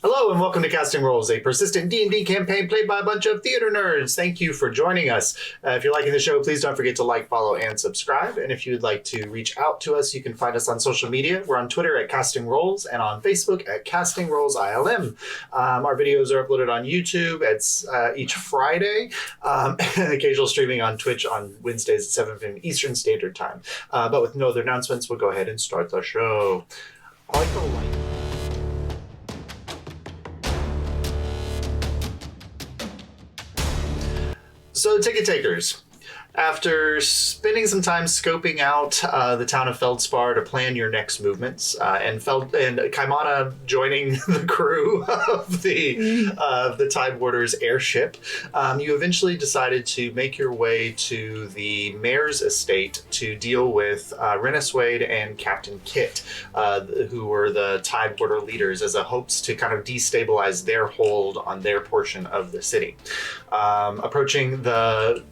Hello and welcome to Casting Roles, a persistent D&D campaign played by a bunch of theater nerds. Thank you for joining us. If you're liking the show, please don't forget to like, follow, and subscribe. And if you'd like to reach out to us, you can find us on social media. We're on Twitter at Casting Roles and on Facebook at Casting Roles ILM. Our videos are uploaded on YouTube. It's each Friday, and occasional streaming on Twitch on Wednesdays at 7 p.m. Eastern Standard Time. But with no other announcements, we'll go ahead and start the show. I like the light. So, ticket takers, after spending some time scoping out the town of Feldspar to plan your next movements, and Kaimana joining the crew of the Tidewarders airship, you eventually decided to make your way to the mayor's estate to deal with Reniswade and Captain Kit, who were the Tidewarder leaders, as a hopes to kind of destabilize their hold on their portion of the city. Approaching the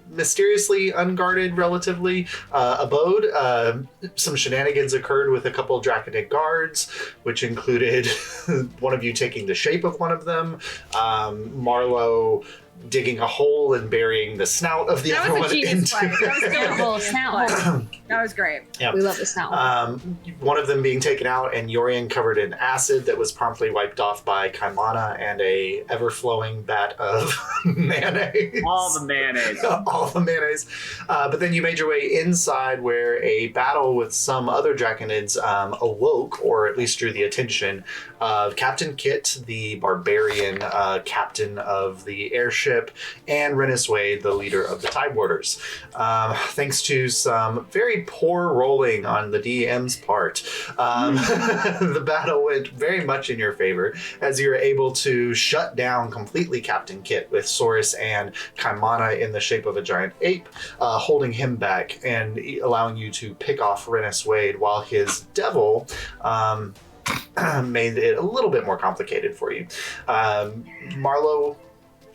mysteriously unguarded, relatively, abode. Some shenanigans occurred with a couple Draconid guards, which included one of you taking the shape of one of them, Marlowe digging a hole and burying the snout of the other one into That was a beautiful snout hole. That was great. Yeah. We love the snout. One of them being taken out and Yorian covered in acid that was promptly wiped off by Kaimana and a ever-flowing vat of mayonnaise. All the mayonnaise. All the mayonnaise. But then you made your way inside where a battle with some other Draconids awoke, or at least drew the attention of Captain Kit, the barbarian captain of the airship, and Reniswade, the leader of the Tidewarders. Thanks to some very poor rolling on the DM's part, the battle went very much in your favor, as you were able to shut down completely Captain Kit, with Saurus and Kaimana in the shape of a giant ape, holding him back and allowing you to pick off Reniswade, while his devil made it a little bit more complicated for you. Marlowe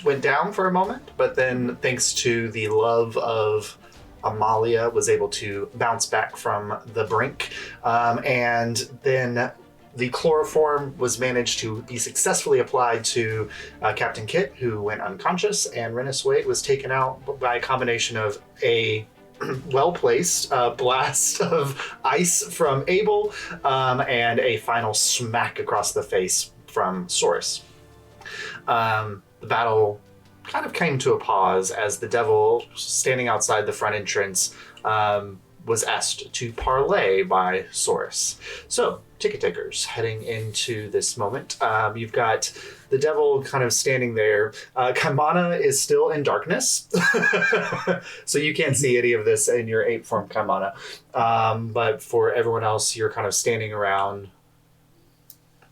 went down for a moment, but then thanks to the love of Amalia, was able to bounce back from the brink, and then the chloroform was managed to be successfully applied to Captain Kit, who went unconscious, and Reniswade was taken out by a combination of a well-placed blast of ice from Abel, and a final smack across the face from Saurus. The battle kind of came to a pause as the devil, standing outside the front entrance, was asked to parley by Saurus. So, ticket takers, heading into this moment, you've got the devil kind of standing there. Kaimana is still in darkness, so you can't see any of this in your ape form, Kaimana. But for everyone else, you're kind of standing around,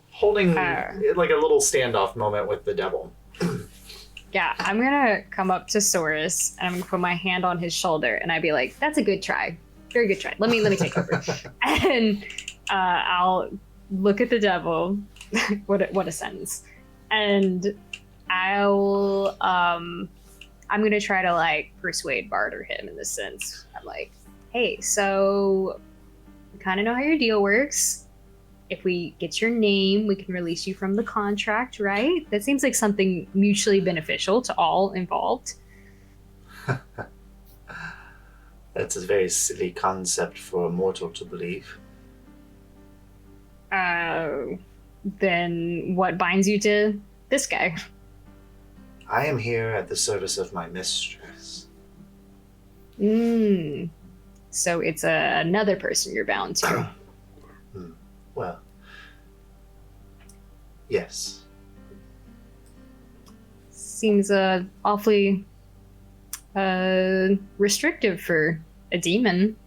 holding like a little standoff moment with the devil. Yeah, I'm gonna come up to Saurus and I'm gonna put my hand on his shoulder and I'd be like, "That's a good try, very good try. Let me take over." And I'll look at the devil. What a sentence! And I'm gonna try to like persuade barter him in this sense. I'm like, "Hey, so we kind of know how your deal works. If we get your name, we can release you from the contract, right? That seems like something mutually beneficial to all involved." That's a very silly concept for a mortal to believe. Then what binds you to this guy? I am here at the service of my mistress. So it's another person you're bound to. Well, yes. Seems awfully restrictive for a demon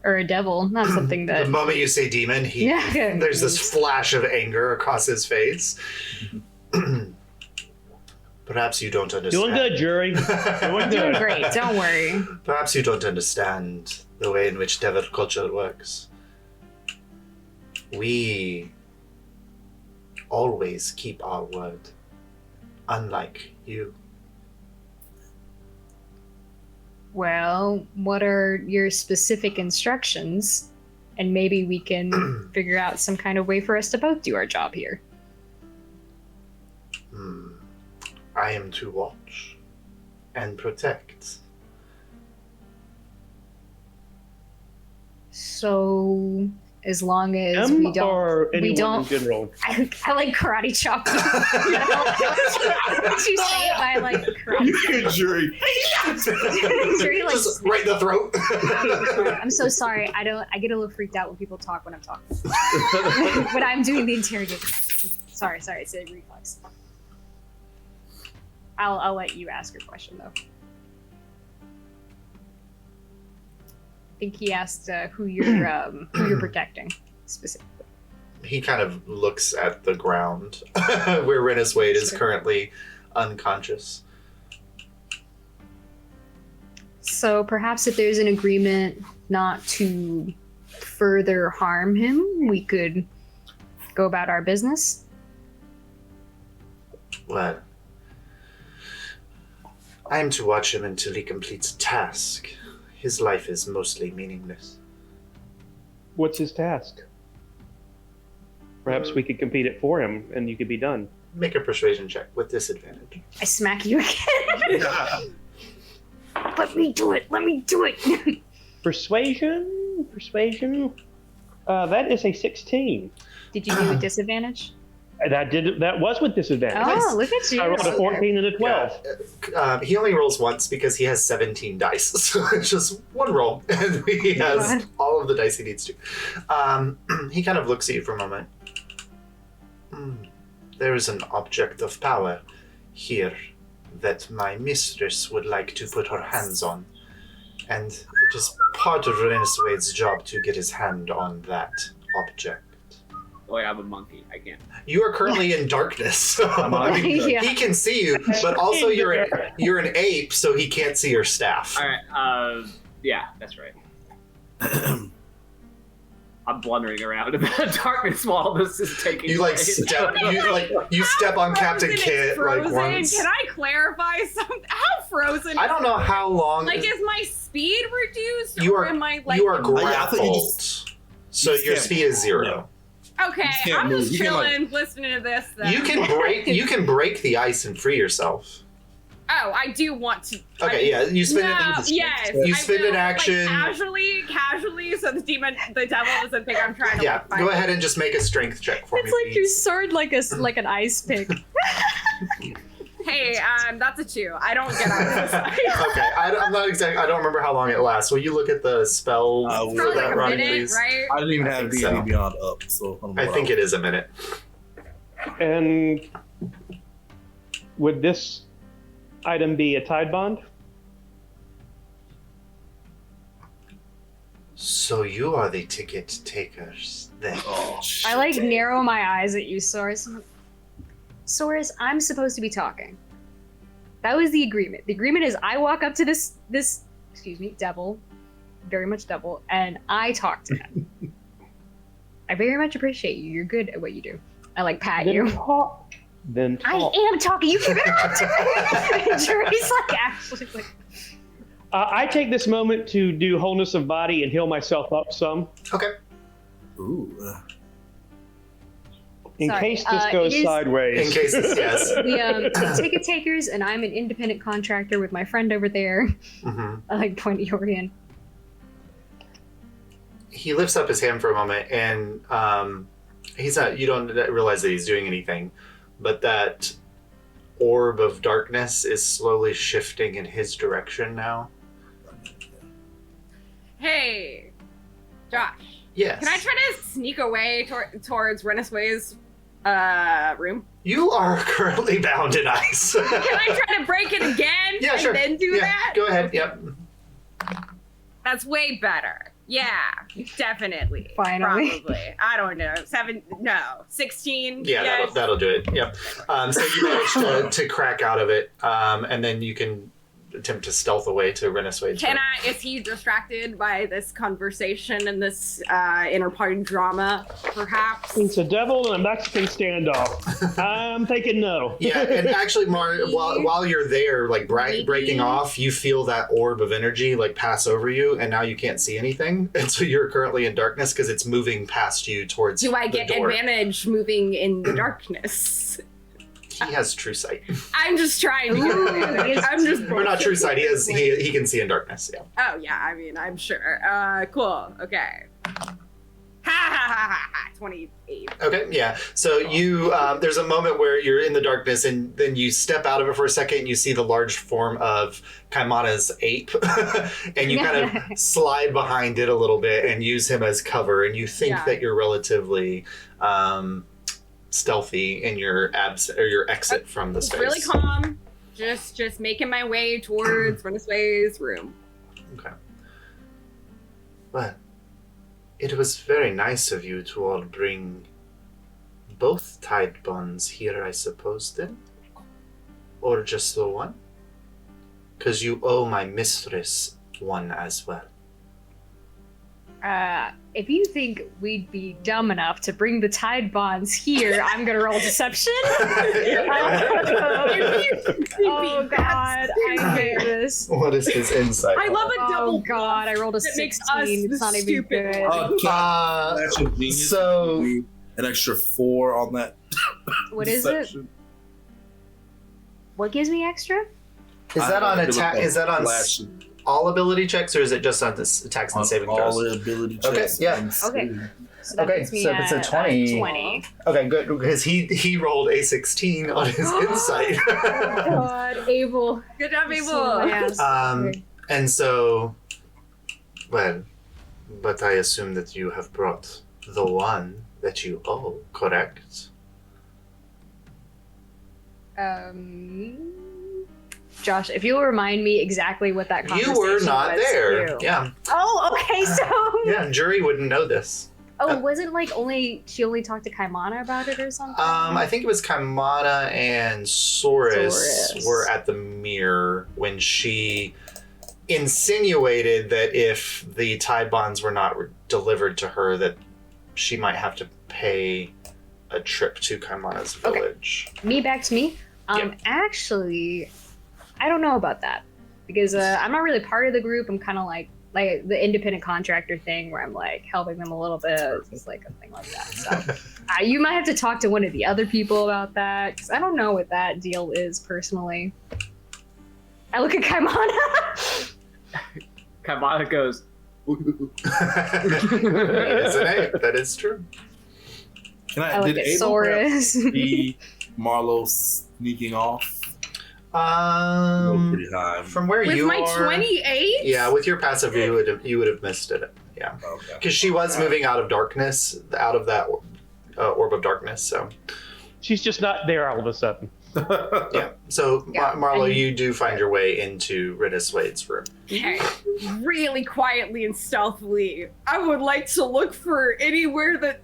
or a devil. Not something that. The moment you say demon, there's this flash of anger across his face. Perhaps you don't understand. Doing good, jury. Doing Doing good. great. Don't worry. Perhaps you don't understand the way in which devil culture works. We always keep our word, unlike you. Well, what are your specific instructions? And maybe we can figure out some kind of way for us to both do our job here. I am to watch and protect. So as long as we don't, or anyone in don't. general? I like karate chop you. Did you say it by like karate? Good jury. Jury, like, Just right in the throat. I'm so sorry. I get a little freaked out when people talk when I'm talking. When I'm doing the interrogation. Sorry. It's a reflex. I'll let you ask your question though. I think he asked who you're protecting specifically. He kind of looks at the ground where Renus Wade is currently unconscious. So perhaps if there's an agreement not to further harm him, we could go about our business. Well, I am to watch him until he completes a task. His life is mostly meaningless. What's his task? Perhaps we could compete it for him, and you could be done. Make a persuasion check with disadvantage. I smack you again. Let me do it. Persuasion. That is a 16. Did you do a disadvantage? That was with disadvantage. Oh, look at you. I rolled a 14 and a 12. He only rolls once because he has 17 dice, so it's just one roll, and he has all of the dice he needs to. He kind of looks at you for a moment. There is an object of power here that my mistress would like to put her hands on, and it is part of Renus Wade's job to get his hand on that object. Oh, I'm a monkey. I can't. You are currently in darkness, so I mean, Yeah. he can see you, but also you're an ape, so he can't see your staff. All right. Yeah, that's right. I'm blundering around in the darkness while this is taking You like place. you step on Captain Frozen Kit is like frozen. once. Can I clarify something? How frozen? I don't know how long. Like, is my speed reduced? You or are am I like? you are I think you grappled, just- so you your can't- speed is 0. Okay, You can't I'm move. just You can, chilling, listening to this. Then. You can break the ice and free yourself. Oh, I do want to. Okay, yeah, you spend it. Yes. You I spend will, an action. Like, casually, so the devil doesn't think I'm trying to. Yeah, like, fight go it. ahead and just make a strength check for me, It's like your please. sword like an ice pick. Hey, that's a 2. I don't get on this. Okay, I'm not exact. I don't remember how long it lasts. Will you look at the spell It's for Probably that, like a Ronnie, minute, please? right? I didn't even have think D&D so. Beyond up, so I don't know I what think it is a minute. And would this item be a tide bond? So you are the ticket takers, then. Oh, shit. I like narrow my eyes at you, Soros. I'm like, Soros, I'm supposed to be talking. That was the agreement. The agreement is I walk up to this devil, very much devil, and I talk to him. I very much appreciate you. You're good at what you do. I like pat Then you. talk. Then I talk. am talking. You can interrupt me. Jury's like actually like. I take this moment to do wholeness of body and heal myself up some. Okay. Ooh. In Sorry, case this it goes is- sideways. In case it's yes. The ticket takers, and I'm an independent contractor with my friend over there. hmm I like point Yorian. He lifts up his hand for a moment, and he's not. You don't realize that he's doing anything, but that orb of darkness is slowly shifting in his direction now. Hey, Josh. Yes. Can I try to sneak away towards Renus Way's room? You are currently bound in ice. Can I try to break it again Yeah, and sure. then do Yeah, that? go ahead. Yep. That's way better. Yeah, definitely. Finally. Probably. I don't know. 16. Yeah, yes. that'll do it. Yep. So you manage to crack out of it, and then you can attempt to stealth away to Renus Wade's room. Is he distracted by this conversation and this inter-party drama, perhaps? It's a devil and a Mexican standoff. I'm thinking no. Yeah, and actually, Mar, while you're there, like breaking off, you feel that orb of energy like pass over you, and now you can't see anything, and so you're currently in darkness because it's moving past you towards. Do I the get door. advantage moving in the darkness? He has true sight. I'm just trying to get Ooh, I'm just. Or not true sight. He can see in darkness. Yeah. Oh yeah, I mean, I'm sure. Cool. Okay. Ha ha ha ha ha. 28. Okay, yeah. So you, there's a moment where you're in the darkness, and then you step out of it for a second, and you see the large form of Kaimana's ape, and you kind of slide behind it a little bit and use him as cover, and you think that you're relatively stealthy in your your exit from the space. Really calm. Just making my way towards Renesmee's room. Okay. Well, it was very nice of you to all bring both tide bonds here, I suppose, then? Or just the one? Because you owe my mistress one as well. If you think we'd be dumb enough to bring the tide bonds here, I'm gonna roll deception. Oh God, I hate this. What is his insight? I love a double. Oh God, I rolled a that makes 16. us It's not even stupid. good. That's a genius. so- An extra 4 on that. What is it? deception. What gives me extra? Is that on attack? Is that on Flash. all ability checks, or is it just on this attacks and saving all throws? the ability Okay, checks? yeah. and Okay. saving. So that Okay, puts me so if it's a at, 20. 20. Okay, good, because he rolled a 16 on his insight. God, Abel. Good job, You saved my Abel. ass. And so, well, but I assume that you have brought the one that you owe, correct? Josh, if you'll remind me exactly what that conversation You were not was, there. you. Yeah. Oh, okay, so. Yeah, jury wouldn't know this. Oh, wasn't like she only talked to Kaimana about it or something? I think it was Kaimana and Saurus Saurus. were at the mirror when she insinuated that if the tide bonds were not delivered to her, that she might have to pay a trip to Kaimana's Okay. village. Back to me. Yep. Actually, I don't know about that because I'm not really part of the group. I'm kind of like the independent contractor thing where I'm like helping them a little bit. It's just like a thing like that. So you might have to talk to one of the other people about that because I don't know what that deal is personally. I look at Kaimana. Kaimana goes, It's an ape. That is true. I look Did at Abel perhaps Saurus. see Marlo sneaking off? Pretty high. From where With you my are, 28? yeah, with your passive, you would have missed it. Yeah, Okay. because she was moving out of darkness, out of that orb of darkness. So She's just not there all of a sudden. yeah. So Yeah, Marlo, and- you do find your way into Ridis Wade's room. Okay. Really quietly and stealthily, I would like to look for anywhere that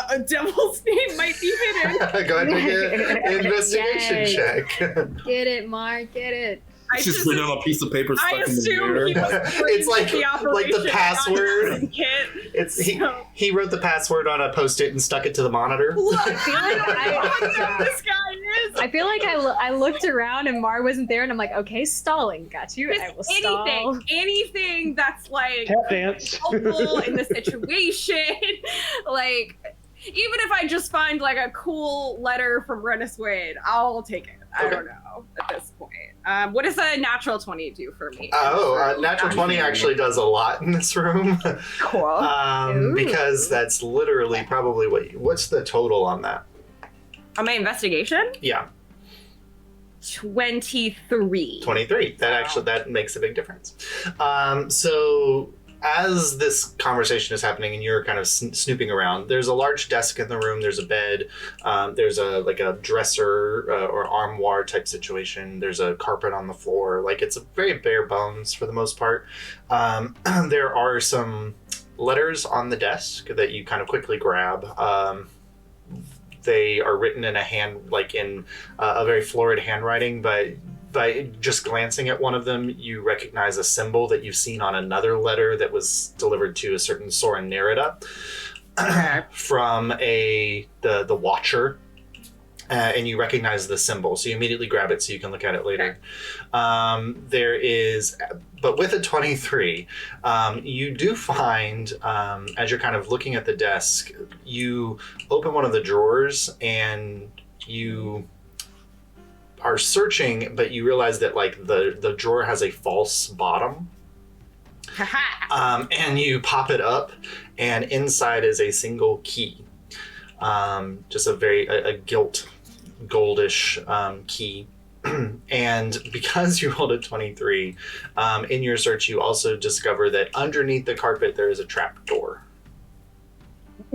a devil's name might be hidden. Go ahead and make an investigation Yay. check. Get it, Mark. Get it. I She's just, written on a piece of paper stuck I in the assume mirror. he was It's like the the operation password. Kit. It's So, he wrote the password on a post-it and stuck it to the monitor. look, I feel like I don't know who this guy is. I feel like I looked around and Mar wasn't there, and I'm like, okay, stalling. Got you. I will stall. Anything that's like Tap dance. helpful in the situation. Like, even if I just find like a cool letter from Rennis Wade, I'll take it. I Okay. don't know at this point. What does a natural 20 do for me? Natural 20 actually does a lot in this room. Cool. Ooh. Because that's literally probably what's the total on that? On my investigation, Yeah, 23. 23. That makes a big difference. So as this conversation is happening and you're kind of snooping around, there's a large desk in the room, there's a bed, there's a dresser or armoire type situation, there's a carpet on the floor. Like, it's a very bare bones for the most part. There are some letters on the desk that you kind of quickly grab. They are written in a very florid handwriting, but by just glancing at one of them, you recognize a symbol that you've seen on another letter that was delivered to a certain Soren Nerida from the Watcher, and you recognize the symbol, so you immediately grab it so you can look at it later. There is, but with a 23, you do find, as you're kind of looking at the desk, you open one of the drawers and you are searching, but you realize that like the drawer has a false bottom. And you pop it up, and inside is a single key. Just a gilt goldish key. And because you rolled a 23, in your search you also discover that underneath the carpet there is a trap door.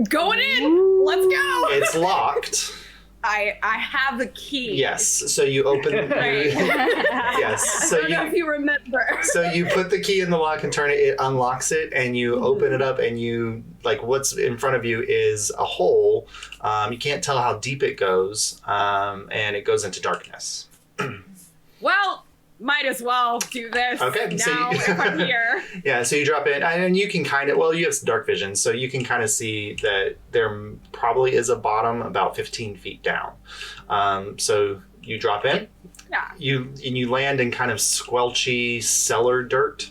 Going in! Let's go! It's locked. I have the key. Yes, so you open Right. yes, so I don't know if you remember. so you put the key in the lock and turn it, it unlocks it, and you open it up, and you, like, what's in front of you is a hole. You can't tell how deep it goes, and it goes into darkness. Well, might as well do this Okay, so now if I'm here. Yeah, so you drop in, and you can kind of, well, you have dark vision, so you can kind of see that there probably is a bottom about 15 feet down. So you drop in, Yeah. you land in kind of squelchy cellar dirt,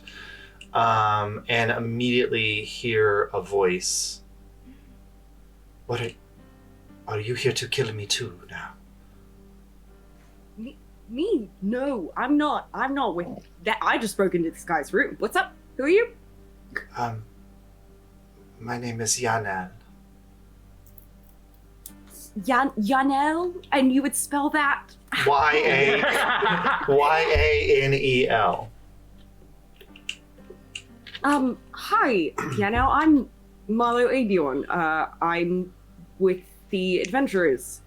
and immediately hear a voice. Are you here to kill me too now? Me? No, I'm not. I'm not with that. I just broke into this guy's room. What's up? Who are you? My name is Yanel. Yanel? And you would spell that? Yanel. Hi, Yanel. I'm Marlo Abion. I'm with the Adventurers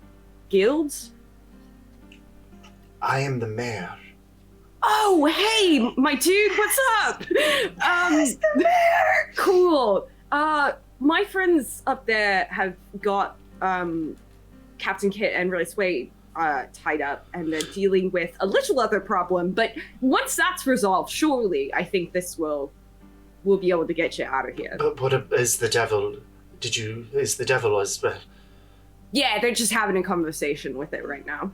Guild. I am the mayor. Oh, hey, my dude, what's up? Yes, the mayor! Cool. My friends up there have got Captain Kit and Riley Swade tied up, and they're dealing with a little other problem, but once that's resolved, surely I think this will be able to get you out of here. But what is the devil? Is the devil as well? Yeah, they're just having a conversation with it right now.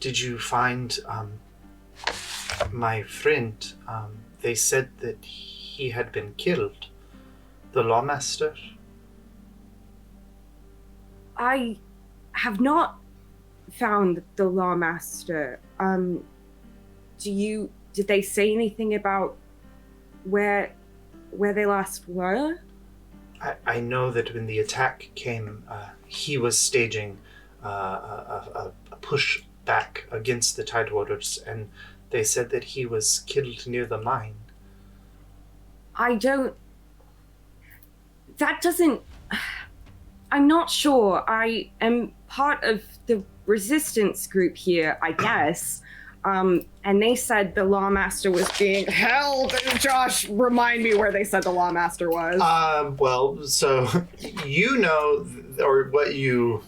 Did you find my friend? They said that he had been killed. The Lawmaster? I have not found the Lawmaster. Did they say anything about where they last were? I know that when the attack came, he was staging a push back against the Tidewaters, and they said that he was killed near the mine. I'm not sure. I am part of the resistance group here, I guess. And they said the Lawmaster was being held. Josh, remind me where they said the Lawmaster was. Well, so you know, or what you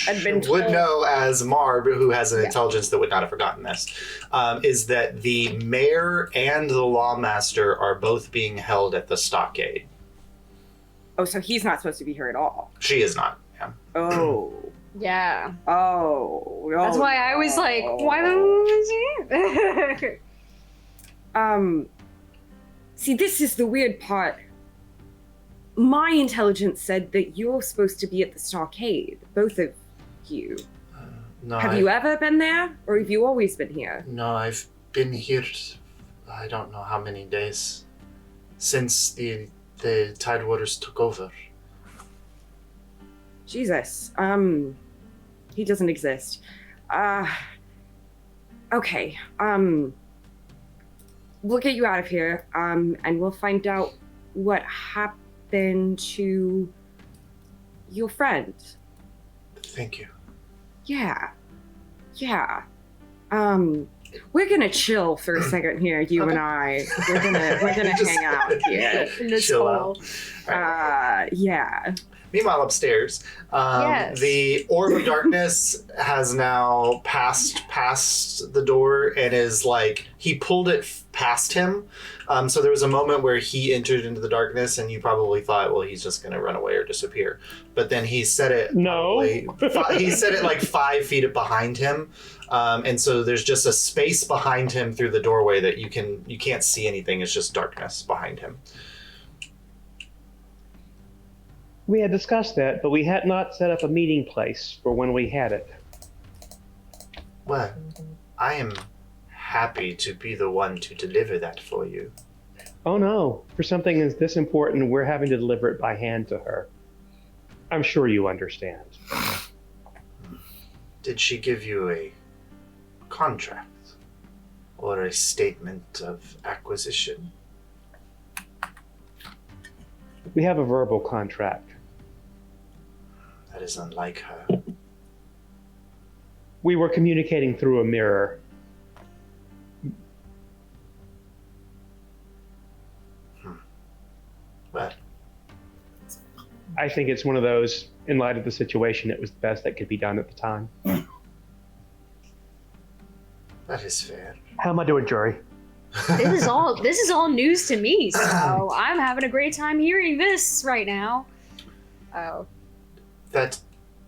would know as Marb, who has an intelligence that would not have forgotten this, is that the mayor and the Lawmaster are both being held at the stockade. Oh, so he's not supposed to be here at all. She is not. Yeah. Oh. Yeah. Oh. That's why I was like, why the See, this is the weird part. My intelligence said that you're supposed to be at the stockade, both of you. No. Have you ever been there, or have you always been here? No, I've been here, I don't know how many days, since the Tidewaters took over. Jesus. He doesn't exist. Okay. We'll get you out of here, and we'll find out what happened to your friend. Thank you. Yeah. We're gonna chill for a second here, you and I. We're gonna hang out here. In this Chill hole. out. Yeah. Meanwhile, upstairs, Yes. the orb of darkness has now passed the door and is like, he pulled it past him. So there was a moment where he entered into the darkness and you probably thought, well, he's just going to run away or disappear. But then he said it. No. He said it like 5 feet behind him. And so there's just a space behind him through the doorway that you can't see anything. It's just darkness behind him. We had discussed that, but we had not set up a meeting place for when we had it. Well, I am happy to be the one to deliver that for you. Oh no, for something as this important, we're having to deliver it by hand to her. I'm sure you understand. Did she give you a contract or a statement of acquisition? We have a verbal contract. That is unlike her. We were communicating through a mirror. Well, I think it's one of those, in light of the situation, it was the best that could be done at the time. that is fair. How am I doing, Jury? This is all news to me, so I'm having a great time hearing this right now. Oh. That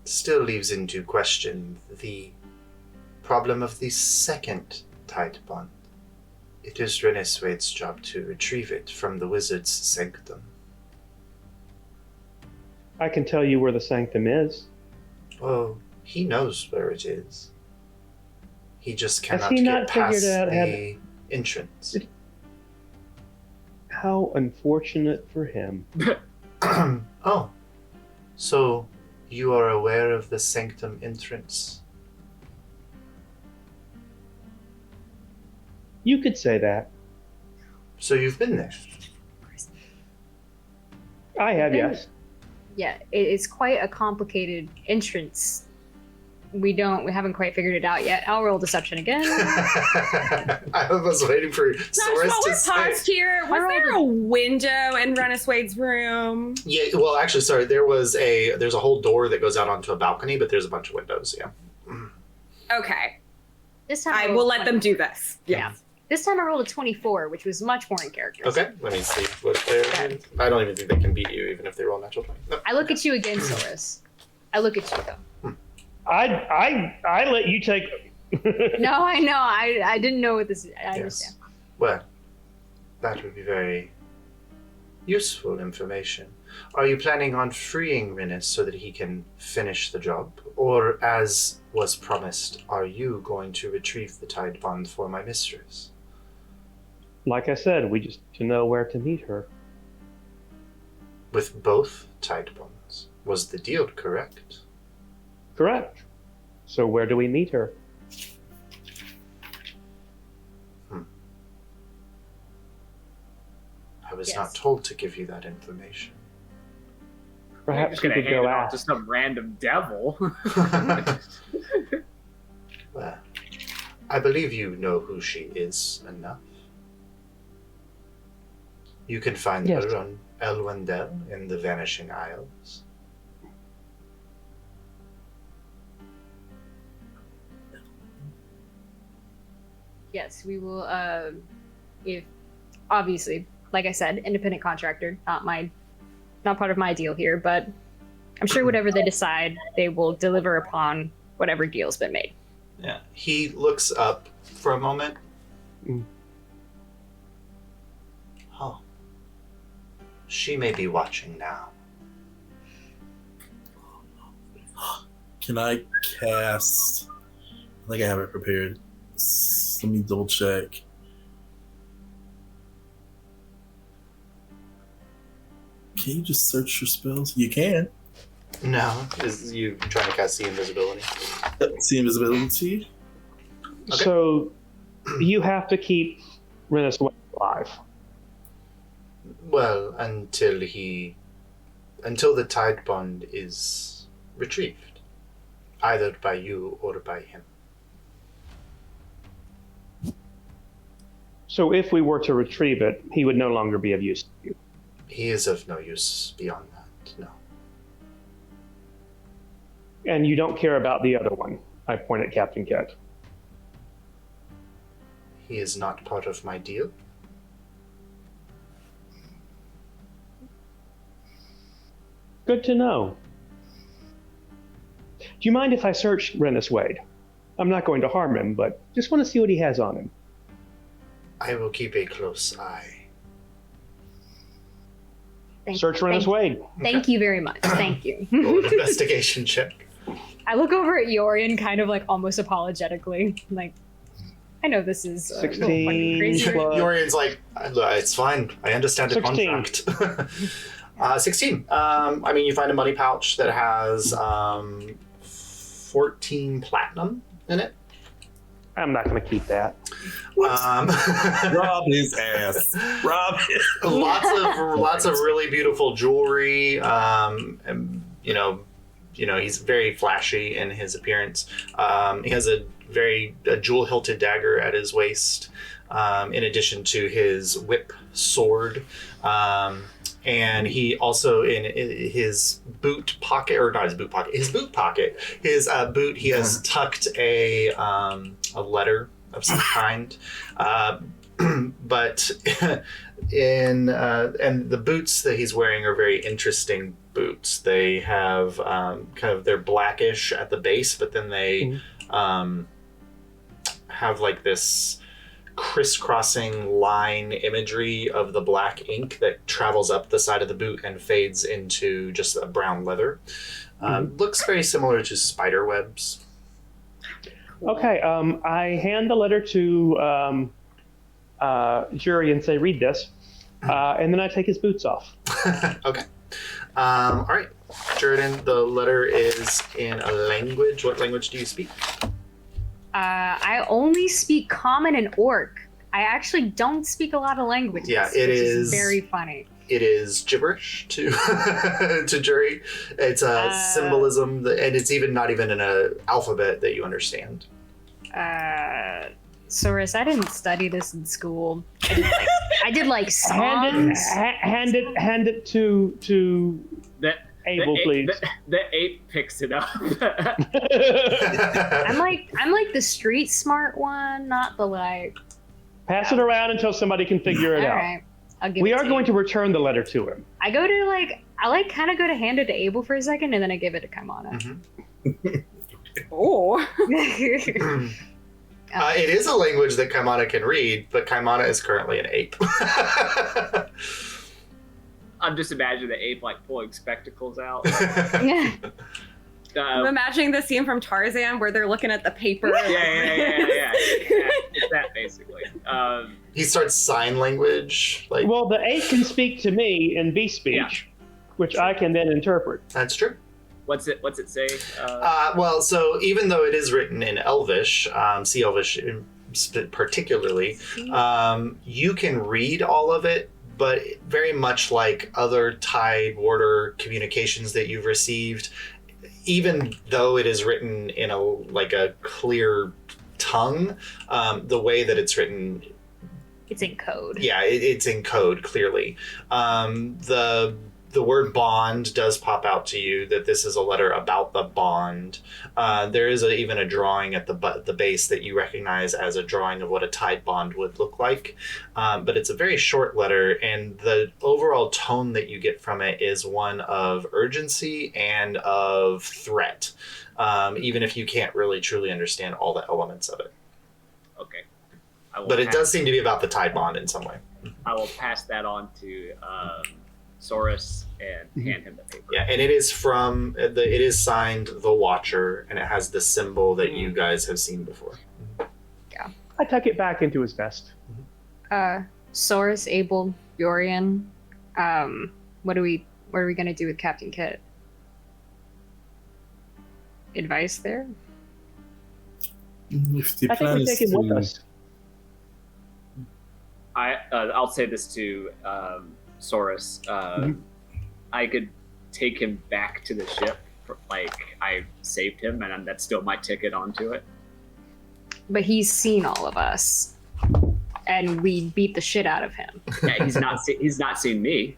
still leaves into question the problem of the second tight bond. It is Reneswade's job to retrieve it from the wizard's sanctum. I can tell you where the sanctum is. Oh, he knows where it is. He just Has cannot he get not past figured out the entrance. How unfortunate for him. Oh, so you are aware of the sanctum entrance? You could say that. So you've been there? I have, yes. Yeah, it's quite a complicated entrance. We haven't quite figured it out yet. I'll roll deception again. I was waiting for Soris to we're say. paused here. Was there a window in Reneswade's room? Yeah, well, actually, sorry. There's a whole door that goes out onto a balcony, but there's a bunch of windows. Yeah. Okay. This time I will let them do this. Yeah. This time I rolled a 24, which was much more in character. Okay. Let me see what they're. I don't even think they can beat you, even if they roll natural 20. No. I look at you again, Soris. I look at you though. I let you take. No, I know. I didn't know what this. I understand. Well, that would be very useful information. Are you planning on freeing Renis so that he can finish the job? Or, as was promised, are you going to retrieve the Tide Bond for my mistress? Like I said, we just to know where to meet her. With both Tide Bonds, was the deal correct? Correct. So where do we meet her? I was not told to give you that information. Perhaps you we could could go hand it off to ask. some random devil. Well, I believe you know who she is enough. You can find Yes. her on Elwendel in the Vanishing Isles. Yes, we will. If obviously, like I said, independent contractor, not part of my deal here, but I'm sure whatever they decide, they will deliver upon whatever deal's been made. Yeah. He looks up for a moment. Mm. Oh. She may be watching now. Can I cast? I think I have it prepared. Let me double check. Can you just search your spells? You can. No. Is you trying to cast the invisibility? See invisibility. Okay. So you have to keep Renis alive. Well, until the Tide Bond is retrieved, either by you or by him. So if we were to retrieve it, he would no longer be of use to you. He is of no use beyond that, no. And you don't care about the other one. I point at Captain Kett. He is not part of my deal. Good to know. Do you mind if I search Renis Wade? I'm not going to harm him, but just want to see what he has on him. I will keep a close eye. Search Renus Wade. Thank you very much. Thank you. Roll an investigation check. I look over at Yorian kind of like almost apologetically. Like, I know this is 16 crazy. plus- Yorian's like, it's fine. I understand the 16. contract. 16. I mean, you find a money pouch that has 14 platinum in it. I'm not going to keep that. Rob his ass. Rob his. Lots of really beautiful jewelry. And he's very flashy in his appearance. He has a jewel-hilted dagger at his waist, in addition to his whip sword. And he also, in his boot pocket, his boot, he has tucked a letter of some kind. But and the boots that he's wearing are very interesting boots. They have they're blackish at the base, but then they have like this crisscrossing line imagery of the black ink that travels up the side of the boot and fades into just a brown leather. Looks very similar to spider webs. Okay, I hand the letter to Jury and say, read this. And then I take his boots off. Okay. All right. Jordan, the letter is in a language. What language do you speak? I only speak Common and Orc. I actually don't speak a lot of languages. Yeah, it which is very funny. It is gibberish to to Jury. It's a symbolism, and it's not even in an alphabet that you understand. Saurus, I didn't study this in school. I did like songs. Hand it to Abel, please. The ape picks it up. I'm like the street smart one, not the like. Pass it around until somebody can figure it All out. right, I'll give We it are to going you. to return the letter to him. I go to I kind of go to hand it to Abel for a second, and then I give it to Kaimana. Oh. It is a language that Kaimana can read, but Kaimana is currently an ape. I'm just imagining the ape like pulling spectacles out. I'm imagining the scene from Tarzan where they're looking at the paper. Yeah. It's that basically. He starts sign language. Well, the ape can speak to me in beast speech, which I can then interpret. That's true. What's it say? Well, so even though it is written in Elvish, Sea Elvish particularly, you can read all of it, but very much like other Tide Warder communications that you've received, even though it is written in a clear tongue, the way that it's written, It's in code. yeah, it's in code clearly. The word bond does pop out to you, that this is a letter about the bond. There is even a drawing at the base that you recognize as a drawing of what a tide bond would look like. But it's a very short letter, and the overall tone that you get from it is one of urgency and of threat, even if you can't really truly understand all the elements of it. Okay. But it does seem to be about the tide bond in some way. I will pass that on to Saurus and hand him the paper. Yeah, and it is it is signed The Watcher, and it has the symbol that you guys have seen before. I tuck it back into his vest. Saurus, Abel, Yorian. What are we gonna do with Captain Kit? Advice there? If the I think plan we is take him with to- us. I'll say this to Saurus. I could take him back to the ship. I saved him, and that's still my ticket onto it. But he's seen all of us, and we beat the shit out of him. Yeah, he's not seen me.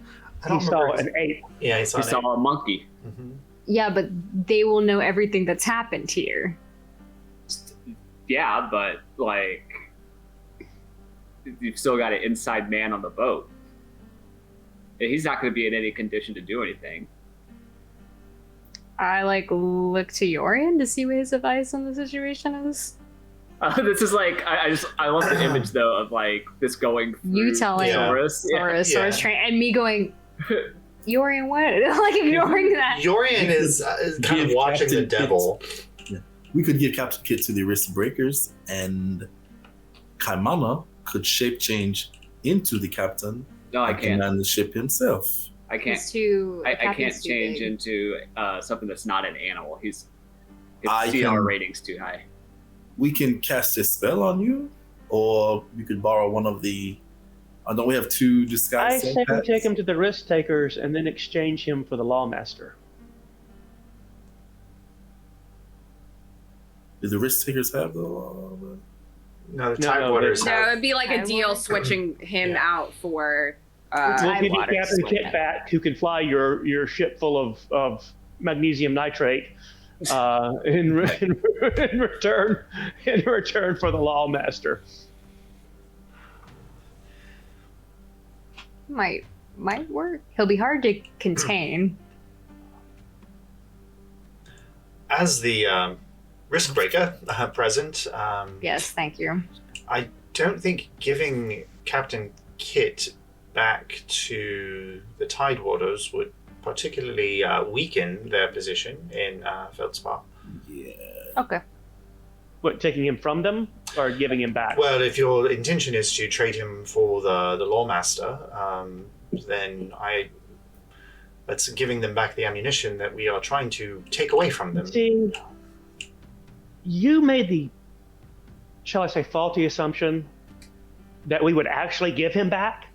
He saw an ape. Yeah, he saw He saw a monkey. Mm-hmm. Yeah, but they will know everything that's happened here. Yeah, but you've still got an inside man on the boat. He's not going to be in any condition to do anything. I look to Yorian to see what his advice on the situation is. This is I love the image though of this going through You telling Saurus. Saurus train, and me going. Yorian, what? Like ignoring that. Yorian is kind of Give watching the Captain devil. Yeah. We could give Captain Kit to the Wrist Breakers, and Kaimana could shape change into the captain. No, I and can't. command the ship himself. I can't. He's too. I Captain's can't too change big. into something that's not an animal. His I CR can- rating's too high. We can cast a spell on you, or we could borrow one of the. Don't we have 2 I disguise? say we take him to the risk takers and then exchange him for the lawmaster. Do the risk takers have the law? No, the No, Tidewaters No, have. it'd be like a deal Tidewaters? switching him Yeah. out for. We'll give you Tidewaters. Captain Kit back, who can fly your ship full of magnesium nitrate in return for the lawmaster. Might work. He'll be hard to contain. As the risk breaker present, Yes, thank you. I don't think giving Captain Kit back to the Tidewaters would particularly weaken their position in Feldspar. Yeah. Okay. What, taking him from them or giving him back? Well, if your intention is to trade him for the Lawmaster, then that's giving them back the ammunition that we are trying to take away from them. See, you made the, shall I say, faulty assumption that we would actually give him back.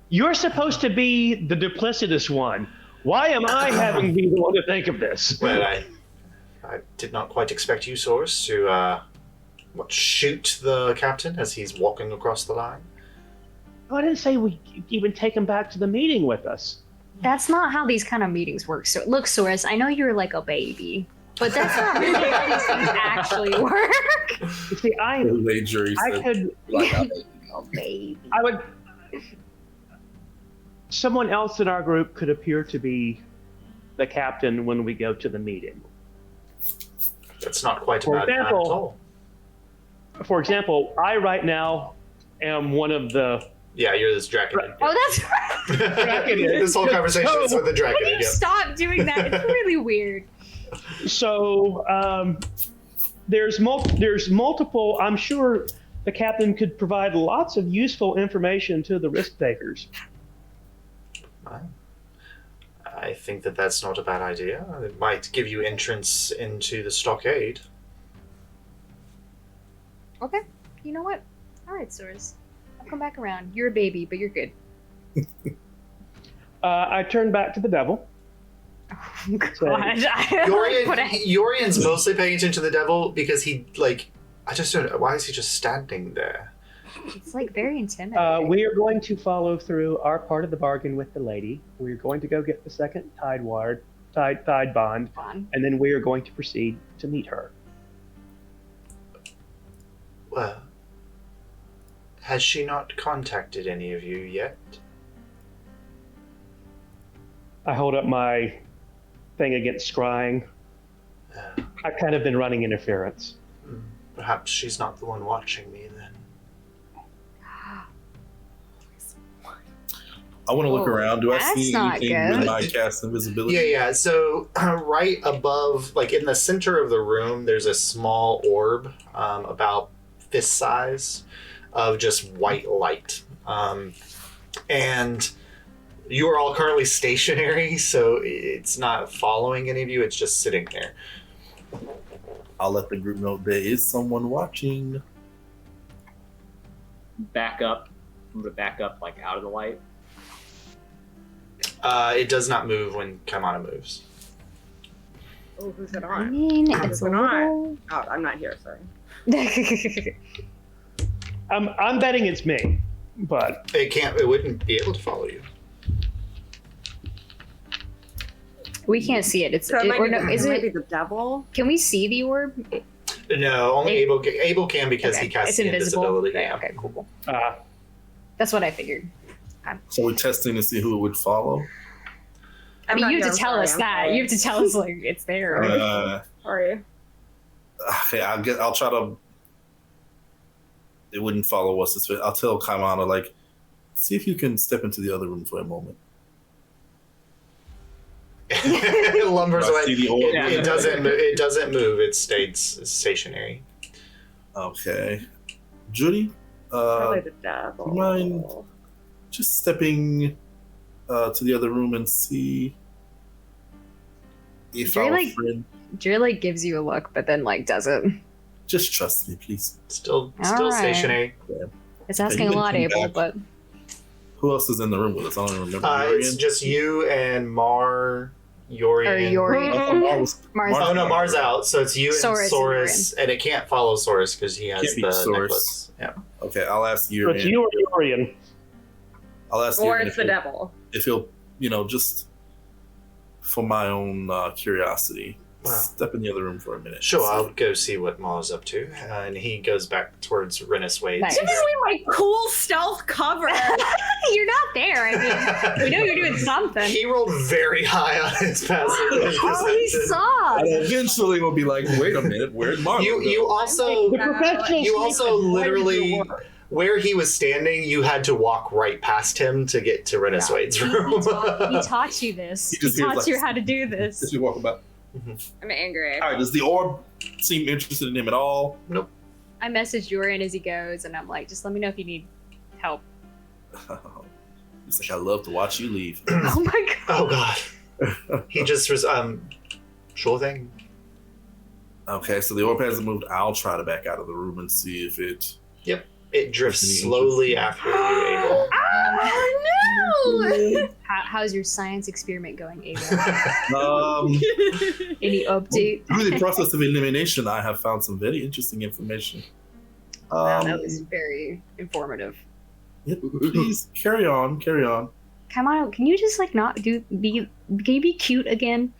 You're supposed to be the duplicitous one. Why am I having to be the one to think of this? Well, I did not quite expect you, Source, to shoot the captain as he's walking across the line. Oh, I didn't say we even take him back to the meeting with us. That's not how these kind of meetings work. So look, Soros, I know you're like a baby, but that's not really how these things actually work. You see, The jury I said, could, like, Oh, baby. I would. Someone else in our group could appear to be the captain when we go to the meeting. That's not quite a For bad plan at example- all. For example, I right now am one of the. Yeah, you're this Draconid. Oh, that's right. Draconid. This whole conversation is with the Can you Draconid. Yeah. stop doing that? It's really weird. So there's multiple. I'm sure the captain could provide lots of useful information to the risk takers. I think that that's not a bad idea. It might give you entrance into the stockade. Okay. You know what? All right, Soros. I'll come back around. You're a baby, but you're good. I turn back to the devil. Oh, God. I Yorian, what Yorian's mostly paying attention to the devil because he, I just don't know, why is he just standing there? It's like very intimidating. We are going to follow through our part of the bargain with the lady. We're going to go get the second tide bond, Fun. and then we are going to proceed to meet her. Well, has she not contacted any of you yet? I hold up my thing against scrying. I've kind of been running interference. Perhaps she's not the one watching me then. I want to look Oh, around. Do I that's see not anything good. with my cast invisibility? Yeah. So right above, like in the center of the room, there's a small orb, about fist size, of just white light. And you are all currently stationary, so it's not following any of you. It's just sitting there. I'll let the group know there is someone watching. Back up. I'm gonna back up like out of the light. It does not move when Kaimana moves. Oh, who's it I on? mean, Who's it's a it on? little... Oh, I'm not here. Sorry. I'm betting it's me, but It wouldn't be able to follow you. We can't see it. It's So it might or be no, the, is it might be it? the devil? Can we see the orb? No, only It- Abel can because Okay, he casts it's the invisible. invisibility. Right, Yeah. okay, cool. uh, That's what I figured. So we're testing to see who it would follow. I mean, not you here, have to tell sorry, us I'm that. sorry. You have to tell us like it's there. Sorry. Okay, I'll try to. It wouldn't follow us. I'll tell Kaimana, like, see if you can step into the other room for a moment. it lumbers I away. see the orb. It doesn't. It doesn't move. It stays stationary. Okay. Judy, Probably the devil. you mind just stepping to the other room and see if Dre, our like- friend... Dre like gives you a look, but then like doesn't. Just trust me, please. Still All right. stationary. It's asking a you can lot, come Abel, back. but Who else is in the room with us? I don't even remember. It's just you and Mar, Yorian. or Yori. Mars. Oh no, Mar's out. So it's you and Soris Soris, and it can't follow Soris because he has Can't be the Soris. necklace. Yeah. Okay, I'll ask So you. it's you or Yorian. I'll ask Or you it's the devil. if he'll, just for my own curiosity, Wow. step in the other room for a minute. Sure, I'll go see what Mar's up to, and he goes back towards Renus Wade. Nice. Typically, my cool stealth cover. You're not there. I mean, we know you're doing something. He rolled very high on his passive. Oh, he saw. And eventually we'll be like, wait a minute, where'd Marlon You go? also The professional you snake also is right literally into work. where he was standing, you had to walk right past him to get to Renus Yeah. Wade's He room. taught you this. He He just hears, taught like, you how to do this. As we walk about. I'm angry. All right, does the orb seem interested in him at all? I messaged Yorian as he goes, and I'm like, just let me know if you need help. It's like, I love to watch you leave. Oh my god. Oh god. He just was sure thing. Okay, so the orb hasn't moved. I'll try to back out of the room and see if it... It drifts Any slowly after you, Abel. Oh How's your science experiment going, Abel? Um, Any update? through the process of elimination, I have found some very interesting information. Wow, that was very informative. Yep, please, carry on. Come on, can you just like not can you be cute again?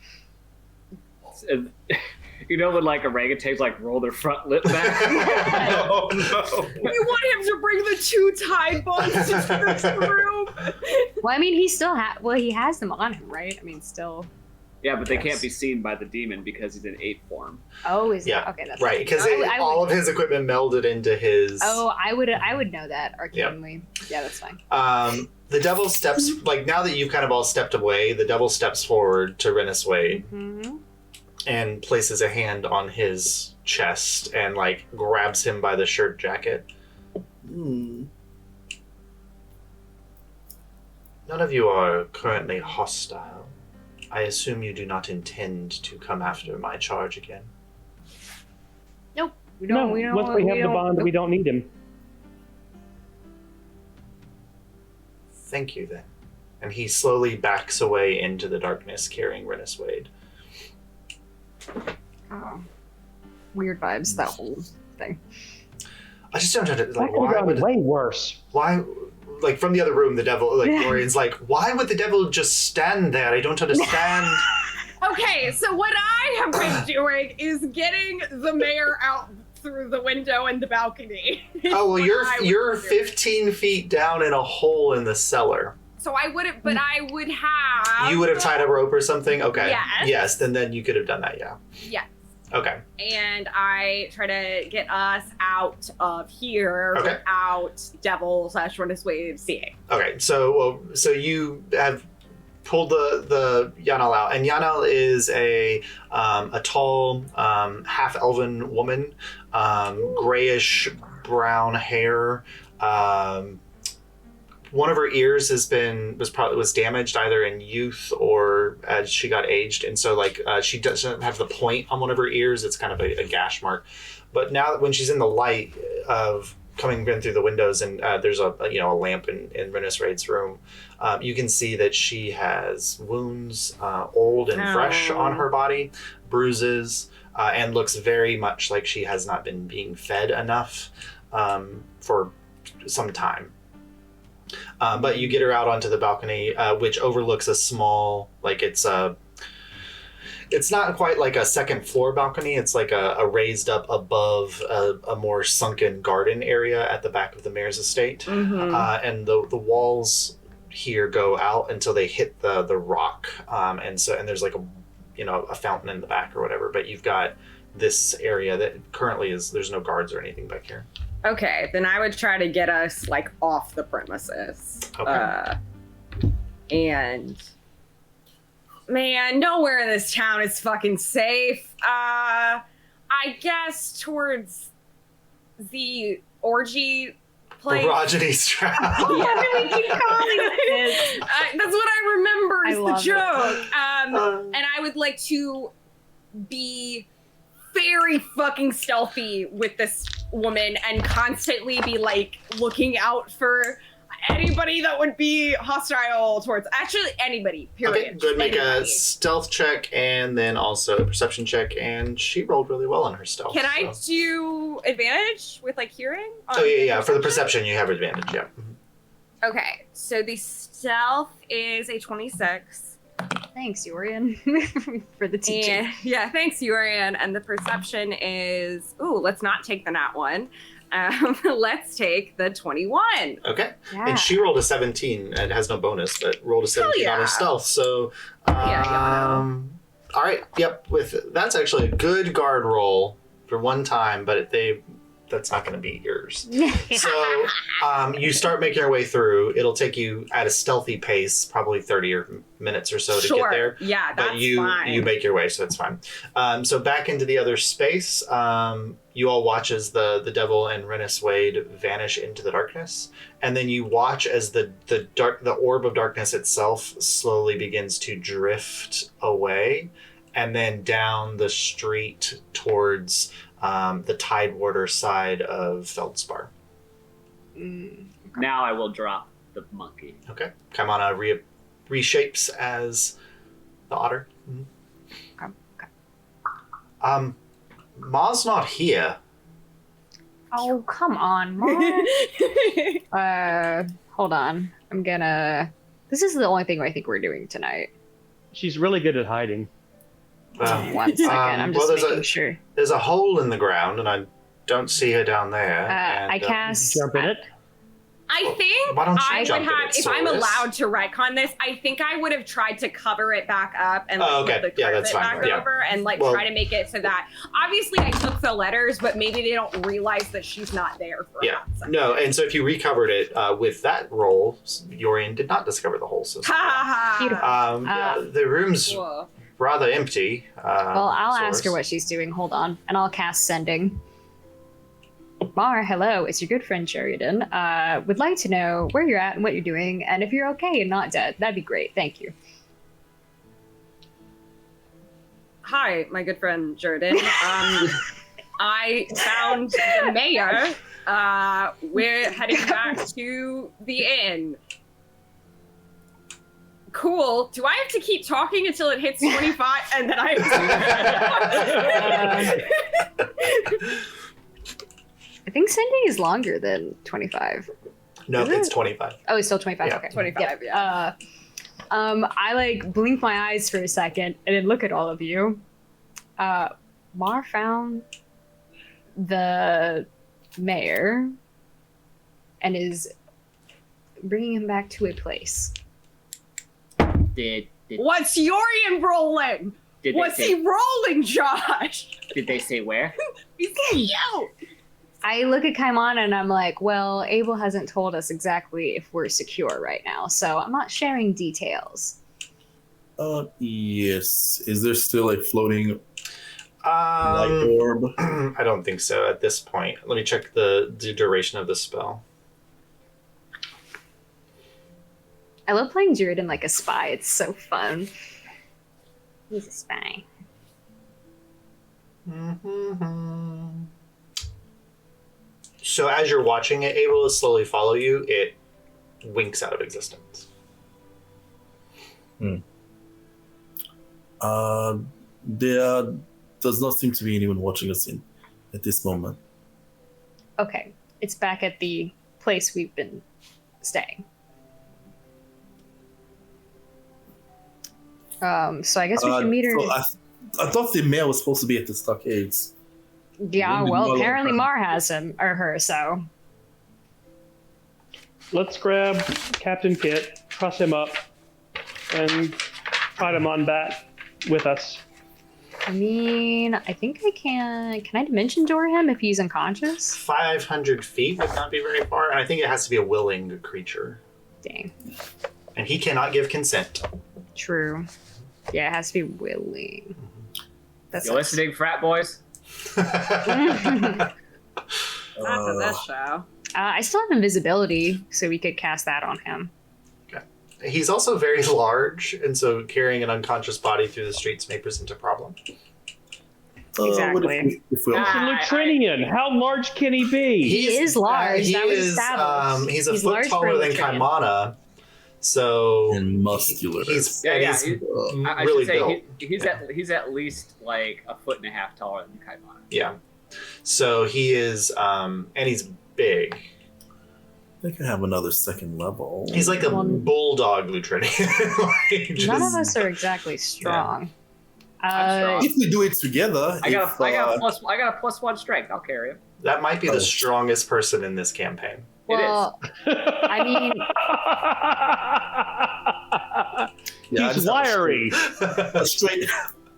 You know when like orangutans like roll their front lip back? Oh, no. You want him to bring the 2 Tide Buds to this room? Well, I mean, he still he has them on him, right? I mean, still. Yeah, but they can't be seen by the demon because he's in ape form. Oh, is Yeah, that okay? That's Right, because I all would- of his equipment melded into his. Oh, I would know that arcanely. Yeah, that's fine. The devil steps like now that you've kind of all stepped away. The devil steps forward to Renus Wade Mm-hmm. and places a hand on his chest and like grabs him by the shirt jacket. Hmm. None of you are currently hostile. I assume you do not intend to come after my charge again. We don't. No, we don't. once we have the don't- bond, we don't need him. Thank you then. And he slowly backs away into the darkness carrying Renus Wade. Oh. Weird vibes. That whole thing. I just don't understand. That Like, could why have would gone way worse. why? Like from the other room, the devil, like Yeah. Lorian's like, why would the devil just stand there? I don't understand. Okay, so what I have been doing is getting the mayor out through the window and the balcony. Oh well, What I would you're do. 15 feet down in a hole in the cellar. So I wouldn't, but I would have. You would have tied a rope or something. Okay. Yes. Yes. Then you could have done that. Yeah. Yes. Okay. And I try to get us out of here Okay. without devil / Renus Wade seeing. Okay. So you have pulled the Yanal out, and Yanal is a tall half elven woman, grayish brown hair. One of her ears was damaged either in youth or as she got aged, and so she doesn't have the point on one of her ears. It's kind of a gash mark. But now when she's in the light of coming in through the windows, and there's a lamp in Renus Raid's room, you can see that she has wounds, old and fresh on her body, bruises, and looks very much like she has not been being fed enough for some time. But you get her out onto the balcony, which overlooks a small, it's not quite like a second floor balcony. It's like a raised up above a more sunken garden area at the back of the mayor's estate. And the walls here go out until they hit the rock. And there's like a fountain in the back or whatever. But you've got this area that currently there's no guards or anything back here. Okay, then I would try to get us off the premises. Okay. And man, nowhere in this town is fucking safe. I guess towards the orgy place. Erogeny's trap. Why do we keep calling it this? That's what I remember is the love it. joke. And I would like to be very fucking stealthy with this woman and constantly be like looking out for anybody that would be hostile towards actually anybody, period. Okay, good. Make a Anybody. stealth check and then also a perception check. And she rolled really well on her stealth. Can I so. do advantage with like hearing? Oh, yeah. For the perception, you have advantage, yeah. Okay, so the stealth is a 26. Thanks, Yorian, for the teaching. And, yeah, thanks, Urian. And the perception is, let's not take the nat one. Let's take the 21. Okay. Yeah. And she rolled a 17 and has no bonus, but rolled a 17 on her yeah. stealth. So, Yeah, all right. Yep. That's actually a good guard roll for one time, but that's not going to be yours. So you start making your way through. It'll take you at a stealthy pace, probably 30 minutes or so to get there. Yeah, that's But you make your way, so that's fine. So back into the other space, you all watch as the devil and Renus Wade vanish into the darkness, and then you watch as the orb of darkness itself slowly begins to drift away, and then down the street towards the Tidewater side of Feldspar. Now I will drop the monkey. Okay, Kaimana reshapes as the otter. Mhm. Okay. Ma's not here. Oh, come on, Mom. Hold on. This is the only thing I think we're doing tonight. She's really good at hiding. 1 second. I'm just making sure. There's a hole in the ground, and I don't see her down there. I cast. Jump in it. I think Why don't you I would jump in have, it, if I'm Soris? allowed to retcon this, I think I would have tried to cover it back up and like, Oh, okay. put the Yeah, that's carpet fine. back Yeah. over and like Well- try to make it so that obviously I took the letters, but maybe they don't realize that she's not there for a Yeah. hot second. No, and so if you recovered it with that roll, Yorian did not discover the hole. So Ha ha Beautiful. ha. the room's Whoa. rather empty. Well, I'll ask her Soris. what she's doing. Hold on, and I'll cast sending. Mar, hello. It's your good friend Sheridan. Would like to know where you're at and what you're doing, and if you're okay and not dead, that'd be great. Thank you. Hi, my good friend Jordan. I found the mayor. We're heading back to the inn. Cool. Do I have to keep talking until it hits 25 and then I I think sending is longer than 25. No, Is it's it? 25. Oh, it's still 25. Yeah. Okay. 25, Yeah. I like blink my eyes for a second and then look at all of you. Mar found the mayor and is bringing him back to a place. Did What's Yorian rolling? did What's they he say, rolling, Josh? did they say where? He's you. I look at Kaimana and I'm like, well, Abel hasn't told us exactly if we're secure right now, so I'm not sharing details. Yes. Is there still a floating light orb? I don't think so at this point. Let me check the duration of the spell. I love playing Jordan like a spy. It's so fun. He's a spy. So as you're watching it, able to slowly follow you, it winks out of existence. There does not seem to be anyone watching us at this moment. Okay, it's back at the place we've been staying. So I guess we should meet her. So I thought the mayor was supposed to be at the stockades. Yeah, When did well, Mar apparently learn? Mar has him or her. So Let's grab Captain Kit, truss him up, and fight him on back with us. I mean, I think I can. Can I dimension door him if he's unconscious? 500 feet would not be very far, and I think it has to be a willing creature. Dang, And he cannot give consent. true. Yeah, it has to be willing. That's You listening, frat boys? Not to this show. I still have invisibility, so we could cast that on him. He's also very large, and so carrying an unconscious body through the streets may present a problem. Exactly. He's a Lutrinian. How large can he be? He is large. That was established. He's a He's foot large for taller than Lutrinian. Kaimana, so and muscular. he's Yeah, and yeah. he's I really should say built. he's at least like a foot and a half taller than Kaimana. Yeah, so he is, and he's big. They can have another second level. He's like a bulldog Lutrinian. Like, None of just- us are exactly strong. I'm strong. If we do it together, I got a +1 strength. I'll carry him. That might be Oh. the strongest person in this campaign. Well, I mean, Yeah, I He's just have a wiry. strength.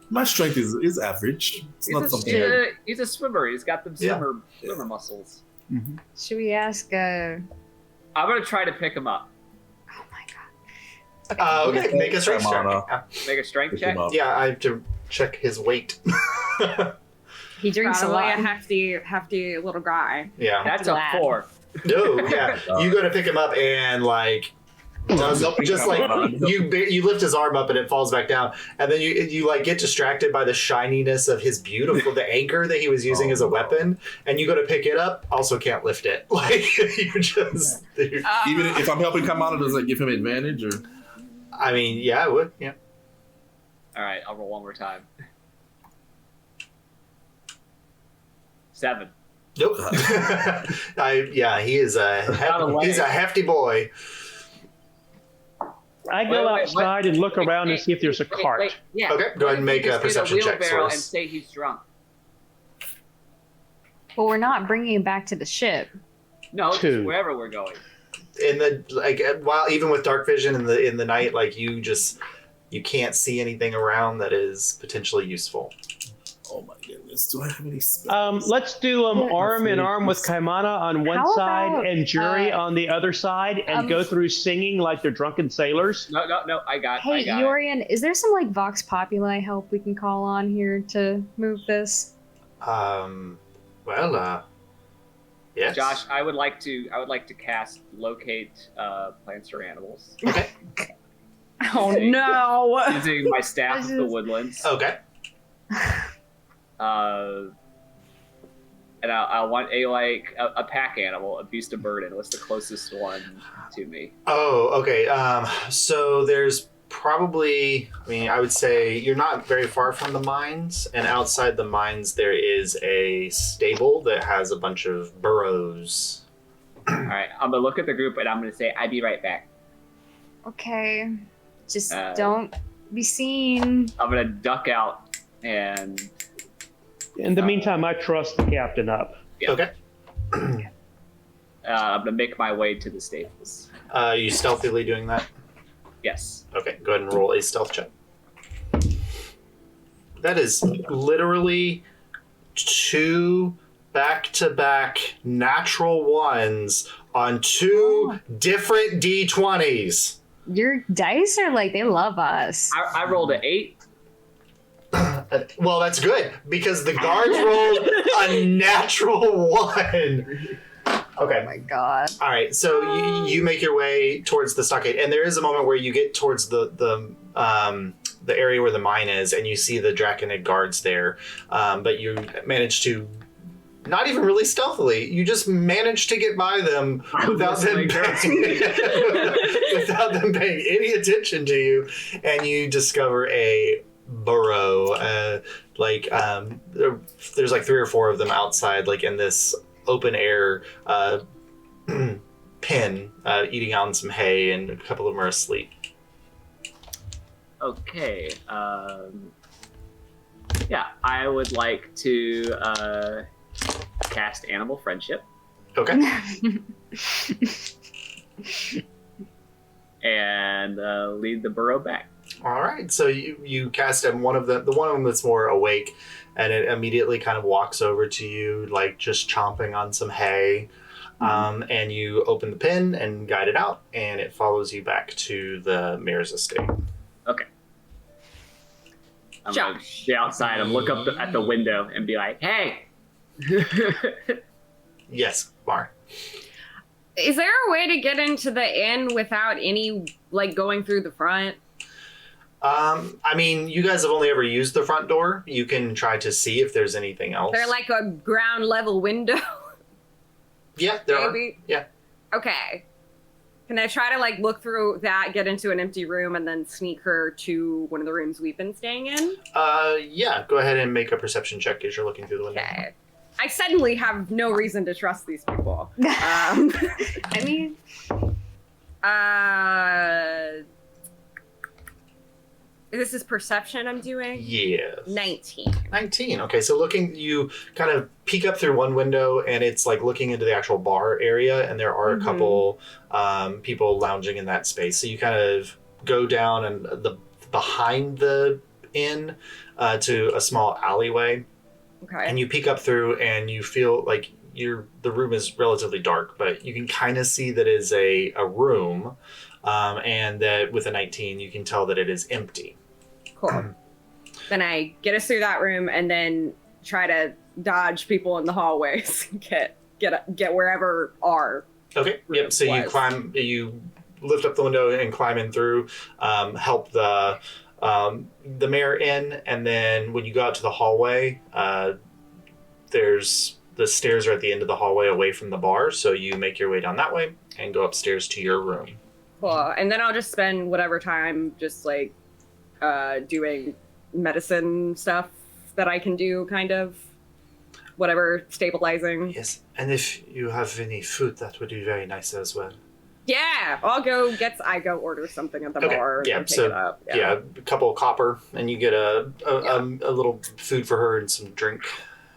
My strength is average. It's not something. He's a swimmer. He's got them swimmer muscles. should we ask? I'm gonna try to pick him up. Oh my god. Okay, make a strength check. Kaimana. Make a strength Pick check. him up. Yeah, I have to check his weight. He drinks a Probably lot. a hefty little guy. Yeah. That's a Glad. 4. No, yeah. You go to pick him up and like just like you lift his arm up and it falls back down, and then you like get distracted by the shininess of his the anchor that he was using as a weapon, and you go to pick it up, also can't lift it. Like you just. Even if I'm helping Kaimana, does that give him advantage or? I mean, yeah, I would. Yeah. All right, I'll roll one more time. 7. Nope. He is he's a hefty boy. I go Wait, outside and look around and see if there's a cart. Yeah. Okay, go ahead and make a Just get perception check, wheelbarrow Source. and say he's drunk. But we're not bringing him back to the ship. No, just 2. wherever we're going. In the while even with dark vision in the night, like you can't see anything around that is potentially useful. Oh my goodness! Do I have any spells? Let's do arm in arm with Kaimana on one How side about, and Jury on the other side, and go through singing like they're drunken sailors. No, I got Hey, it. Yorian, is there some like Vox Populi help we can call on here to move this? Yes. Josh, I would like to cast locate plants or animals Okay. Oh no! using my staff of the woodlands. Okay. And I want a pack animal, a beast of burden. What's the closest one to me? Oh, okay. So there's probably, I would say you're not very far from the mines, and outside the mines there is a stable that has a bunch of burrows. All right, I'm gonna look at the group and I'm gonna say, "I'll be right back." Okay. Just don't be seen. I'm gonna duck out and. In the meantime, I trust the captain up. Yeah. Okay. I'm gonna make my way to the stables. You stealthily doing that? Yes. Okay, go ahead and roll a stealth check. That is literally 2 back-to-back natural ones on 2 different D20s. Your dice are like, they love us. I rolled an 8. Well, that's good because the guards rolled a natural 1. Okay. Oh my god. All right, so you make your way towards the stockade, and there is a moment where you get towards the area where the mine is, and you see the Draconid guards there, but you manage to not even really stealthily. You just manage to get by them without them paying any attention to you, and you discover a burrow. There's like 3 or 4 of them outside, like in this open air pen, eating on some hay, and a couple of them are asleep. Okay. Yeah, I would like to cast Animal Friendship Okay. and lead the burrow back. All right. So you cast him, one of them that's more awake, and it immediately kind of walks over to you, like just chomping on some hay. And you open the pen and guide it out, and it follows you back to the mayor's estate. Okay. I'm gonna be outside and look up at the window and be like, "Hey." Yes, Mar. Is there a way to get into the inn without any, like, going through the front? I mean, you guys have only ever used the front door. You can try to see if there's anything else. They're like a ground level window. Yeah, there Maybe. are. Yeah. Okay. Can I try to, like, look through that, get into an empty room, and then sneak her to one of the rooms we've been staying in? Yeah, go ahead and make a perception check as you're looking through the window. Okay. I suddenly have no reason to trust these people. I mean, this is perception I'm doing? Yes. 19. 19. Okay, so you kind of peek up through one window, and it's like looking into the actual bar area, and there are a couple people lounging in that space. So you kind of go down and behind the inn to a small alleyway. Okay. And you peek up through, and you feel like the room is relatively dark, but you can kind of see that it is a room, and that with a 19, you can tell that it is empty. Cool. Then I get us through that room, and then try to dodge people in the hallways. get wherever are. Okay. Yep. So you lift up the window and climb in through, help the mayor in, and then when you go out to the hallway, there's the stairs are at the end of the hallway away from the bar, so you make your way down that way and go upstairs to your room. Cool. And then I'll just spend whatever time just like doing medicine stuff that I can do, kind of whatever, stabilizing. Yes, and if you have any food, that would be very nice as well. Yeah, I go order something at the bar and pick it up. Yeah, a couple of copper, and you get a little food for her and some drink.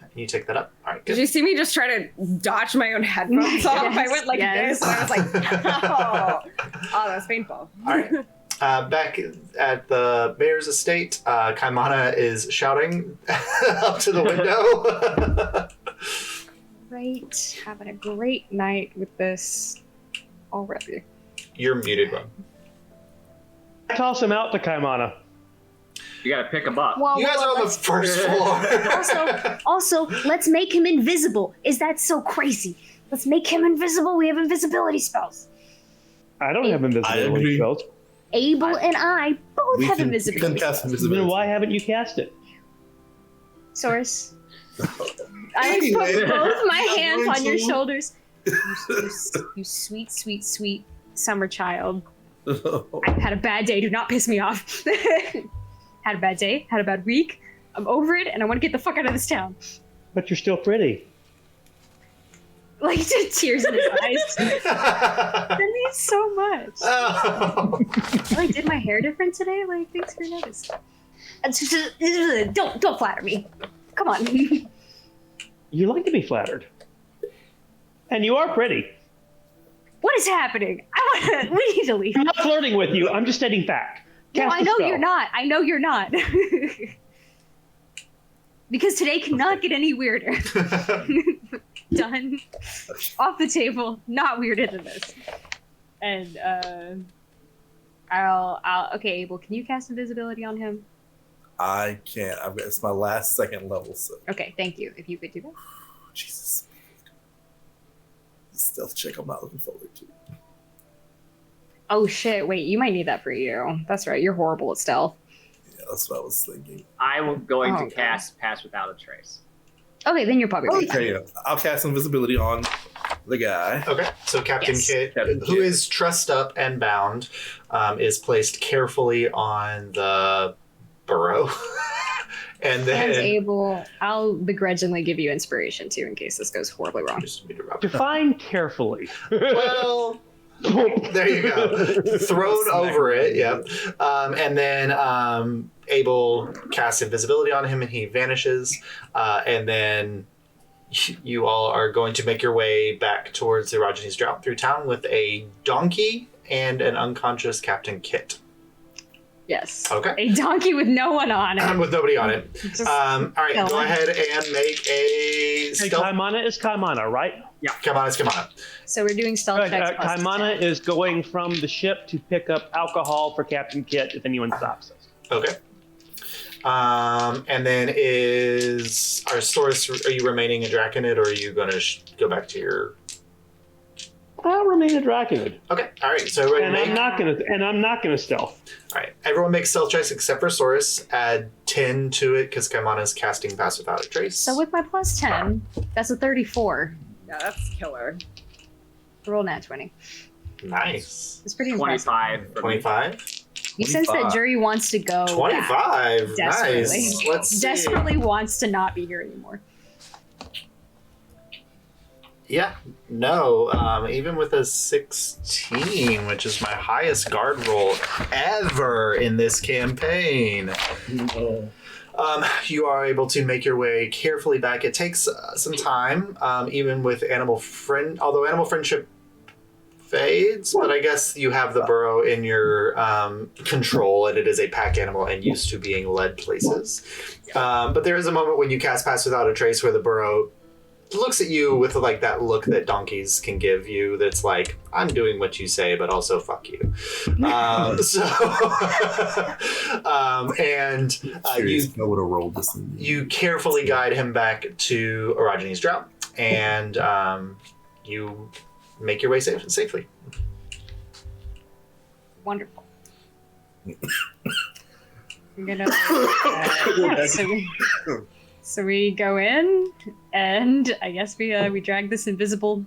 And you take that up. All right, good. Did you see me just try to dodge my own headphones off? I went like this, and I was like, oh, that was painful. All right. Back at the mayor's estate, Kaimana is shouting up to the window. Right, having a great night with this already. You're muted, Ron. I toss him out to Kaimana. You gotta pick him up. Well, You guys are on the first floor. Also, let's make him invisible. Is that so crazy? Let's make him invisible. We have invisibility spells. I don't have invisibility spells. Abel and I both have invisibility can cast spells. invisibility. Then why haven't you cast it? Source. I put both my hands on your shoulders. You sweet, sweet, sweet summer child. I've had a bad day. Do not piss me off. Had a bad day. Had a bad week. I'm over it, and I want to get the fuck out of this town. But you're still pretty. Like, tears in his eyes. That means so much. Oh. Like, did my hair different today? Like, thanks for noticing. Don't flatter me. Come on. You like to be flattered. And you are pretty. What is happening? We need to leave. I'm not flirting with you. I'm just stating fact. No, Cast I the know spell. you're not. I know you're not. Because today cannot get any weirder. Done. Off the table. Not weirder than this. And I'll okay, Abel, can you cast invisibility on him? I can't. It's my last second level, so. Okay, thank you. If you could do that. Jesus. Stealth check I'm not looking forward to. Oh shit, wait, you might need that for you. That's right, you're horrible at stealth. Yeah, that's what I was thinking. I'm going to Okay. cast Pass Without a Trace. Okay, then you're probably right. Okay, yeah. I'll cast invisibility on the guy. Okay, so Captain Yes. Kit, Captain who Kit. is trussed up and bound, is placed carefully on the burrow. And And then... Abel, I'll begrudgingly give you inspiration too in case this goes horribly wrong. Just need to rub it. Define carefully. Well, there you go. Thrown over it, yep. And then Abel casts invisibility on him and he vanishes. And then you all are going to make your way back towards the Erogenes Drought through town with a donkey and an unconscious Captain Kit. Yes. Okay. A donkey with no one on it. With nobody on it. Just All right, kill go him. ahead and make a Hey, stealth. Kaimana is Kaimana, right? Come on. So we're doing stealth checks. plus Kaimana 10. is going from the ship to pick up alcohol for Captain Kit if anyone stops us. Okay. And then are you remaining a Draconid, or are you going to go back to your... I'll remain a Draconid. Okay, all right. So everybody I'm not gonna stealth. All right, everyone makes stealth checks except for Saurus. Add 10 to it because Kaimana's casting Pass Without a Trace. So with my plus 10, that's a 34. Yeah, that's killer. Roll nat 20. Nice. It's pretty impressive. 25. for me. 25. You sense that Jury wants to go 25. back. Desperately. Nice. Let's see. Desperately wants to not be here anymore. Yeah, no. Even with a 16, which is my highest guard roll ever in this campaign, you are able to make your way carefully back. It takes some time, even with although animal friendship fades, but I guess you have the burrow in your control, and it is a pack animal and used to being led places. But there is a moment when you cast Pass Without a Trace where the burrow looks at you with like that look that donkeys can give you, that's like, I'm doing what you say, but also fuck you. You carefully guide him back to Erogenes Drought, and you make your way safely. Wonderful. I'm gonna. So we go in, and I guess we drag this invisible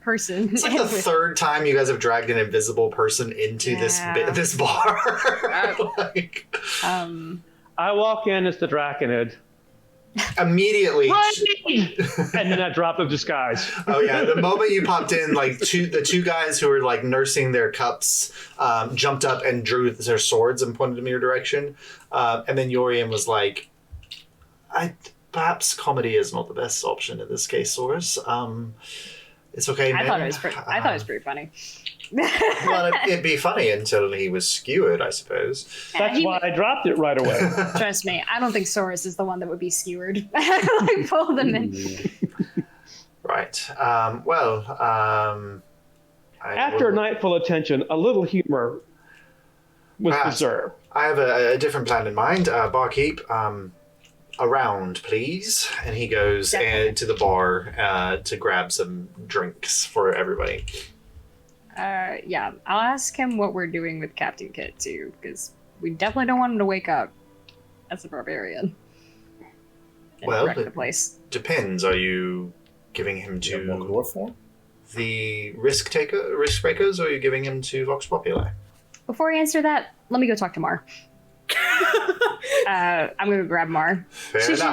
person. It's like the third time you guys have dragged an invisible person into this bar. Like, I walk in as the Draconid. Immediately. And then I drop of disguise. Oh yeah, the moment you popped in, like the two guys who were like nursing their cups jumped up and drew their swords and pointed in your direction. And then Yorian was like, perhaps comedy is not the best option in this case, Saurus. It's okay. I thought it was pretty funny. Well, it'd be funny until he was skewered, I suppose. That's why I dropped it right away. Trust me, I don't think Saurus is the one that would be skewered. I pull them in. Right. After a night full of tension, a little humor was deserved. I have a different plan in mind. Barkeep, around, please. And he goes into the bar to grab some drinks for everybody. Yeah, I'll ask him what we're doing with Captain Kit too, because we definitely don't want him to wake up as a barbarian. Well, wreck the place. Depends. Are you giving him to the risk breakers, or are you giving him to Vox Populi? Before I answer that, let me go talk to Mar. I'm going to grab Mar.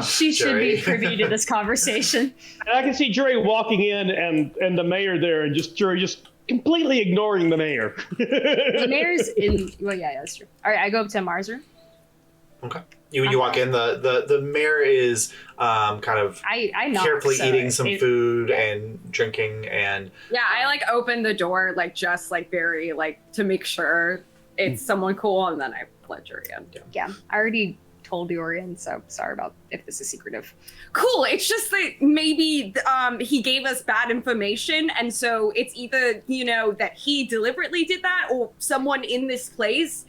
She should be privy to this conversation. And I can see Jury walking in and the mayor there, and Jury just completely ignoring the mayor. The mayor's in. Well, yeah, that's true. All right, I go up to Mar's room. Okay. When you walk in, the mayor is kind of I knock, carefully eating some food yeah. and drinking, and I like open the door just very to make sure it's someone cool, and then I let Jury in. Yeah, I already told Dorian, so sorry about if this is secretive. Cool. It's just that maybe he gave us bad information, and so it's either that he deliberately did that, or someone in this place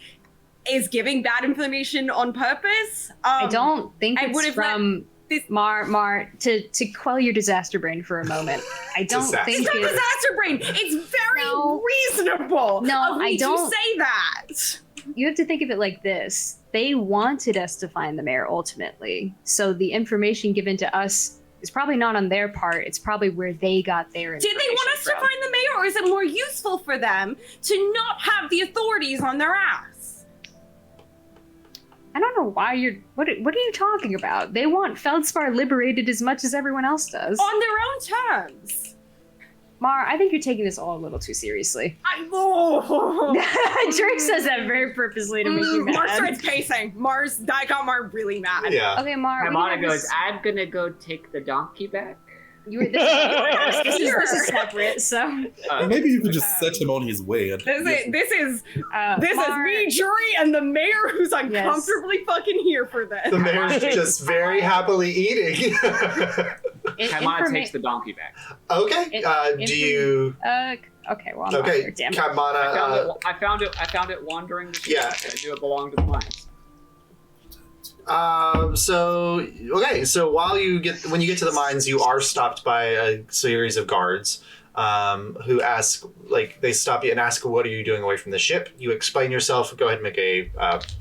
is giving bad information on purpose. I don't think it's from Mar to quell your disaster brain for a moment. I don't think it's not disaster brain. It's very reasonable. No, of me I don't to say that. You have to think of it like this. They wanted us to find the mayor ultimately. So the information given to us is probably not on their part. It's probably where they got their information. Did they want us to find the mayor, or is it more useful for them to not have the authorities on their ass? I don't know why you're... What are you talking about? They want Feldspar liberated as much as everyone else does. On their own terms. Mar, I think you're taking this all a little too seriously. Drake says that very purposely to make you mad. Mar starts pacing. That got Mar really mad. Yeah. Okay, Mar. Hamada goes, I'm gonna go take the donkey back. This is separate, so... maybe you could just set him on his way. This is me, Jury, and the mayor who's uncomfortably fucking here for this. The mayor's just very happily eating. Kaimana takes the donkey back. Okay. Do you... Okay, well, I'm not here, damn it. Kaimana... I found it wandering the ship. Yeah. I knew it belonged to the clients. So while when you get to the mines, you are stopped by a series of guards who ask, they stop you and ask, "What are you doing away from the ship?" You explain yourself. Go ahead and make a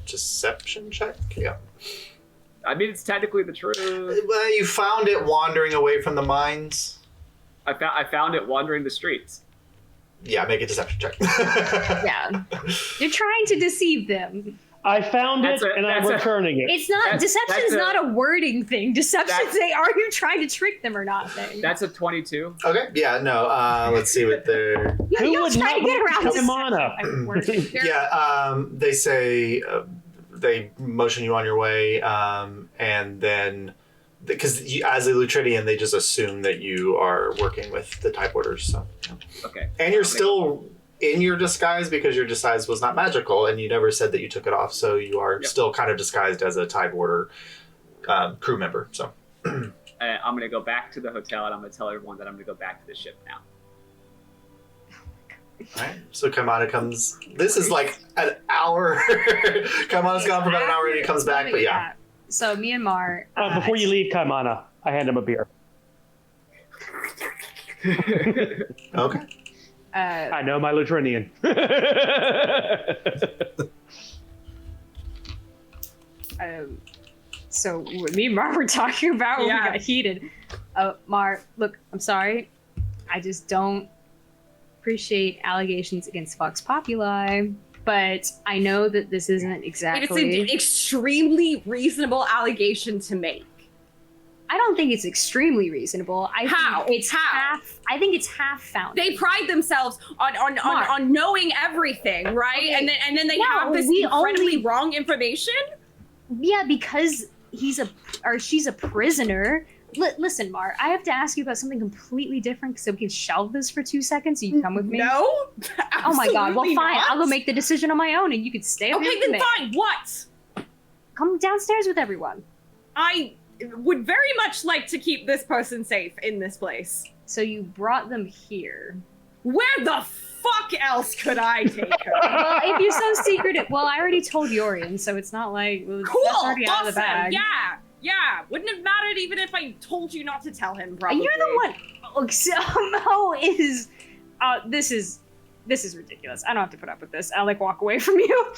deception check. Yeah. I mean, it's technically the truth. Well, you found it wandering away from the mines. I found it wandering the streets. Yeah, make a deception check. Yeah. You're trying to deceive them. I found it, and I'm returning it. It's not deception is not a wording thing. Deception say, are you trying to trick them or not thing. That's a 22. Okay, yeah, no. Let's see what they're. Yeah, you don't try to get around deception. Yeah, they say they motion you on your way, and then because as a Lutridian, they just assume that you are working with the type orders. So. Yeah. Okay. And you're still in your disguise because your disguise was not magical, and you never said that you took it off, so you are still kind of disguised as a type order crew member. So. I'm going to go back to the hotel, and I'm going to tell everyone that I'm going to go back to the ship now. Alright, so Kaimana comes. This is like an hour. Kaimana's gone for about an hour and he comes back, but yeah. So me and Mar. Before you leave, Kaimana, I hand him a beer. Okay. I know my Lutrinian. So me and Mar were talking about when we got heated. Mar, look, I'm sorry. I just don't appreciate allegations against Vox Populi, but I know that this isn't exactly... It's an extremely reasonable allegation to make. I don't think it's extremely reasonable. I think it's half founded. They pride themselves on knowing everything, right? Okay. And then they have this incredibly wrong information? Yeah, because she's a prisoner. Listen, Mar, I have to ask you about something completely different so we can shelve this for 2 seconds. You come with me? No. Oh my god. Well, fine. Not. I'll go make the decision on my own, and you can stay up here Okay, with then me. fine. What? Come downstairs with everyone. I would very much like to keep this person safe in this place. So you brought them here. Where the fuck else could I take her? Well, if you're so secretive, well, I already told Yorian, so it's not like that's already out of the bag. Yeah. Wouldn't have mattered even if I told you not to tell him. Probably. You're the one. Look, somehow is. This is ridiculous. I don't have to put up with this. I'll walk away from you.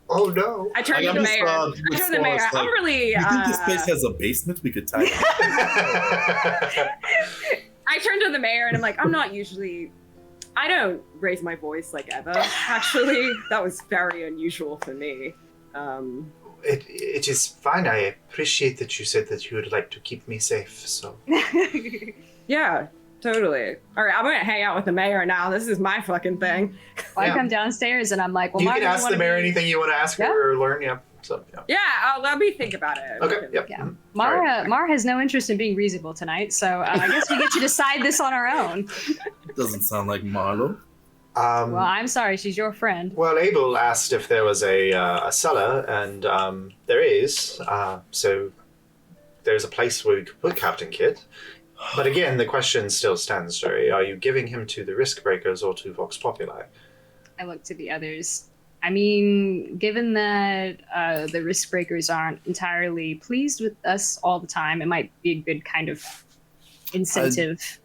Oh no! I turned to the mayor. I'm really. You think this place has a basement we could tie? I turned to the mayor and I'm like, I'm not usually. I don't raise my voice like ever. Actually, that was very unusual for me. It is fine. I appreciate that you said that you would like to keep me safe. So. Yeah, totally. All right, I'm gonna hang out with the mayor now. This is my fucking thing. I come downstairs and I'm like, well, you can ask the mayor anything you want to ask her or learn. Yeah. So. Yeah. I'll let me think about it. Okay. Yep. Yeah. Mar has no interest in being reasonable tonight, so I guess we get to decide this on our own. Doesn't sound like Marlo. Well, I'm sorry, she's your friend. Well, Abel asked if there was a cellar, and there is. So there's a place where we could put Captain Kidd. But again, the question still stands, Jerry. Are you giving him to the Risk Breakers or to Vox Populi? I look to the others. I mean, given that the Risk Breakers aren't entirely pleased with us all the time, it might be a good kind of incentive.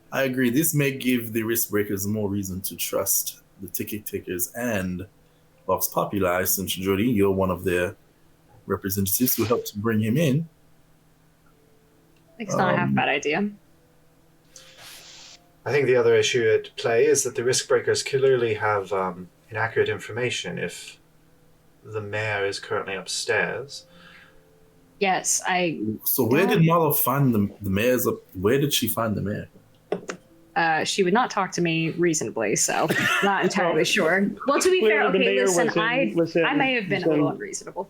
I agree. This may give the Risk Breakers more reason to trust the ticket takers and Vox Populi, since Jody, you're one of their representatives who helped bring him in. It's not a half bad idea. I think the other issue at play is that the Risk Breakers clearly have inaccurate information if the mayor is currently upstairs. Yes, So where did Marlo find the mayor's up? Where did she find the mayor? She would not talk to me reasonably, so not entirely sure. Well, to be fair, okay, listen, I may have been a little unreasonable.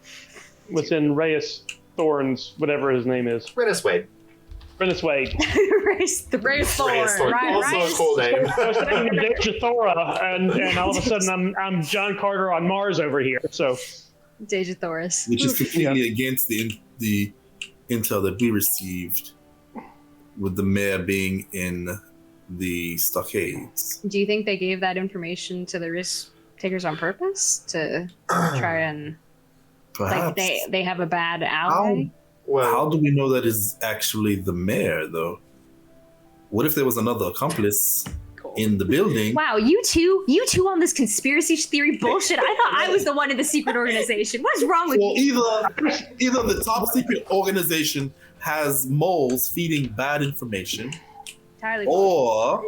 What's in Reyes Thorne's, whatever his name is? Rennis Wade. Rennis Wade. Reyes Thorne. Also a cool name. I was thinking Deja Thora, and all of a sudden I'm John Carter on Mars over here. So Deja Thoris. Which is completely against the intel that we received with the mayor being in the stockades. Do you think they gave that information to the risk takers on purpose to try and Perhaps. Like they have a bad ally. How do we know that is actually the mayor, though? What if there was another accomplice in the building? Wow, you two on this conspiracy theory bullshit. I thought I was the one in the secret organization. What is wrong with you? Either the top secret organization has moles feeding bad information, Entirely or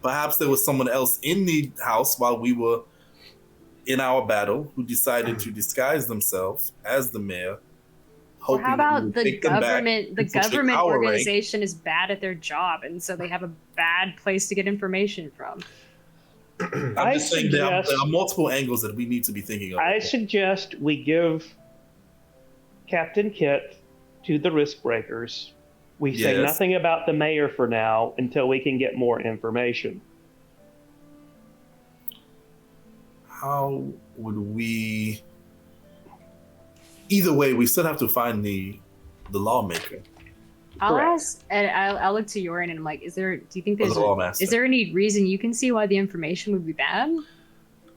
perhaps there was someone else in the house while we were in our battle who decided to disguise themselves as the mayor. Or how about the government? The government organization organization is bad at their job, and so they have a bad place to get information from. I'm just saying there are multiple angles that we need to be thinking of. I suggest we give Captain Kit to the risk breakers. We say nothing about the mayor for now until we can get more information. How would we? Either way, we still have to find the lawmaker. I'll ask, and I'll look to Yorin, and I'm like, do you think Or the lawmaster. is there any reason you can see why the information would be bad?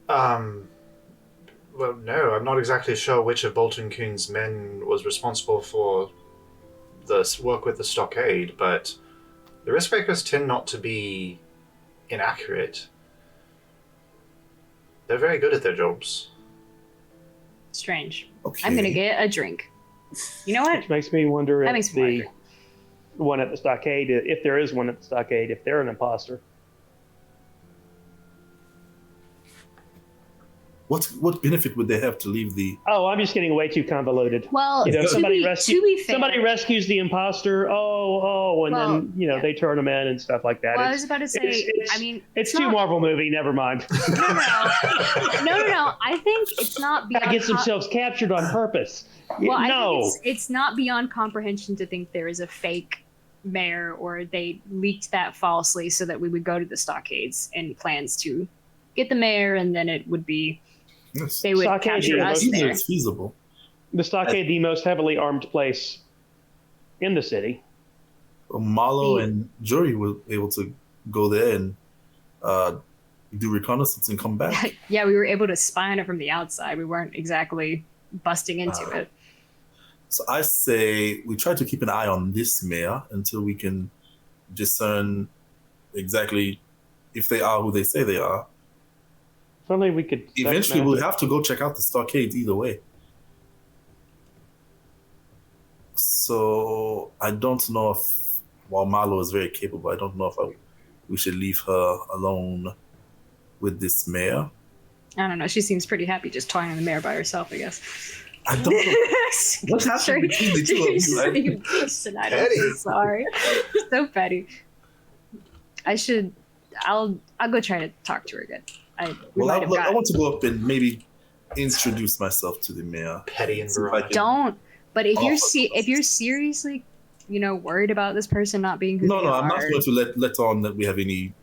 Well, no, I'm not exactly sure which of Bolton Kuhn's men was responsible for the work with the stockade, but the risk breakers tend not to be inaccurate. They're very good at their jobs. Strange. Okay. I'm gonna get a drink. You know what? Which makes me wonder That if makes me wonder. the one at the stockade, if there is one at the stockade, if they're an imposter. What benefit would they have to leave the? Oh, I'm just getting way too convoluted. Well, You know, to somebody be fair, somebody rescues the imposter. And then they turn them in and stuff like that. Well, I was about to say. it's- I mean, It's too not, Marvel movie. Never mind. No. I think it's not beyond. That gets themselves captured on purpose. Well, I no. think it's not beyond comprehension to think there is a fake mayor, or they leaked that falsely so that we would go to the stockades and plans to get the mayor, and then it would be they would Stockade capture us is there. It's feasible. The stockade, the most heavily armed place in the city. Marlo and Jory were able to go there and do reconnaissance and come back. Yeah, we were able to spy on it from the outside. We weren't exactly busting into it. So I say we try to keep an eye on this mayor until we can discern exactly if they are who they say they are. If only we could. Eventually, we'll have to go check out the stockades either way. So I don't know if, while Marlo is very capable, I don't know if we should leave her alone with this mayor. I don't know. She seems pretty happy just toying on the mayor by herself, I guess. I don't know. What happened between the two of you? Tonight. I'm so sorry. So petty. I'll go try to talk to her again. I want to go up and maybe introduce myself to the mayor. Petty and See if I Veronica. can- Don't. But if Oh, you're seriously, worried about this person not being who No, they I'm not are, going to let on that we have any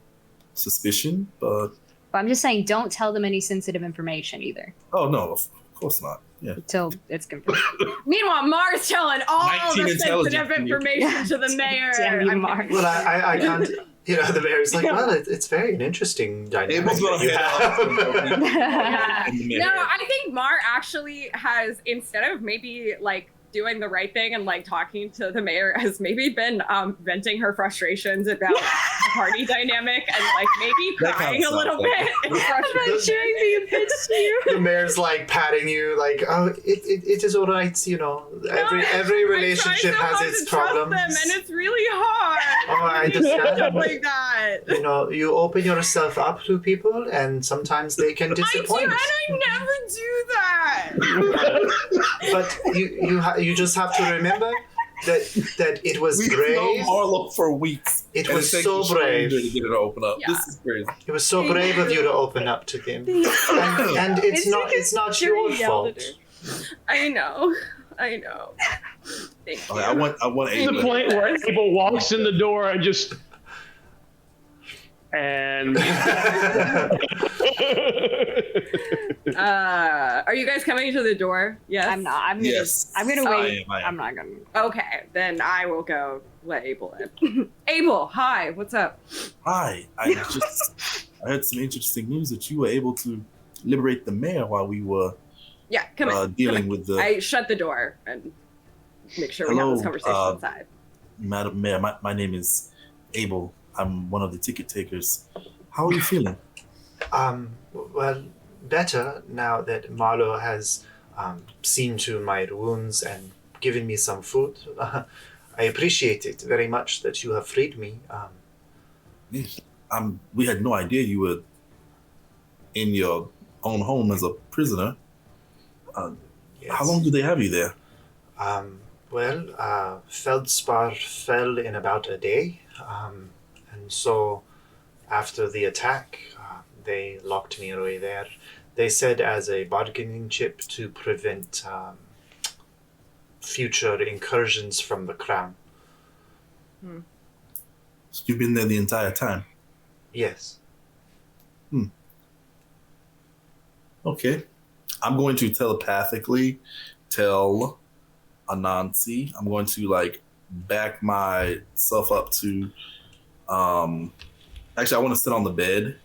suspicion, but but I'm just saying, don't tell them any sensitive information either oh no, of course not. Yeah. until it's confirmed. Meanwhile, Mar's telling all 19 the intelligence sensitive from you. information to the mayor. Damn you, I'm Mar. Well, I can't. The mayor's like, well, it's very an interesting dynamic. It was that gonna you head have." off. In the No, mayor. I think Mar actually has, instead of maybe doing the right thing and talking to the mayor, has maybe been venting her frustrations about the party dynamic and maybe That crying kinda a little sounds like bit. in frustration. Sharing being pitched to you. The mayor's patting you, oh, it is all right, every relationship has its problems. Them, and it's really hard. Oh, I understand. like that. You open yourself up to people, and sometimes they can I do, disappoint. and I never do that. But you just have to remember that it was We've brave. known Marlo for weeks. It and was taken so brave. to get her to open up. Yeah. This is crazy. It was so brave of you to open up to him, and it's not your fault. I know. Thank you. Okay, I want To the Ava. point where Abel walks in the door and just. And. Are you guys coming to the door? Yes. I'm not. I'm gonna. Yes, I'm gonna I wait. am. I'm not gonna. Okay, then I will go let Abel in. Abel, hi. What's up? Hi, I heard some interesting news that you were able to liberate the mayor while we were Yeah, come in. dealing with the I shut the door and make sure we have Hello, this conversation inside. Madam Mayor. My name is Abel. I'm one of the ticket takers. How are you feeling? Well, better now that Marlo has seen to my wounds and given me some food. I appreciate it very much that you have freed me. Yes. We had no idea you were in your own home as a prisoner. Yes. How long do they have you there? Feldspar fell in about a day. And so after the attack, they locked me away there. They said as a bargaining chip to prevent future incursions from the crown. So you've been there the entire time? Yes. Okay. I'm going to telepathically tell Anansi. I'm going to back myself up to actually I want to sit on the bed.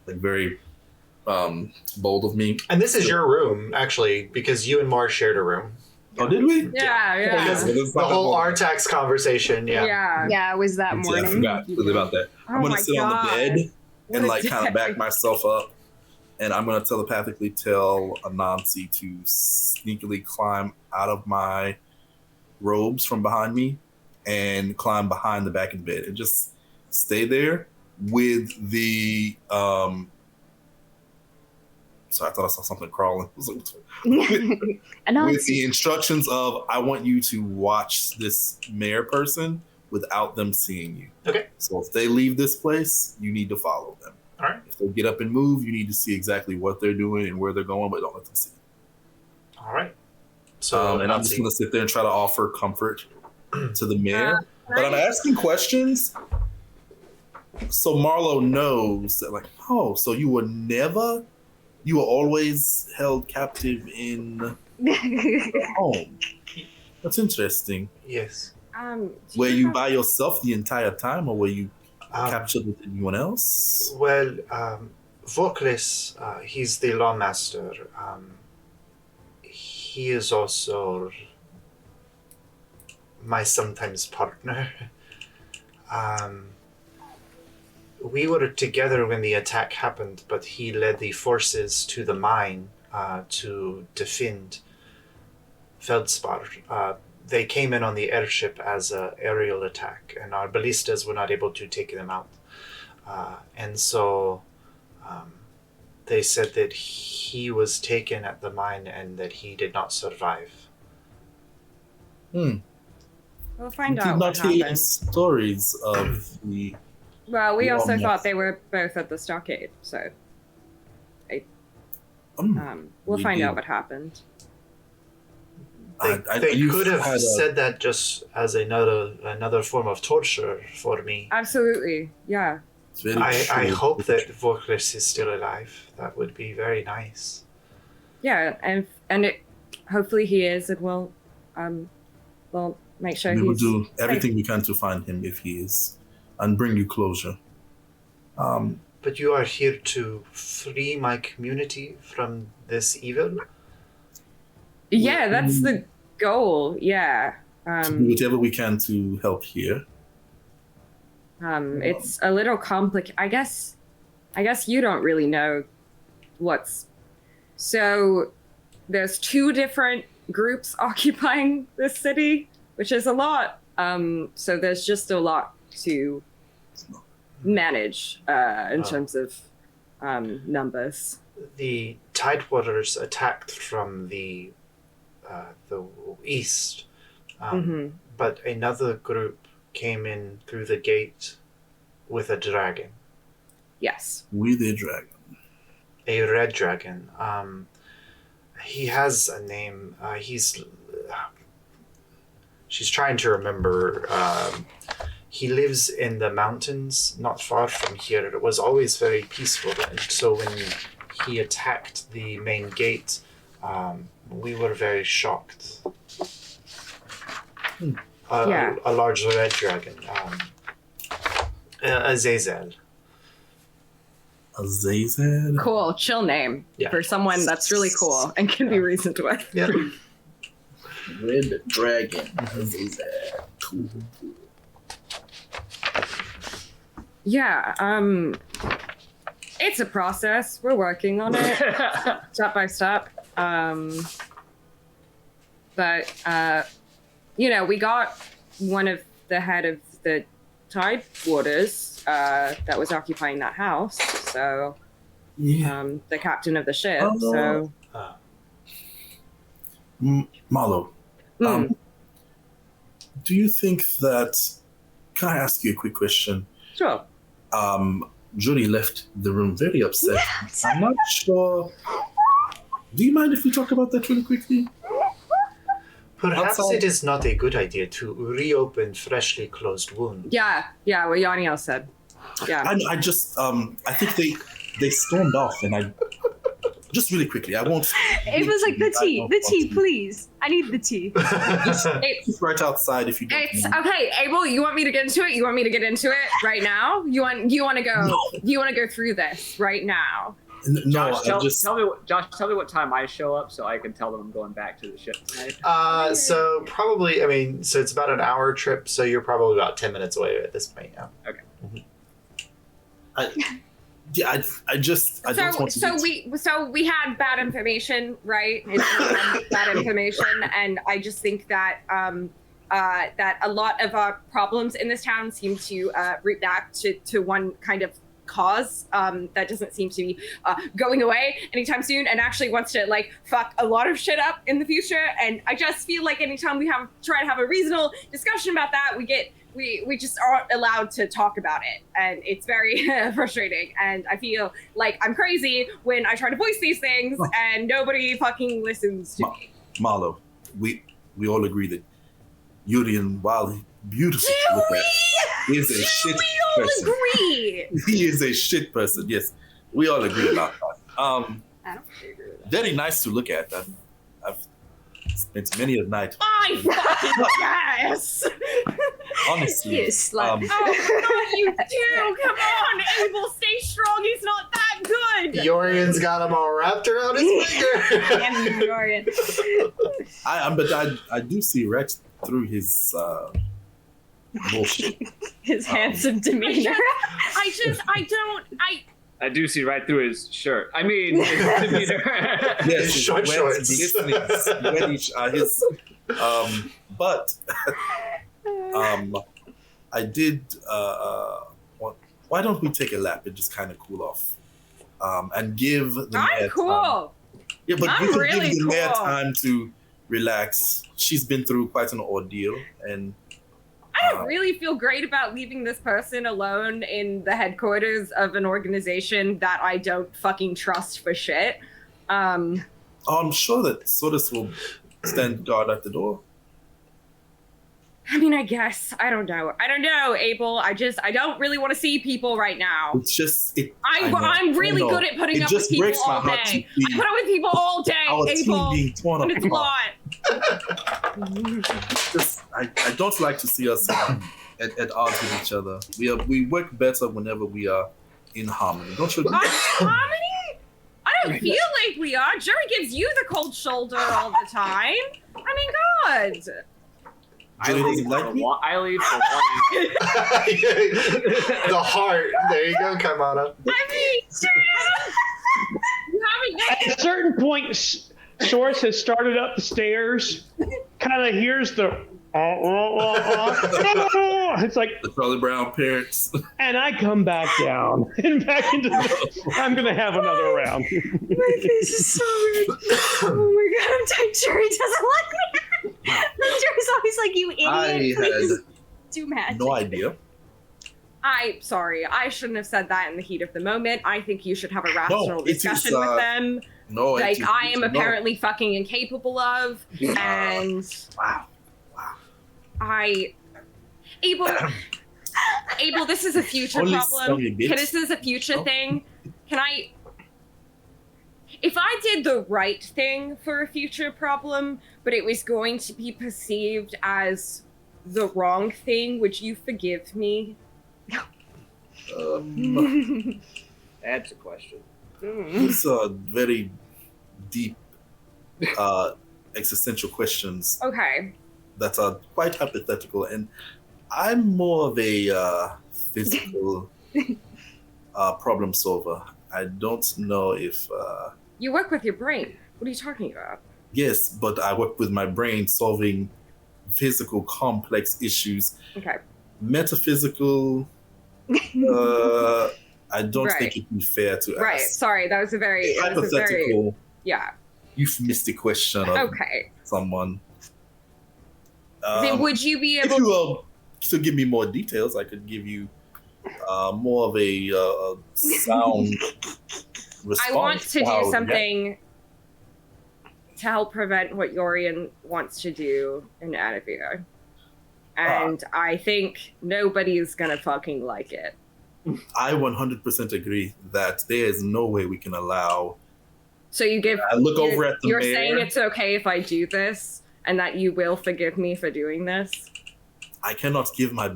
Very bold of me. And this is your room, actually, because you and Mars shared a room. Oh, did we? Yeah. The whole Artax conversation, yeah. Yeah, it was that I morning. forgot completely about that. I'm going to sit on the bed and kind of back myself up. And I'm going to telepathically tell Anansi to sneakily climb out of my robes from behind me and climb behind the back of the bed and just stay there with the sorry, I thought I saw something crawling. With the instructions of, I want you to watch this mayor person without them seeing you. Okay. So if they leave this place, you need to follow them. All right. If they get up and move, you need to see exactly what they're doing and where they're going, but don't let them see you. All right. So, and I'm just going to sit there and try to offer comfort to the mayor. But I'm asking questions so Marlo knows that, so you were always held captive in home. That's interesting. Yes. Were you by yourself the entire time, or were you captured with anyone else? Well, Vokris, he's the lawmaster. He is also my sometimes partner. We were together when the attack happened, but he led the forces to the mine to defend Feldspar. They came in on the airship as an aerial attack, and our ballistas were not able to take them out. And so they said that he was taken at the mine and that he did not survive. We'll find Did out not what hear any happened. stories of the. Well, we also Yes. thought they were both at the stockade, so we'll We find did. out what happened. They you could have had a- said that just as another form of torture for me. Absolutely, yeah. It's very I true. hope that Vokris is still alive. That would be very nice. Yeah, and it hopefully he is, and we'll make sure We will he's do safe. everything we can to find him if he is, and bring you closure. But you are here to free my community from this evil? Yeah, that's the goal. Yeah. To do whatever we can to help here. It's a little complicated. I guess you don't really know what's. So there's 2 different groups occupying this city, which is a lot. So there's just a lot to manage in terms of numbers. The Tidewaters attacked from the east, but another group came in through the gate with a dragon. Yes. With a dragon. A red dragon. He has a name. She's trying to remember. He lives in the mountains not far from here. It was always very peaceful. And so when he attacked the main gate, we were very shocked. Yeah. A large red dragon. Azazel. Azazel. Cool, chill name Yeah. for someone that's really cool and can be reasoned with. Yeah. Red Dragon. Azazel. Cool. Yeah, it's a process. We're working on it step by step. But we got one of the head of the Tide Warders that was occupying that house. So, the captain of the ship. So, Marlo, do you think that? Can I ask you a quick question? sure. Judy left the room very upset. I'm not sure. Do you mind if we talk about that really quickly? Perhaps Outside. it is not a good idea to reopen freshly closed wounds. Yeah, what Yaniel said. Yeah. I just I think they stormed off, and I just really quickly. I won't. It was like the tea, please. I need the tea. Just right outside if you don't. It's mind. okay, Abel. You want me to get into it? You want me to get into it right now? You want to go? No. You want to go through this right now? No, Josh, tell me what time I show up so I can tell them I'm going back to the ship tonight. So probably, so it's about an hour trip, so you're probably about 10 minutes away at this point now. Okay. I don't want to. So we had bad information, right? Bad information, and I just think that that a lot of our problems in this town seem to root back to one kind of cause that doesn't seem to be going away anytime soon, and actually wants to fuck a lot of shit up in the future. And I just feel like anytime we try to have a reasonable discussion about that, we just aren't allowed to talk about it, and it's very frustrating. And I feel like I'm crazy when I try to voice these things, and nobody fucking listens to me. Marlo, we all agree that Urian, while beautiful to look at, is a shit person. Agree. He is a shit person. Yes, we all agree about that. I don't agree with that. Very nice to look at. I've spent many a night. I fucking guess. Honestly, Yes, like- Oh, no, you do. Come on, Abel, stay strong. He's not that good. Yorian's got him all wrapped around his finger. Damn you, Dorian. I do see Rex through his bullshit. His handsome demeanor. I do see right through his shirt. I mean, his demeanor. Yes, His short wet, shorts. glistening, reddish, but I did. Why don't we take a lap and just kind of cool off, and give the I'm mayor cool. time. Yeah, but I'm we can really give the mayor cool. time to relax. She's been through quite an ordeal, and I don't really feel great about leaving this person alone in the headquarters of an organization that I don't fucking trust for shit. I'm sure that Sodus will stand guard at the door. I mean, I guess. I don't know, Abel. I don't really want to see people right now. It's just I'm really good at putting up with just people breaks my all heart to day. see I put up with people all day, our Abel. team being torn And it's a apart. lot. Just, I don't like to see us at odds with each other. We work better whenever we are in harmony. Don't you agree? Harmony? I don't feel like we are. Jerry gives you the cold shoulder all the time. I mean, God. I Julie leave doesn't like me? I leave for one. The heart. There you go, Kaimana. I mean, seriously? You haven't At a certain point, Source has started up the stairs, kind of hears the it's like, The Charlie Brown parents. and I come back down and back into the, I'm gonna have another round. My face is so red. Oh my god, I'm tired. Jerry doesn't like me. Jerry's always like, you idiot. I Please had do magic. no idea. I'm sorry. I shouldn't have said that in the heat of the moment. I think you should have a rational it is, discussion with them. No, Like, I am no. apparently fucking incapable of. And Wow. Abel, this is a future Only problem. some bits. This is a future Oh. thing. If I did the right thing for a future problem, but it was going to be perceived as the wrong thing, would you forgive me? That's a question. These are very deep, existential questions Okay. that are quite hypothetical, and I'm more of a physical problem solver. I don't know if You work with your brain. What are you talking about? yes, but I work with my brain solving physical complex issues. Okay. Metaphysical, I don't Right. think it'd be fair to Right. ask Sorry, that was a very it was a very hypothetical, yeah. euphemistic question of Okay. someone. Then would you be If able you were to give me more details, I could give you more of a sound response. I want to how I do would something to help prevent what Yorian wants to do in Attribution. And I think nobody's gonna fucking like it. I 100% agree that there is no way we can allow. So you give I look over at the you're mayor. saying it's okay if I do this and that you will forgive me for doing this? I cannot give my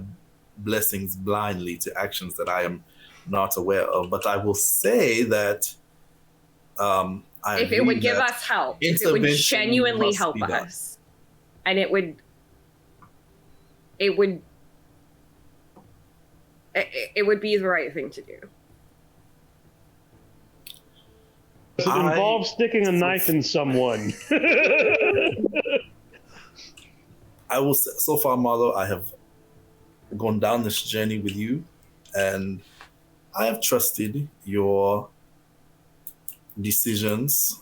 blessings blindly to actions that I am not aware of, but I will say that If it would give us help, if it would intervention genuinely must help be done. us, and it would be the right thing to do. Does it involve sticking a knife in someone? I will say, so far, Marlo, I have gone down this journey with you, and I have trusted your decisions.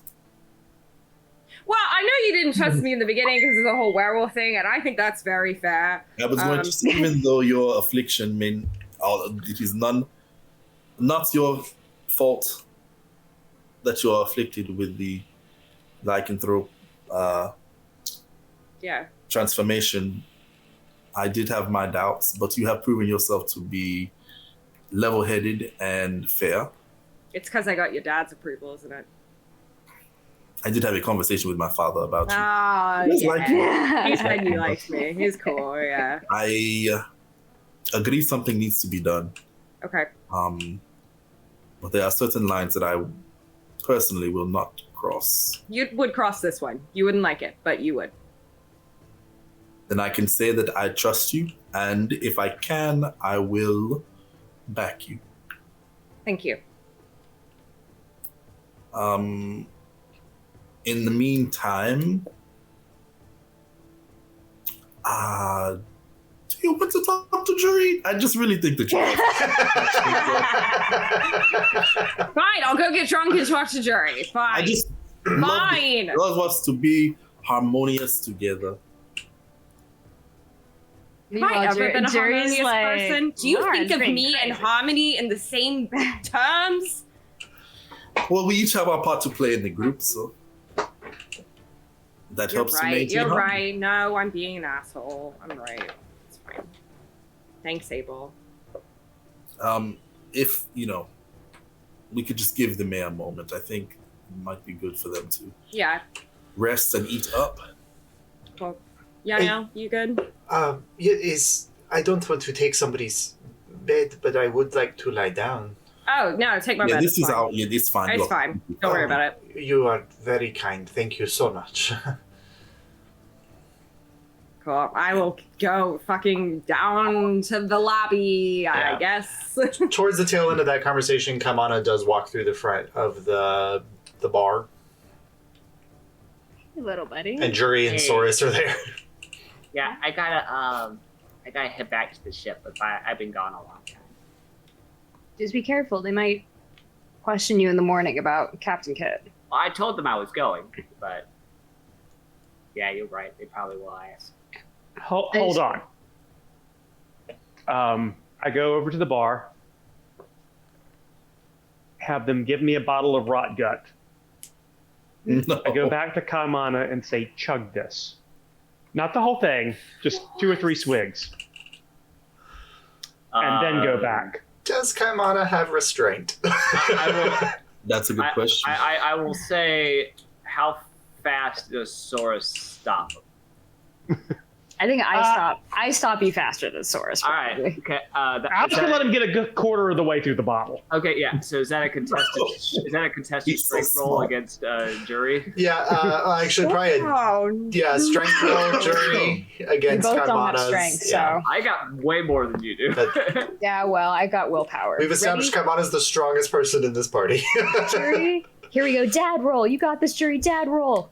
Well, I know you didn't trust me in the beginning because of the whole werewolf thing, and I think that's very fair. I was going to say, even though your affliction it is not your fault that you are afflicted with the lycanthrope Yeah. transformation. I did have my doubts, but you have proven yourself to be level-headed and fair. It's because I got your dad's approval, isn't it? I did have a conversation with my father about you. Ah, Yes, yeah. like- He said he likes me. He's cool, yeah. I agree something needs to be done. Okay. But there are certain lines that I personally will not cross. You would cross this one. You wouldn't like it, but you would. Then I can say that I trust you, and if I can, I will back you. Thank you. In the meantime, do you want to talk to Jury? I just really think that you. Fine, I'll go get drunk and talk to Jury. Fine. I just Fine. love us to be harmonious together. Have I ever been a Jerry's harmonious like, person? Do you think of "Lauren's me being and crazy." harmony in the same terms? Well, we each have our part to play in the group, so that You're helps to right. maintain You're harmony. right. No, I'm being an asshole. I'm right. It's fine. Thanks, Abel. If we could just give the mayor a moment, I think it might be good for them to Yeah. rest and eat up. Well, yeah, you good? I don't want to take somebody's bed, but I would like to lie down. Oh no, take my Yeah, bed. this it's is fine. our. Yeah, this fine. It's Look, fine. Don't worry about it. You are very kind. Thank you so much. Cool. I will go fucking down to the lobby, Yeah. I guess. Towards the tail end of that conversation, Kamana does walk through the front of the bar, Hey, little buddy. and Jury and Hey. Saurus are there. Yeah, I gotta head back to the ship, but I've been gone a long time. Just be careful. They might question you in the morning about Captain Kidd. Well, I told them I was going, but yeah, you're right. They probably will ask. Hold on. I go over to the bar, have them give me a bottle of rot gut. No. I go back to Kamana and say, chug this. Not the whole thing, just 2 or 3 swigs. And then go back. Does Kamana have restraint? That's a good question. I will say, how fast does Saurus stop him? I think I stop you faster than Soros. All right. Okay. I'm just gonna let him get a good quarter of the way through the bottle. Okay. Yeah. So is that a contested? Is that a contested He's so strength roll small. against jury? Yeah, actually, probably strength roll, jury We against both don't have Kaimana's. strength, Yeah. so I got way more than you do. yeah. Well, I got willpower. We've established Kaimana's the strongest person in this party. Jury, here we go. Dad roll. You got this, Jury. Dad roll.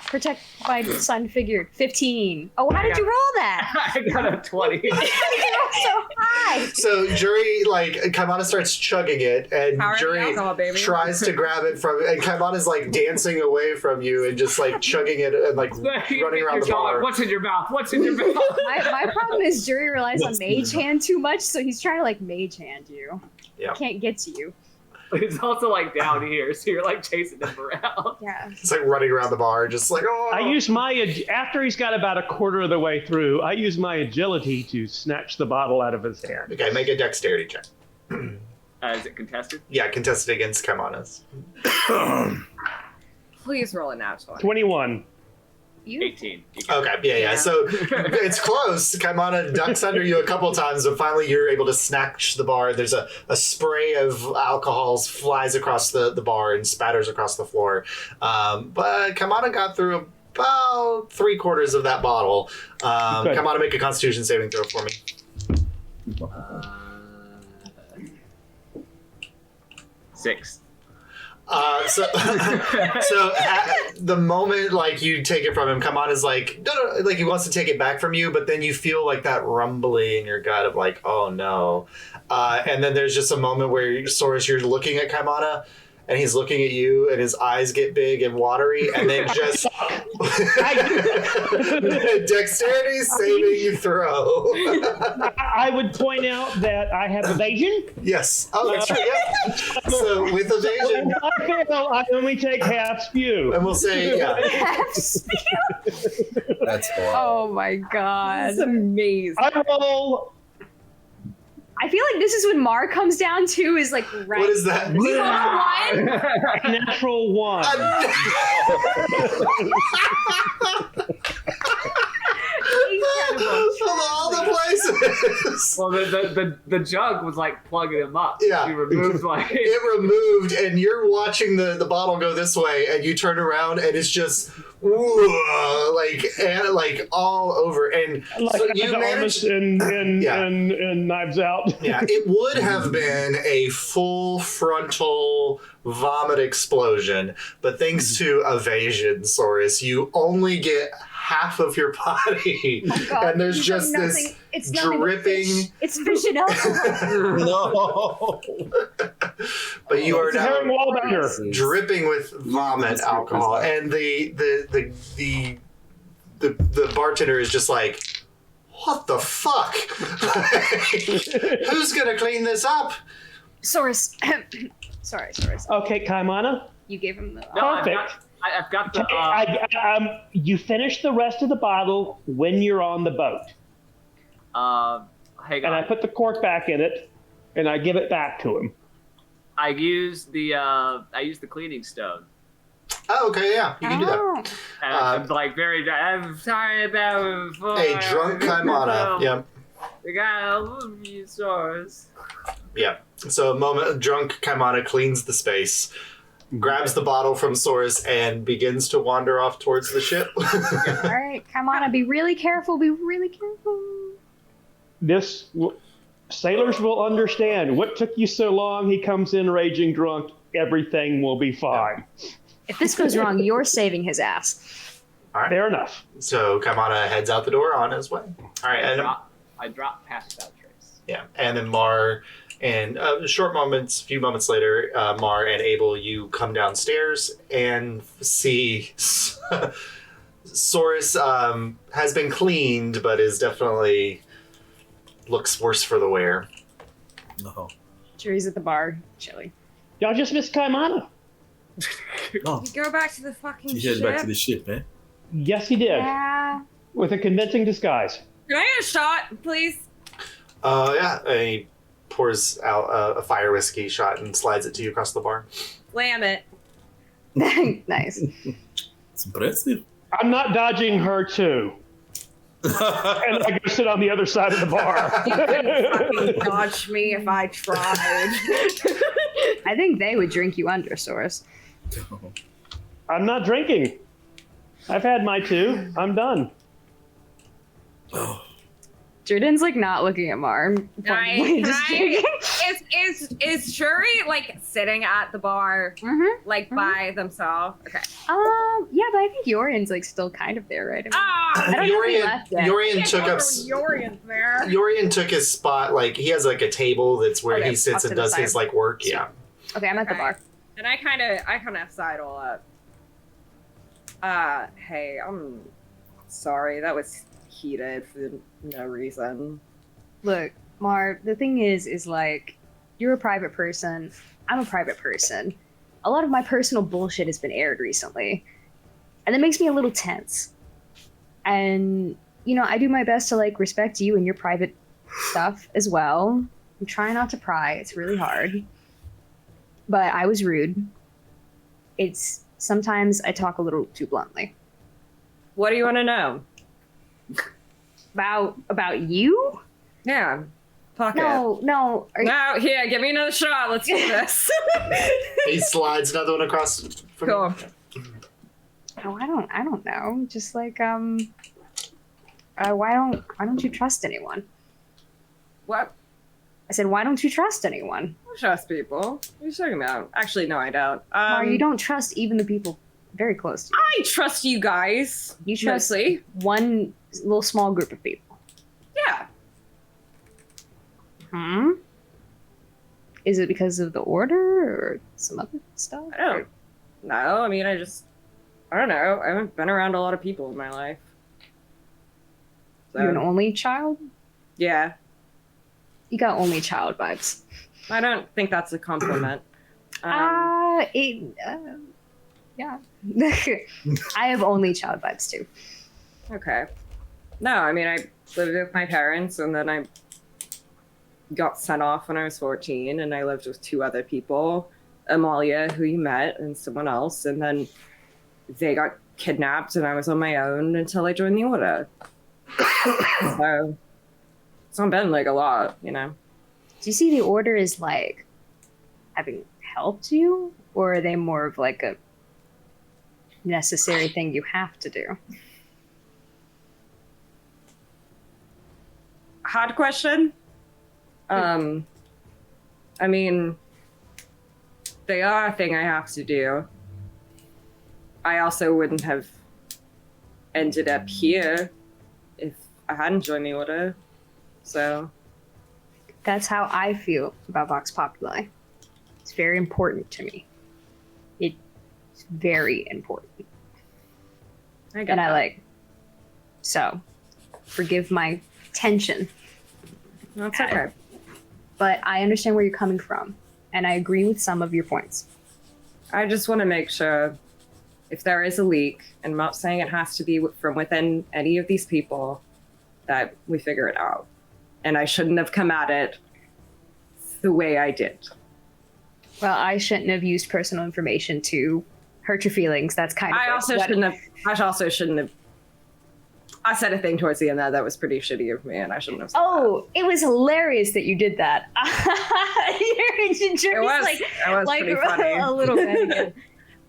Protect my son figured. 15. Oh, how did you roll that? I got a 20. You rolled so high. So Jury, like, Kaimana starts chugging it, and Power of the Jury alcohol, baby. tries to grab it from, and Kaimana's like dancing away from you and just like chugging it and like running around the bar. What's in your mouth? What's in your mouth? My problem is Jury relies on mage hand too much, so he's trying to like mage hand you. Yeah. Can't get to you. It's also like down here, so you're like chasing him around. Yeah. It's like running around the bar, just like, oh. I use after he's got about a quarter of the way through, I use my agility to snatch the bottle out of his hand. Okay, make a dexterity check. Is it contested? Yeah, contested against Kaimana's. Please roll a nat 20. 21. You 18. Okay, yeah. So it's close. Kaimana ducks under you a couple times, but finally you're able to snatch the bar. There's a spray of alcohols flies across the bar and spatters across the floor. But Kaimana got through about 3/4 of that bottle. Good. Kaimana, make a Constitution saving throw for me. 6. So at the moment, like, you take it from him, Kaimana's like, no, like, he wants to take it back from you, but then you feel like that rumbling in your gut of like, oh no. And then there's just a moment where Soros, you're looking at Kaimana, and he's looking at you, and his eyes get big and watery, and then just dexterity saving throw. I would point out that I have evasion. Yes. Oh, that's right. Yeah. So with evasion, If I fail, I only take half spew. and we'll say, yeah. That's horrible. Oh my god. That's amazing. I roll. I feel like this is when Mar comes down too, is like right. What is that? We roll a 1. A natural 1. Incredible. Of all the places. Well, the jug was like plugging him up. Yeah. He removed like. It removed, and you're watching the bottle go this way, and you turn around, and it's just like all over. And Like so you Elvis managed. in Knives Out. Yeah, it would have been a full frontal vomit explosion, but thanks to evasion, Soros, you only get half of your body, Oh god. and there's It's just nothing- this it's nothing but dripping. fish. It's fish and alcohol. No. But you are It's Herring now Wallbanger. dripping with vomit alcohol, and the bartender is just like, what the fuck? Who's gonna clean this up? Soros. Sorry. Okay, Kaimana. You gave him the. No, Perfect. I've got the. You finish the rest of the bottle when you're on the boat. Hang And I on. put the cork back in it, and I give it back to him. I used the cleaning stone. Oh, okay, yeah, you can do that. And I'm like very. I'm sorry about it before. A drunk Kaimana. Yeah. The guy I love you, Soros. Yeah. So a moment, drunk Kaimana cleans the space, grabs the bottle from Soros, and begins to wander off towards the ship. All right, come on. Be really careful. Be really careful. Sailors will understand. What took you so long? He comes in raging drunk. Everything will be fine. If this goes wrong, you're saving his ass. All right. Fair enough. So Kaimana heads out the door on his way. All right, and I dropped past without trace. yeah, and then Mar, and a few moments later, Mar and Abel, you come downstairs and see Soros has been cleaned, but is definitely looks worse for the wear. No. Jury's at the bar, chilly. Y'all just missed Kaimana. No. Go back to the fucking You ship. head back to the ship, man. Yes, he did. Yeah. With a convincing disguise. Can I get a shot, please? Yeah, and he pours out a fire whiskey shot and slides it to you across the bar. Slam it. Nice. It's impressive. I'm not dodging her, too. And I go sit on the other side of the bar. You couldn't fucking dodge me if I tried. I think they would drink you under, Source. I'm not drinking. I've had my 2. I'm done. Jordan's like not looking at Mar. Is Shuri like sitting at the bar like by themselves? Okay. Yeah, but I think Yorion's like still kind of there, right? I don't know if he left yet. Yorion took up. Yorion's there. Yorion took his spot. Like he has like a table that's where Okay, he sits off to and the does side. his like work. Yeah. Okay, I'm at the bar. And I kind of sidle up. Hey, I'm sorry. That was heated for no reason. Look, Mar, the thing is like, you're a private person. I'm a private person. A lot of my personal bullshit has been aired recently. And that makes me a little tense. And, you know, I do my best to like respect you and your private stuff as well. I'm trying not to pry. It's really hard. But I was rude. It's sometimes I talk a little too bluntly. What do you want to know? About you? Yeah. Pocket. No. No, here, give me another shot. Let's do this. He slides another one across. From Cool. No, I don't know. Just like why don't you trust anyone? What? I said, why don't you trust anyone? I trust people. What are you talking about? Actually, no, I don't. Mar, you don't trust even the people very close to you. I trust you guys. You trust mostly. one little small group of people. Yeah. Is it because of the order or some other stuff? I don't know. I mean, I don't know. I haven't been around a lot of people in my life. So, You're an only child? yeah. You got only child vibes. I don't think that's a compliment. Yeah. I have only child vibes too. Okay. No, I mean, I lived with my parents, and then I got sent off when I was 14, and I lived with 2 other people, Amalia, who you met, and someone else, and then they got kidnapped, and I was on my own until I joined the Order. So, it's not been, like, a lot, you know? Do you see the order as like having helped you, or are they more of like a necessary thing you have to do? Hard question. I mean, they are a thing I have to do. I also wouldn't have ended up here if I hadn't joined the Order. So, That's how I feel about Vox Populi. It's very important to me. It's very important. I get And I that. like, so forgive my tension, That's okay. but I understand where you're coming from, and I agree with some of your points. I just want to make sure if there is a leak, and I'm not saying it has to be from within any of these people, that we figure it out. And I shouldn't have come at it the way I did. Well, I shouldn't have used personal information to hurt your feelings. That's kind of I also shouldn't have. I said a thing towards the end that was pretty shitty of me, and I shouldn't have said Oh, it was hilarious that you did that. It was pretty funny. A little bit again.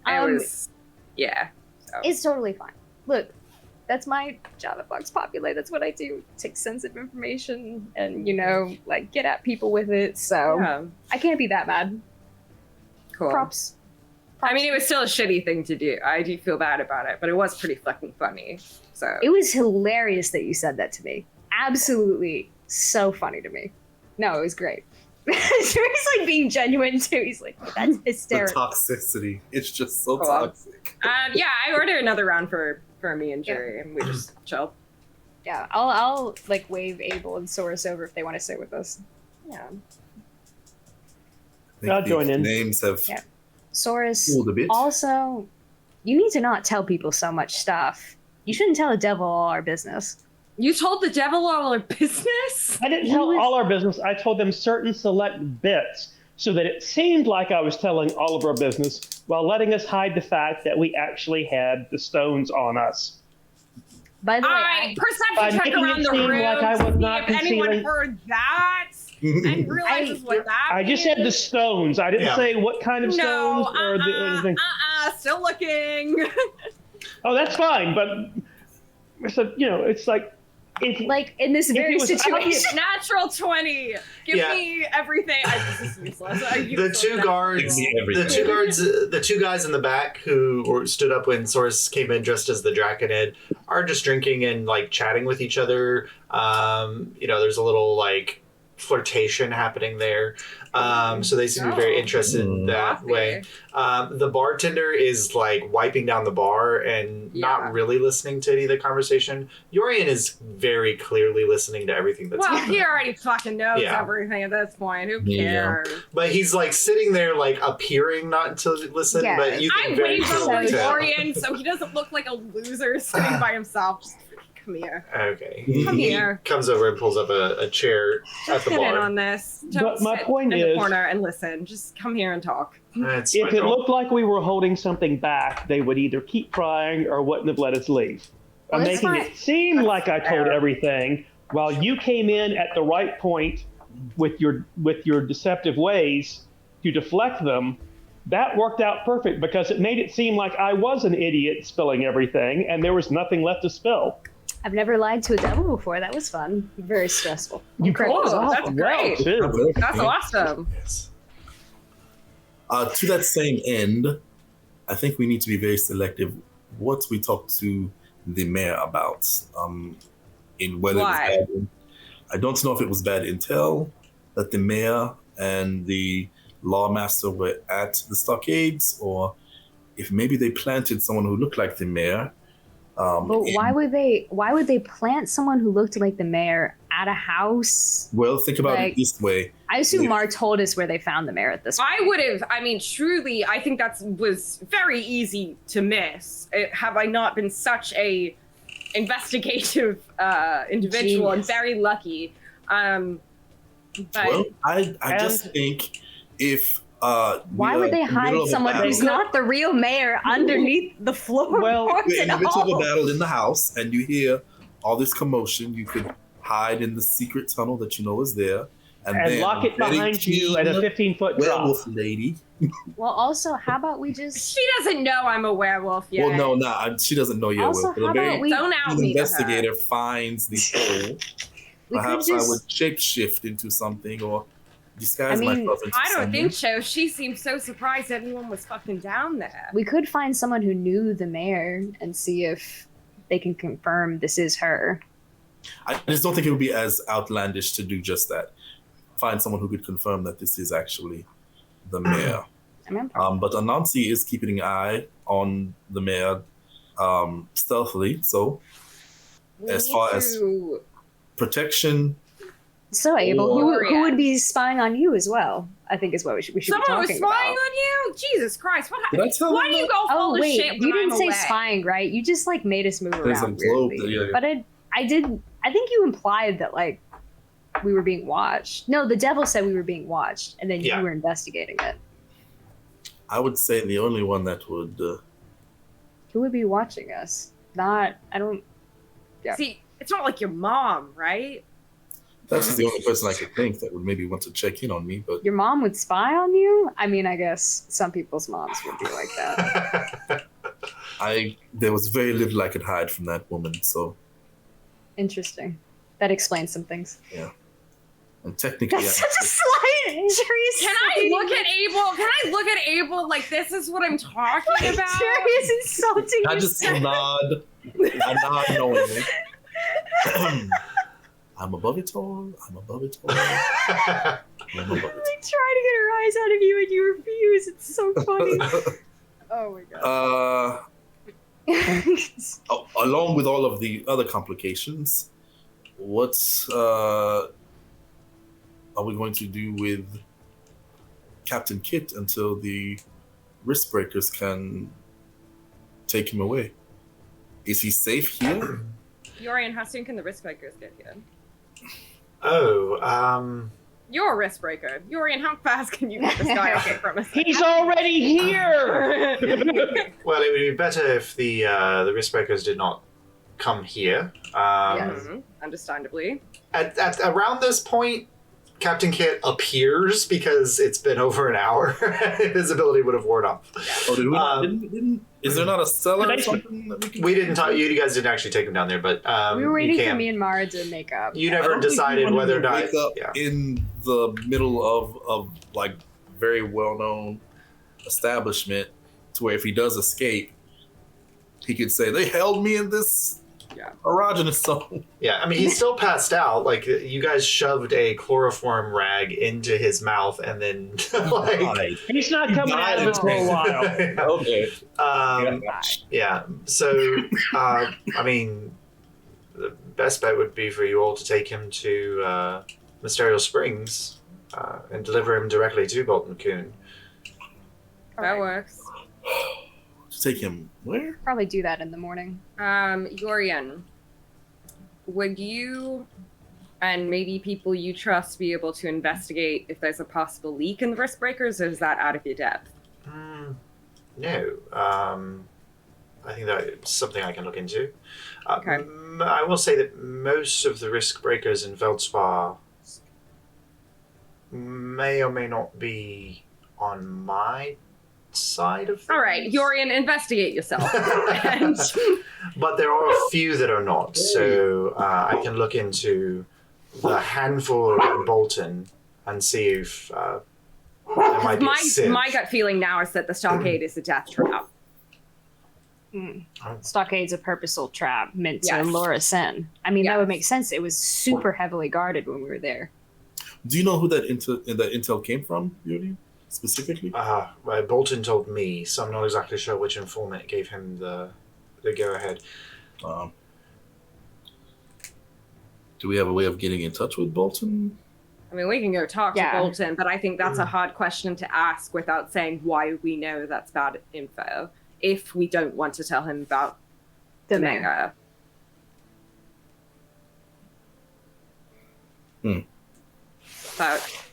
It was, yeah. So. It's totally fine. Look, that's my job at Vox Populi. That's what I do. Take sensitive information and, like get at people with it. So Yeah, I can't be that mad. cool. Props. I mean, it was still a shitty thing to do. I do feel bad about it, but it was pretty fucking funny. So It was hilarious that you said that to me. Absolutely so funny to me. No, it was great. He's like being genuine too. He's like, that's The hysterical. toxicity. It's just so Cool. toxic. yeah, I ordered another round for me and Jerry, and we just chill. Yeah, I'll like wave Abel and Soros over if they want to sit with us. Yeah. I think I'll these join in. Names have Yeah. Soros, cooled a bit. also, you need to not tell people so much stuff. You shouldn't tell the devil all our business. You told the devil all our business? I didn't tell all our business. I told them certain select bits so that it seemed like I was telling all of our business while letting us hide the fact that we actually had the stones on us. By the way, I By perception check making around it the seem room like I to was see not if anyone concealing- heard that and realizes what that I just said the means. stones. I didn't Yeah. say what kind of No, stones or anything. still looking. Oh, that's fine, but so, it's like if like in this If very it was situation. Natural 20. Give Yeah. me everything. This is useless. The two guards, Give me the everything. two guards, the two guys in the back who stood up when Source came in dressed as the Draconid are just drinking and like chatting with each other. There's a little like flirtation happening there. So they seem to be very interested in that way. The bartender is like wiping down the bar and not really listening to any of the conversation. Yorian is very clearly listening to everything that's Well, happening. he already fucking knows Yeah. everything at this point. Who Yeah. cares? But he's like sitting there like appearing not to listen, Yeah. but you I can very waved over clearly to tell. Dorian so he doesn't look like a loser sitting by himself. Just come here. Okay. Come He here. comes over and pulls up a chair at the Get in bar. on this. Don't But my sit point in the is- corner and listen. Just come here and talk. That's If fine. it looked like we were holding something back, they would either keep trying or wouldn't have let us leave. I'm Well, that's making fine. it seem like I told fair. everything while you came in at the right point with your deceptive ways to deflect them. That worked out perfect because it made it seem like I was an idiot spilling everything and there was nothing left to spill. I've never lied to a devil before. That was fun. Very stressful. You Correct. pulled it Oh, off that's well, great. too. That's awesome. Yes. To that same end, I think we need to be very selective what we talk to the mayor about. In whether Why? it was bad. I don't know if it was bad intel that the mayor and the lawmaster were at the stockades, or if maybe they planted someone who looked like the mayor. But why would they plant someone who looked like the mayor at a house? Well, think about Like- it this way. I assume Yeah. Mar told us where they found the mayor at this point. I would have. I mean, truly, I think that was very easy to miss. Have I not been such a investigative individual and Genius. very lucky? But Well, I just And- think if Why would they hide someone who's not the real mayor underneath the Well, floorboards we're in and the midst of a all? battle in the house and you hear all this commotion, you could hide in the secret tunnel that you know is there, and then lock it very behind you at a keen 15-foot drop. werewolf lady. Well, also, how about we just... she doesn't know I'm a werewolf yet. Well, no, she doesn't know you're Also, a werewolf. But how a very about we... Don't out keen me to her. investigator finds the hole. We could Perhaps just... I would shapeshift into something or disguise I mean, myself into I don't someone. think so. She seemed so surprised that anyone was fucking down there. We could find someone who knew the mayor and see if they can confirm this is her. I just don't think it would be as outlandish to do just that. Find someone who could confirm that this is actually the mayor. I mean, But Anansi is keeping an eye on the mayor stealthily. So We As need far as- to- so protection. Abel, who Gloria. would be spying on you as well? I think is what we should be someone was talking spying about. on you. Jesus Christ! What? Did I tell Why them do you that? go full Oh of wait, shit when you didn't I'm say away? spying, right? You just like made us move There's a around globe. weirdly. Yeah. But I did. I think you implied that like we were being watched. No, the devil said we were being watched, and then Yeah. you were investigating it. I would say the only one that would. Who would be watching us? Not. I don't. Yeah. See, it's not like your mom, right? That's the only person I could think that would maybe want to check in on me. But Your mom would spy on you? I mean, I guess some people's moms would be like that. there was very little I could hide from that woman. So, Interesting. That explains some things. and technically, That's such a slight injury. Can I look at Abel? Can I look at Abel like this is what I'm talking about? Jerry is insulting I you. just nod. I nod knowingly. I'm above it all. I'm above it all. I'm above it. Like trying to get a rise out of you and you refuse. It's so funny. Oh my god. Along with all of the other complications, what are we going to do with Captain Kit until the wrist breakers can take him away? Is he safe here? Yorian, how soon can the risk breakers get here? Oh, You're a risk breaker. Yorian, how fast can you get this guy away from us? He's already here! well, it would be better if the wrist breakers did not come here. Understandably. At around this point, Captain Kit appears because it's been over an hour. Invisibility would have worn off. Oh, did we not, didn't, is there not a cellar or something that we can? We didn't talk. You guys didn't actually take him down there, but we were waiting for me and Mara to make up. You never decided whether or not. Wake up in the middle of like very well known establishment, to where if he does escape, he could say they held me in this erogenous zone. Yeah, I mean he's still passed out. Like you guys shoved a chloroform rag into his mouth, and then like he's not coming out of it for a while. Okay. Yeah. So I mean, the best bet would be for you all to take him to Mysterious Springs and deliver him directly to Bolton Coon. That works. Take him where? Probably do that in the morning. Yorian, would you and maybe people you trust be able to investigate if there's a possible leak in the wrist breakers, or is that out of your depth? No. I think that's something I can look into. Okay. I will say that most of the risk breakers in Feldspar may or may not be on my side of things. All right, Yorian, investigate yourself. But there are a few that are not, so I can look into the handful in Bolton and see if there might be a sieve. My gut feeling now is that the stockade is a death trap. Stockade's a purposeful trap meant to Yes. lure us in. I mean, that Yes. would make sense. It was super heavily guarded when we were there. Do you know who that intel came from, Yuri, specifically? Bolton told me, so I'm not exactly sure which informant gave him the go-ahead. Do we have a way of getting in touch with Bolton? I mean, we can go talk to Yeah. Bolton, but I think that's a hard question to ask without saying why we know that's bad info, if we don't want to tell him about the mayor. But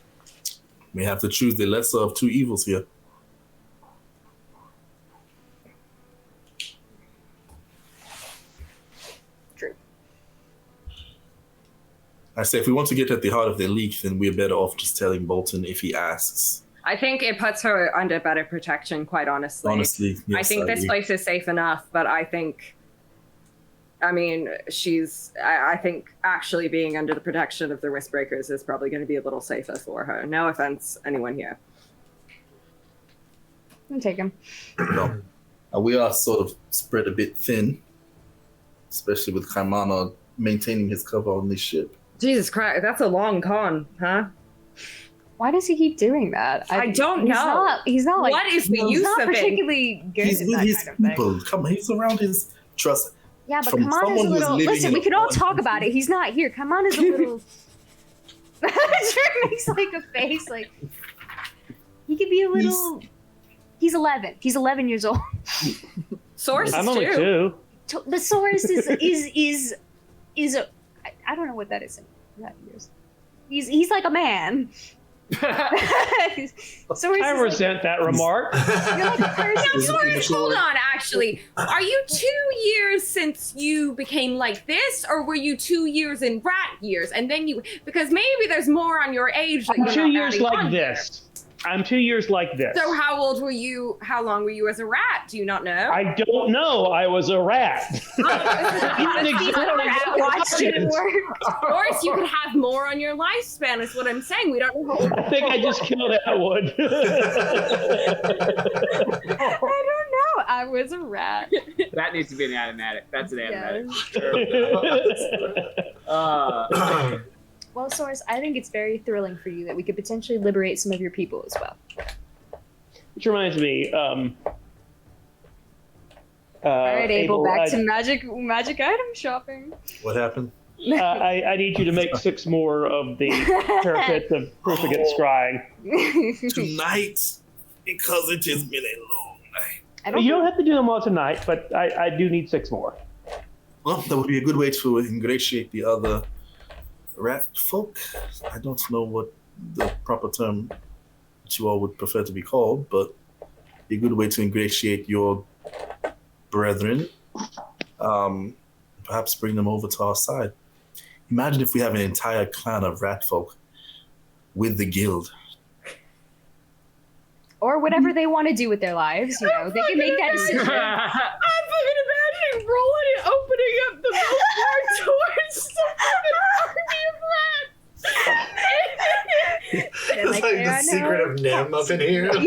We have to choose the lesser of two evils here. true. I say if we want to get at the heart of the leak, then we're better off just telling Bolton if he asks. I think it puts her under better protection, quite honestly. Honestly, yes, I think this agree. place is safe enough, but I think, I mean, I think actually being under the protection of the wrist breakers is probably going to be a little safer for her. No offense, anyone here. I'll take him. No. We are sort of spread a bit thin, especially with Kaimana maintaining his cover on this ship. Jesus Christ, that's a long con, huh? Why does he keep doing that? I don't know. He's not like. What is the he's use not of it? particularly good He's at with that his kind of thing. people. Come on, he's around his trust. Yeah, but From Kamana's someone a who's little. living Listen, in we a could all foreign talk country. about it. He's not here. Kamana's a little. Sure makes like a face like. He could be a little. He's 11. He's 11 years old. Source I'm is only two. 2. The Saurus is a. I don't know what that is in that years. He's like a man. Saurus I is resent that remark. You're like a person. Now, Source, hold on, actually. Are you 2 years since you became like this, or were you 2 years in rat years? And then you, because maybe there's more on your age that I'm you're 2 not years adding like on this. I'm 2 years like this. So how old were you? How long were you as a rat? Do you not know? I don't know. I was a rat. Watch didn't work. Or you could have more on your lifespan, is what I'm saying. We don't know. I think I just killed that one. I don't know. I was a rat. That needs to be an animatic. That's an animatic. Well, Source, I think it's very thrilling for you that we could potentially liberate some of your people as well. Which reminds me, All right, Abel, back to I, magic item shopping. What happened? I need you to make 6 more of the parapets of proof against scrying. Tonight, because it has been a long night. You don't have to do them all tonight, but I do need 6 more. Well, that would be a good way to ingratiate the other rat folk. I don't know what the proper term that you all would prefer to be called, but a good way to ingratiate your brethren. perhaps bring them over to our side. Imagine if we have an entire clan of rat folk with the guild. Or whatever they want to do with their lives, you know, they can make that decision. I'm fucking imagining Roland opening up the Feldspar towards the fucking army of rats. It's like the secret of Nim up in here. We'd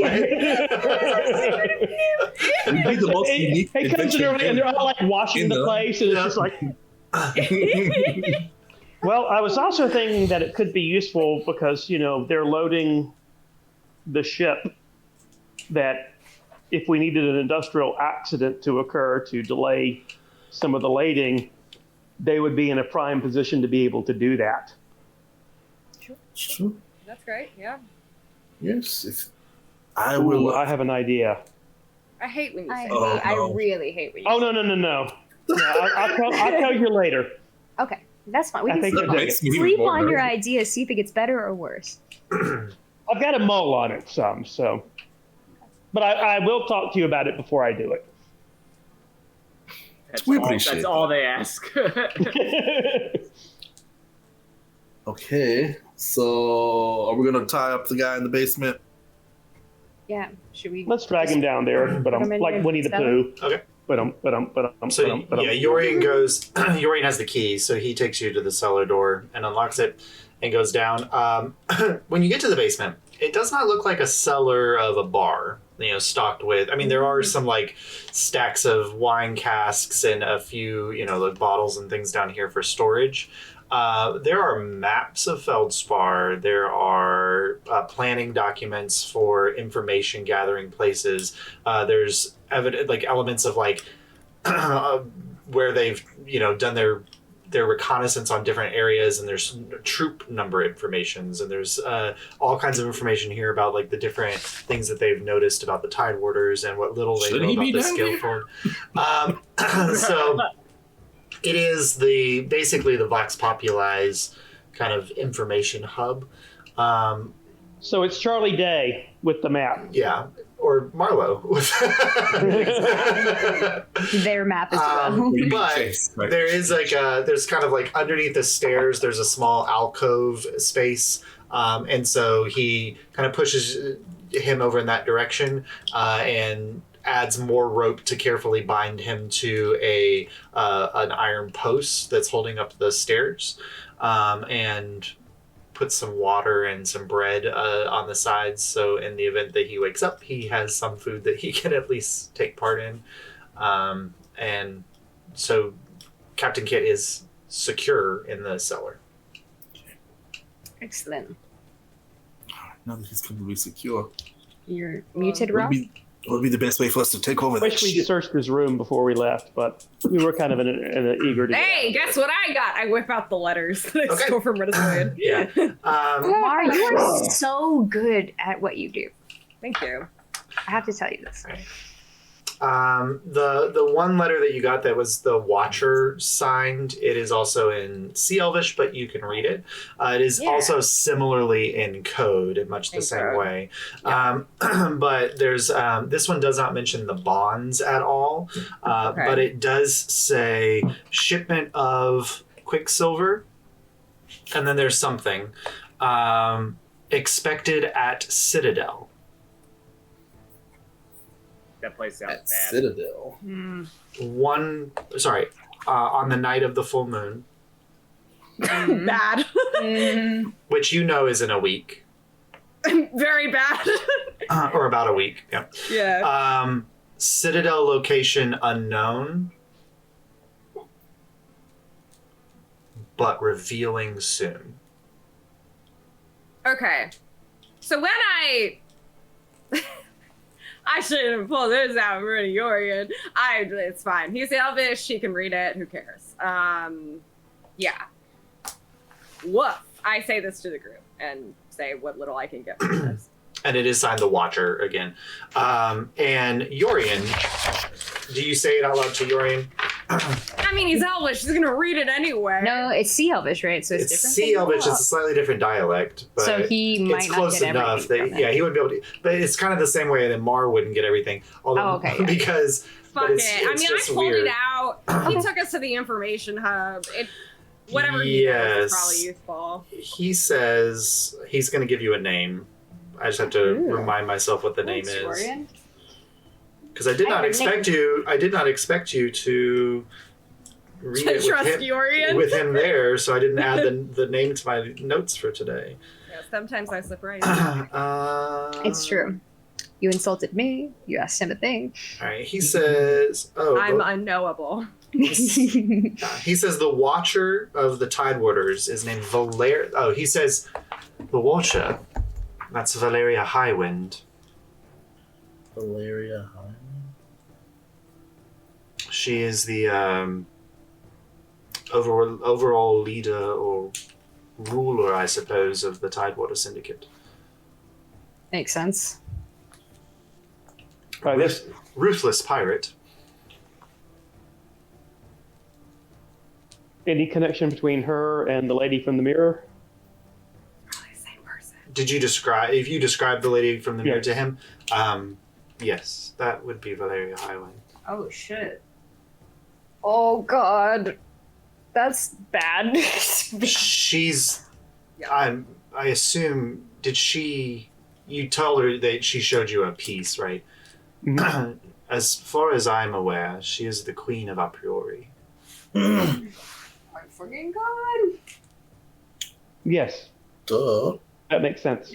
be the most unique Hey, comes in early and they're all like washing the place, and it's just like. Well, I was also thinking that it could be useful because, you know, they're loading the ship, that if we needed an industrial accident to occur to delay some of the lading, they would be in a prime position to be able to do that. Sure. That's great, yeah. Yes. If I will. Ooh, I have an idea. I hate when you say Oh, that. I no. really hate what you Oh, no. I'll tell you later. Okay, that's fine. We I can think sleep you'll on, dig it. sleep on your idea, see if it gets better or worse. I've got a mull on it some, so. But I will talk to you about it before I do it. That's all they ask. Okay, so are we gonna tie up the guy in the basement? Yeah, should we? Let's drag him down there, but I'm like Winnie the Pooh. Okay. But I'm. So yeah, Yorian goes. Yorian has the key, so he takes you to the cellar door and unlocks it, and goes down. When you get to the basement, it does not look like a cellar of a bar. You know, stocked with. I mean, there are some like stacks of wine casks and a few, you know, like bottles and things down here for storage. There are maps of Feldspar. There are planning documents for information gathering places. There's elements of like where they've, you know, done their reconnaissance on different areas, and there's troop number informations, and there's all kinds of information here about like the different things that they've noticed about the Tide Warders and what little they know about the Scaleform. So it is basically the Vox Populi's kind of information hub. So it's Charlie Day with the map. Yeah, or Marlowe. Their map as well. But there is like there's kind of like underneath the stairs, there's a small alcove space, and so he kind of pushes him over in that direction and adds more rope to carefully bind him to an iron post that's holding up the stairs, and put some water and some bread on the sides, so in the event that he wakes up, he has some food that he can at least take part in. And so Captain Kit is secure in the cellar. Excellent. Now that he's completely secure, You're muted, what Rob? would be the best way for us to take over I that wish we'd ship? searched his room before we left, but we were kind of in an eager to. Hey, guess what I got? I whip out the letters that I Okay. stole from Renaissance. Yeah. Mar, you are so good at what you do. Thank you. I have to tell you this. The one letter that you got that was the Watcher signed, it is also in Sea Elvish, but you can read it. It is also similarly in code in much the same way. But there's this one does not mention the bonds at all, but it does say shipment of Quicksilver, and then there's something expected at Citadel. That place sounds At bad. Citadel. On the night of the full moon, Bad. which you know is in a week. Very bad. Or about a week, yeah. Yeah. Citadel location unknown, but revealing soon. Okay. So when I shouldn't have pulled this out in Yorian. It's fine. He's Elvish. He can read it. Who cares? Yeah. Woof. I say this to the group and say what little I can get from this. And it is signed the Watcher again. And Yorian, do you say it out loud to Yorian? I mean, he's Elvish. He's gonna read it anyway. No, it's Sea Elvish, right? So it's It's different. Sea Elvish. It's a slightly different dialect. But So he might it's not close get enough everything that from it. he wouldn't be able to. But it's kind of the same way that Mar wouldn't get everything. Although, Oh, okay, yeah. because fuck It's- it. I it's mean, I just pulled weird. it out. He took us to the information hub. Whatever he knows Yes. is probably useful. He says he's going to give you a name. I just have to Ooh. remind myself what the name Thanks, is. Florian. Because I did not expect you. I did not expect you to read it Trust Yorian. with him there, so I didn't add the name to my notes for today. Yeah, sometimes I slip right. It's true. You insulted me. You asked him a thing. All right. He says, "Oh, I'm unknowable. he says the Watcher of the Tidewaters is named Valeria. Oh, he says the Watcher. That's Valeria Highwind. Alyria. She is the overall leader or ruler, I suppose, of the Tidewater Syndicate. Makes sense. This Ruthless pirate. any connection between her and the lady from the mirror? Probably the same person. Did you describe? If you described the lady from the mirror Yes. to him, yes, that would be Valeria Highwind. Oh shit. Oh god. That's bad. She's. Yeah. I assume. Did she? You told her that she showed you a piece, right? Mhm. As far as I'm aware, she is the queen of a priori. My fucking god. Yes, Duh. that makes sense.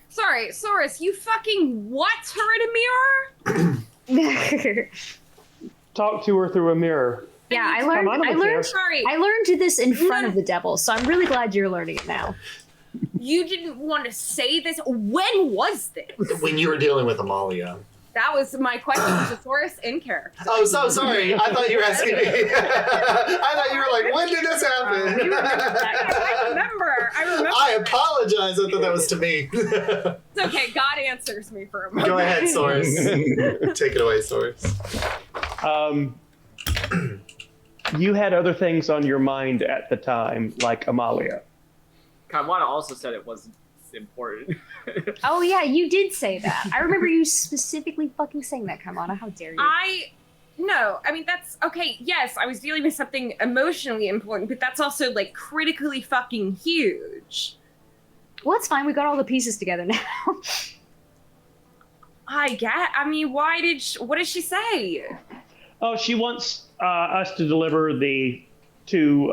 Sorry, Soros, you fucking what her in a mirror? Talk to her through a mirror. Yeah, I Come on, learned. I Alyria. learned. Sorry, I learned this in front of the devil, so I'm really glad you're learning it now. you didn't want to say this. When was this? When you were dealing with Amalia. That was my question to Soros in character. Oh, so sorry. I thought you were asking me. I thought you were like, when did this happen? I remember. I apologize. I thought that was to me. It's okay. God answers me for a moment. Go ahead, Source. Take it away, Source. You had other things on your mind at the time, like Amalia. Kawana also said it wasn't important. Oh yeah, you did say that. I remember you specifically fucking saying that, Kamana. How dare you? No, I mean, that's okay. Yes, I was dealing with something emotionally important, but that's also like critically fucking huge. Well, it's fine. We got all the pieces together now. I mean, what did she say? Oh, she wants us to deliver the two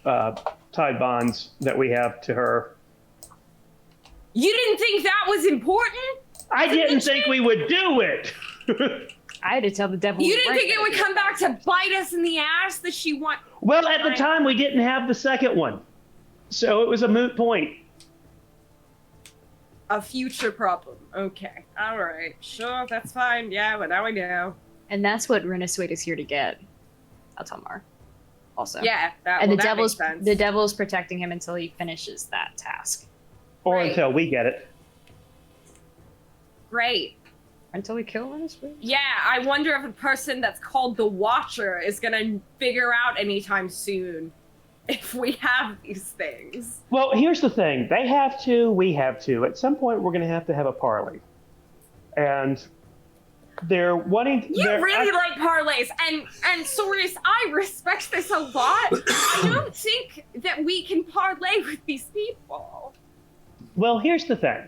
tide bonds that we have to her. You didn't think that was important? I didn't think we would do it. I had to tell the devil. You didn't think it would come back to bite us in the ass that she want? Well, at the time, we didn't have the second one. So it was a moot point. A future problem. Okay. All right. Sure, that's fine. Yeah, but now we know. And that's what Reniswade is here to get. I'll tell Mar. Also. Yeah. And that the makes sense. devil's protecting him until he finishes that task. Or Right. until we get it. Great. Until we kill Reniswade? Yeah, I wonder if a person that's called the Watcher is gonna figure out anytime soon if we have these things. Well, here's the thing. They have to, we have to. At some point, we're going to have a parley. And they're wanting... You really like parlays, and Soris, I respect this a lot. I don't think that we can parlay with these people. Well, here's the thing.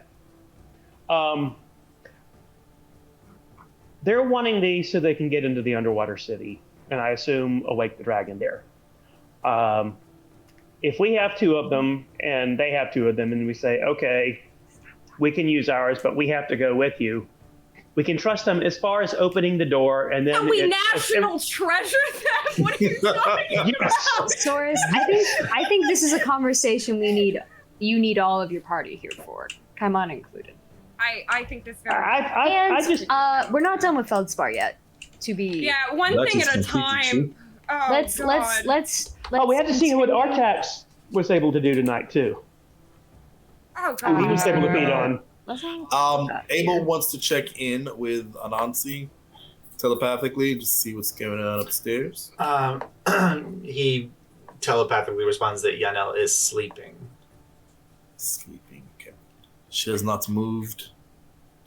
They're wanting these so they can get into the underwater city, and I assume awake the dragon there. If we have two of them, and they have two of them, and we say, okay, we can use ours, but we have to go with you, we can trust them as far as opening the door, and then... Can we national treasure them? What are you talking about? Yes. Soris, I think this is a conversation you need all of your party here for. Kaimon included. I think this guy. I just... we're not done with Feldspar yet. To be Yeah, one That's thing just at a completely time. true. Oh, let's Oh, we have to see what continue. Artax was able to do tonight, too. Oh Who he god. was able to beat on. Let's not- Abel wants to check in with Anansi telepathically to see what's going on upstairs. He telepathically responds that Yanel is sleeping. Sleeping. Okay. She has not moved.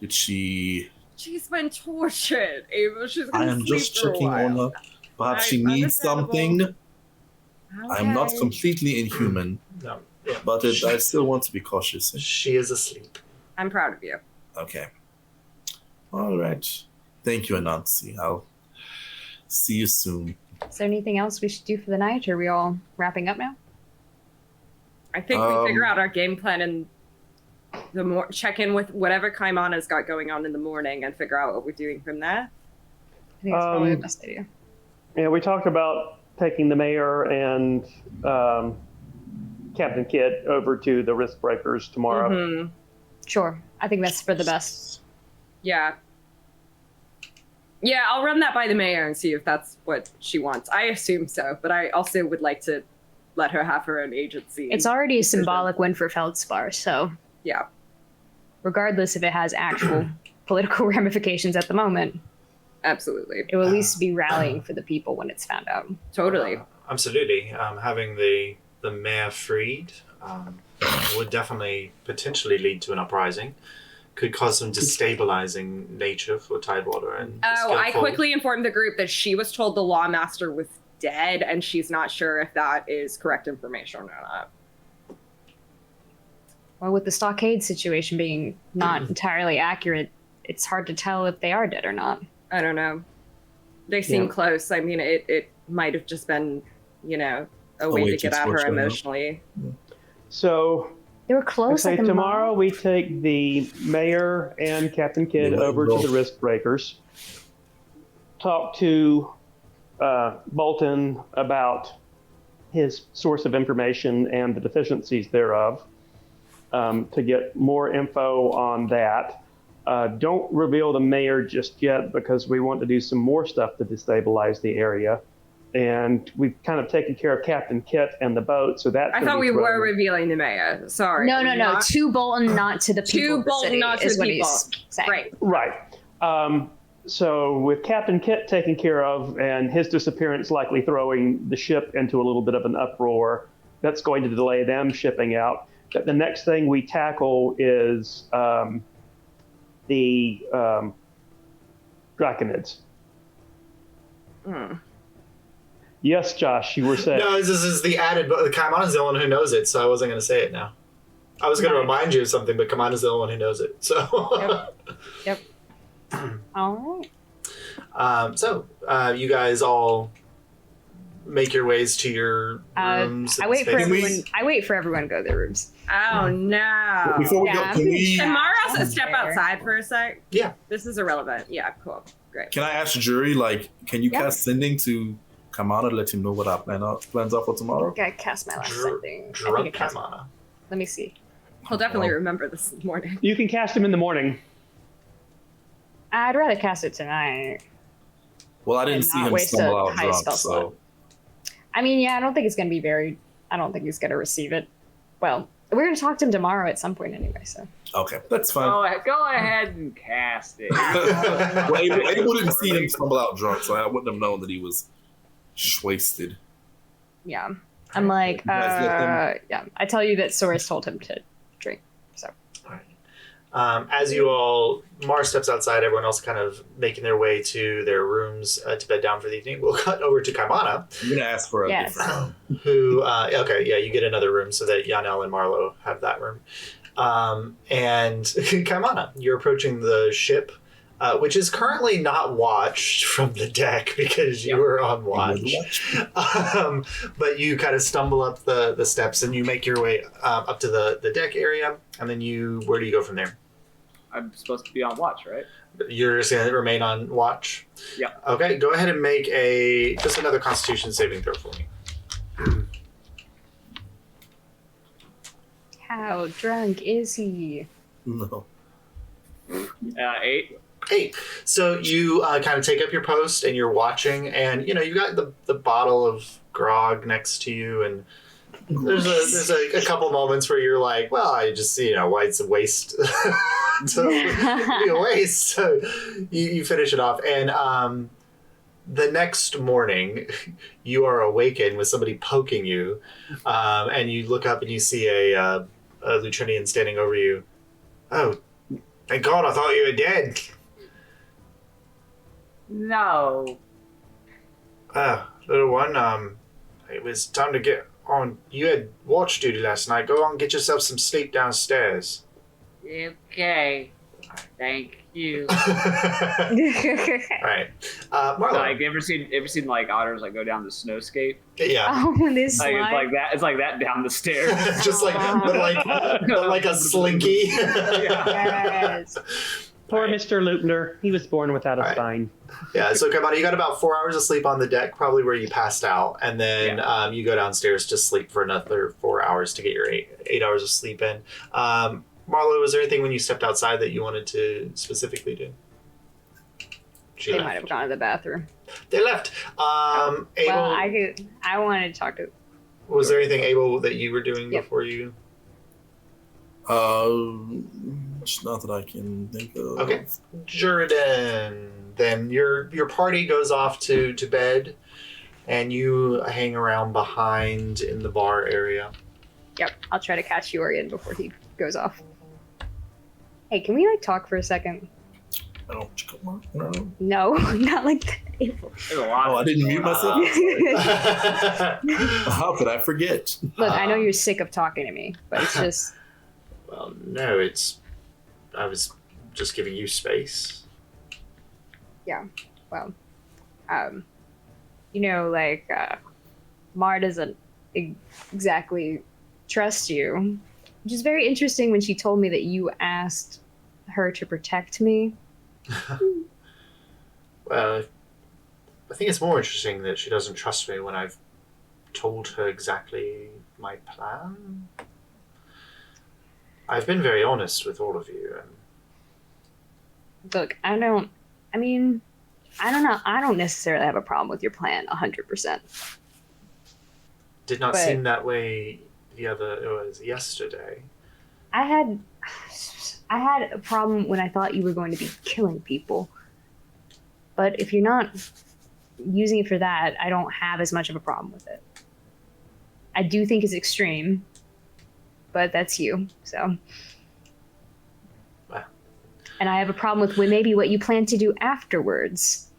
Did she? She's been tortured, Ava. She's I gonna am sleep just for a checking while. on her. Perhaps she needs something. I am not Okay. completely inhuman, No. Yeah. but I still want to be cautious. She is asleep. I'm proud of you. Okay. All right. Thank you, Anansi. I'll see you soon. Is there anything else we should do for the night? Or are we all wrapping up now? I think we figure out our game plan and check in with whatever Kaimana's got going on in the morning and figure out what we're doing from there. I think that's probably the best idea. Yeah, we talked about taking the mayor and Captain Kit over to the Risk Breakers tomorrow. Mm-hmm. Sure. I think that's for the best. Yeah. Yeah, I'll run that by the mayor and see if that's what she wants. I assume so, but I also would like to let her have her own agency. It's already a symbolic win for Feldspar, so Yeah. regardless if it has actual political ramifications at the moment, Absolutely. it will at least be rallying for the people when it's found out. Totally. Absolutely. Having the mayor freed would definitely potentially lead to an uprising. Could cause some destabilizing nature for Tidewater. And Oh, I quickly informed the group that she was told the lawmaster was dead, and she's not sure if that is correct information or not. Well, with the stockade situation being not entirely accurate, it's hard to tell if they are dead or not. I don't know. They seem Yeah. close. I mean, it might have just been, a way to get at her emotionally. So They were I close. say Like tomorrow we take the mayor and Captain Kidd Yeah, over well. to the Risk Breakers. Talk to Bolton about his source of information and the deficiencies thereof to get more info on that. Don't reveal the mayor just yet because we want to do some more stuff to destabilize the area. And we've kind of taken care of Captain Kit and the boat, so that's I gonna thought be we were thrown. revealing the mayor. Sorry. No. To Bolton, not to the To people. of the Bolton, city, not to is the what people. he's saying. Right. Right. So with Captain Kit taken care of and his disappearance likely throwing the ship into a little bit of an uproar, that's going to delay them shipping out. But the next thing we tackle is the Draconids. Yes, Josh, you were saying. No, this is the added. But Kaimana's the only one who knows it, so I wasn't going to say it now. I was going to remind you of something, but Kaimana's the only one who knows it. So. Yep. All right. You guys all make your ways to your rooms. I and wait for spaces. everyone. I wait for everyone to go to their rooms. Oh, no. Before we Yeah, go, can we? Can Mara also That's step fair. outside for a sec? Yeah. This is irrelevant. Yeah, cool. Great. Can I ask Jury, can you Yeah. cast sending to Kamana to let him know what our plans are for tomorrow? I gotta cast my last thing. I think Drunk I cast. Kaimana. Let me see. He'll definitely remember this morning. You can cast him in the morning. I'd rather cast it tonight. Well, I didn't And see not him waste stumble a out high drunk, spell so slot. I mean, yeah, I don't think it's gonna be very. I don't think he's gonna receive it. Well, we're gonna talk to him tomorrow at some point anyway. So okay, that's fine. Go ahead and cast it. Well, Abel didn't see him stumble out drunk, so I wouldn't have known that he was wasted. yeah, I'm like, You guys let yeah. I tell you that Soros told him to drink. So As you all, Mara steps outside, everyone else kind of making their way to their rooms to bed down for the evening. We'll cut over to Kaimana, I'm gonna ask for a Yes. different. who, you get another room so that Yanel and Marlo have that room. And Kaimana, you're approaching the ship, which is currently not watched from the deck because you were on watch. But you kind of stumble up the steps and you make your way up to the deck area. And then where do you go from there? I'm supposed to be on watch, right? You're just going to remain on watch? Yeah. Okay, go ahead and make just another Constitution saving throw for me. how drunk is he? No. 8. 8. So you kind of take up your post and you're watching, and you got the bottle of grog next to you, and there's a couple moments where you're like, well, I just it's a waste. So it'd be a waste. So you finish it off, and the next morning you are awakened with somebody poking you, and you look up and you see a Lutrinian standing over you. Oh, Thank God, I thought you were dead. No. Little one, it was time to get on. You had watch duty last night. Go on, get yourself some sleep downstairs. Okay. Thank you. Alright. Marlo. Like, ever seen like otters like go down the snowscape? Yeah. Oh, this Like, slide. it's like that down the stairs. Just like, but like a slinky. Yes. Poor Mr. Lupner. He was born without a Right. spine. Yeah, so Kamani, you got about 4 hours of sleep on the deck, probably where you passed out, and then you go downstairs to sleep for another 4 hours to get your eight hours of sleep in. Marlo, was there anything when you stepped outside that you wanted to specifically do? They might have gone to the bathroom. They left. Abel, Well, I wanted to talk to. was there anything, Abel, that you were doing before you? It's not that I can think of. Okay. Jordan. Then your party goes off to bed, and you hang around behind in the bar area. Yep, I'll try to catch Yorian before he goes off. Hey, can we like talk for a second? I don't. No. No, not like that. April. There's a lot. Oh, I didn't mute myself. Well, How could I forget? Look, I know you're sick of talking to me, but it's just no, I was just giving you space. well, like Mar doesn't exactly trust you, which is very interesting when she told me that you asked her to protect me. Well, I think it's more interesting that she doesn't trust me when I've told her exactly my plan. I've been very honest with all of you. Look, I don't know. I don't necessarily have a problem with your plan 100%. Did not But- seem that way it was yesterday. I had a problem when I thought you were going to be killing people. But if you're not using it for that, I don't have as much of a problem with it. I do think it's extreme, but that's you, so. Well. And I have a problem with maybe what you plan to do afterwards.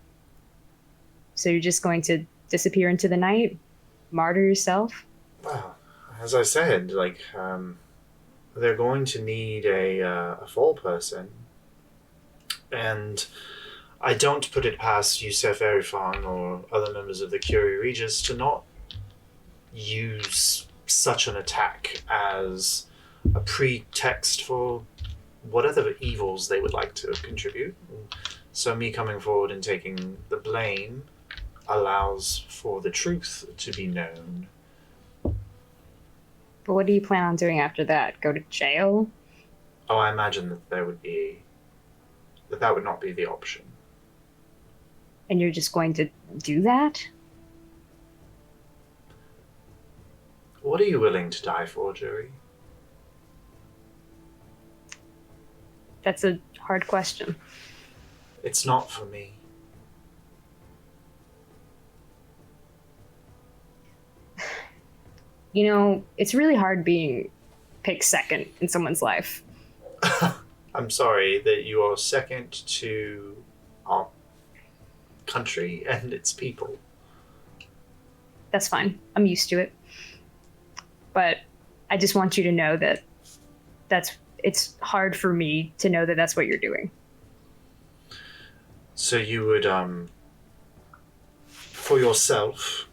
So you're just going to disappear into the night? Martyr yourself? Well, as I said, they're going to need a full person. And I don't put it past Yusef Erifan or other members of the Curie Regis to not use such an attack as a pretext for whatever evils they would like to contribute. So me coming forward and taking the blame allows for the truth to be known. But what do you plan on doing after that? Go to jail? Oh, I imagine that that would not be the option. And you're just going to do that? What are you willing to die for, Jerry? That's a hard question. It's not for me. You know, it's really hard being picked second in someone's life. I'm sorry that you are second to our country and its people. That's fine. I'm used to it. But I just want you to know that it's hard for me to know that that's what you're doing. So you would, for yourself,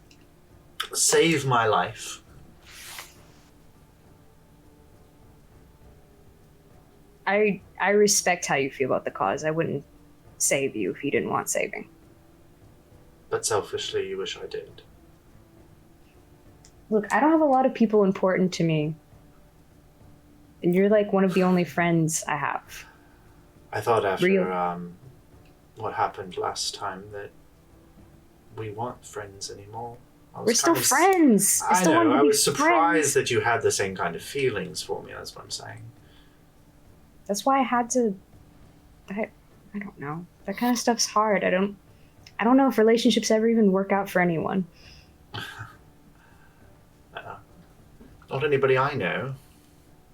save my life. I respect how you feel about the cause. I wouldn't save you if you didn't want saving. But selfishly, you wish I did. Look, I don't have a lot of people important to me. And you're like one of the only friends I have. I thought after Real. what happened last time that we weren't friends anymore. We're still friends. I still know. want to I be was surprised friends. that you had the same kind of feelings for me. That's what I'm saying. That's why I had to. I don't know. That kind of stuff's hard. I don't know if relationships ever even work out for anyone. Not anybody I know.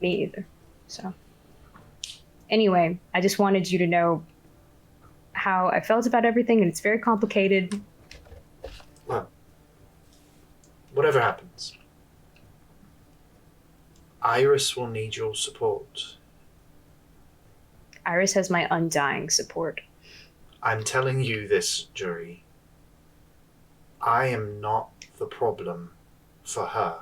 Me either. So, Anyway, I just wanted you to know how I felt about everything, and it's very complicated. Well, whatever happens, Iris will need your support. Iris has my undying support. I'm telling you this, Jury. I am not the problem for her.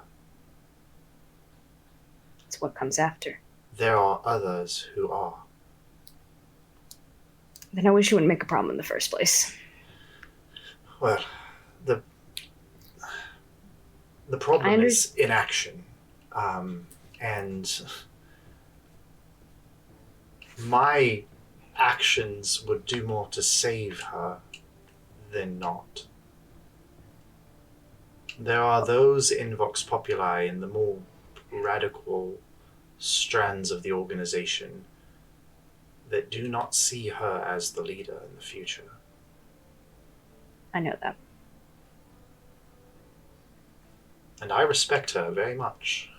It's what comes after. There are others who are. Then I wish you wouldn't make a problem in the first place. Well, the problem is inaction. And my actions would do more to save her than not. There are those in Vox Populi in the more radical strands of the organization that do not see her as the leader in the future. I know that. And I respect her very much.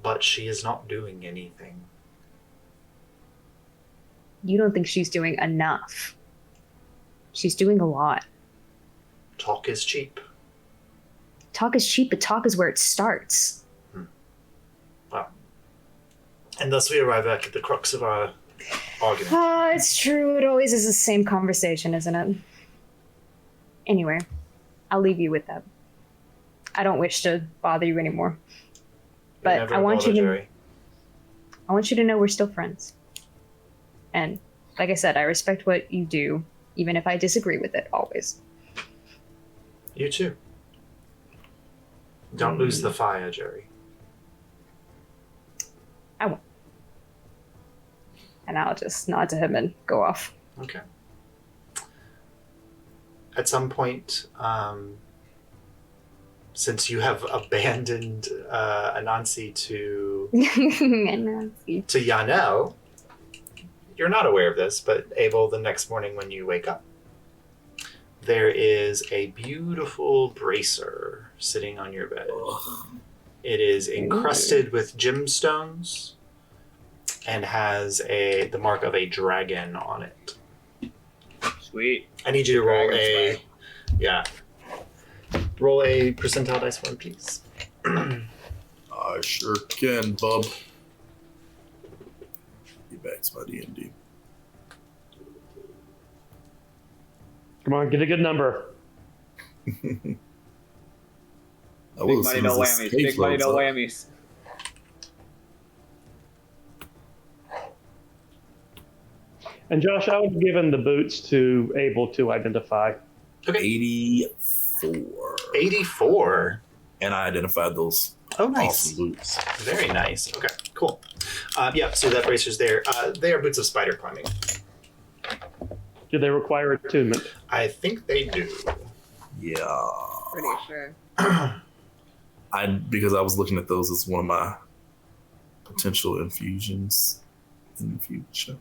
But she is not doing anything. You don't think she's doing enough. She's doing a lot. Talk is cheap. Talk is cheap, but talk is where it starts. Well, and thus we arrive back at the crux of our argument. It's true. It always is the same conversation, isn't it? Anyway, I'll leave you with that. I don't wish to bother you anymore. But I want you to know we're still friends. And like I said, I respect what you do, even if I disagree with it always. You too. Don't lose the fire, Jerry. I won't. And I'll just nod to him and go off. Okay. At some point, since you have abandoned Anansi to Yanel, you're not aware of this, but Abel, the next morning when you wake up, there is a beautiful bracer sitting on your bed. It is encrusted with gemstones and has the mark of a dragon on it. Sweet. I need you to roll Dragon's way. roll a percentile dice one, please. I sure can, bub. He backs my D&D. Come on, get a good number. Big money, no whammies. Big money, no whammies. And Josh, I would have given the boots to Abel to identify. Okay. 84. 84. And I identified those Oh, nice. awesome boots. Very nice. Okay, cool. Yeah, so that bracer's there. They are boots of spider climbing. Do they require attunement? I think they do. Yeah. Pretty sure. Because I was looking at those as one of my potential infusions in the future.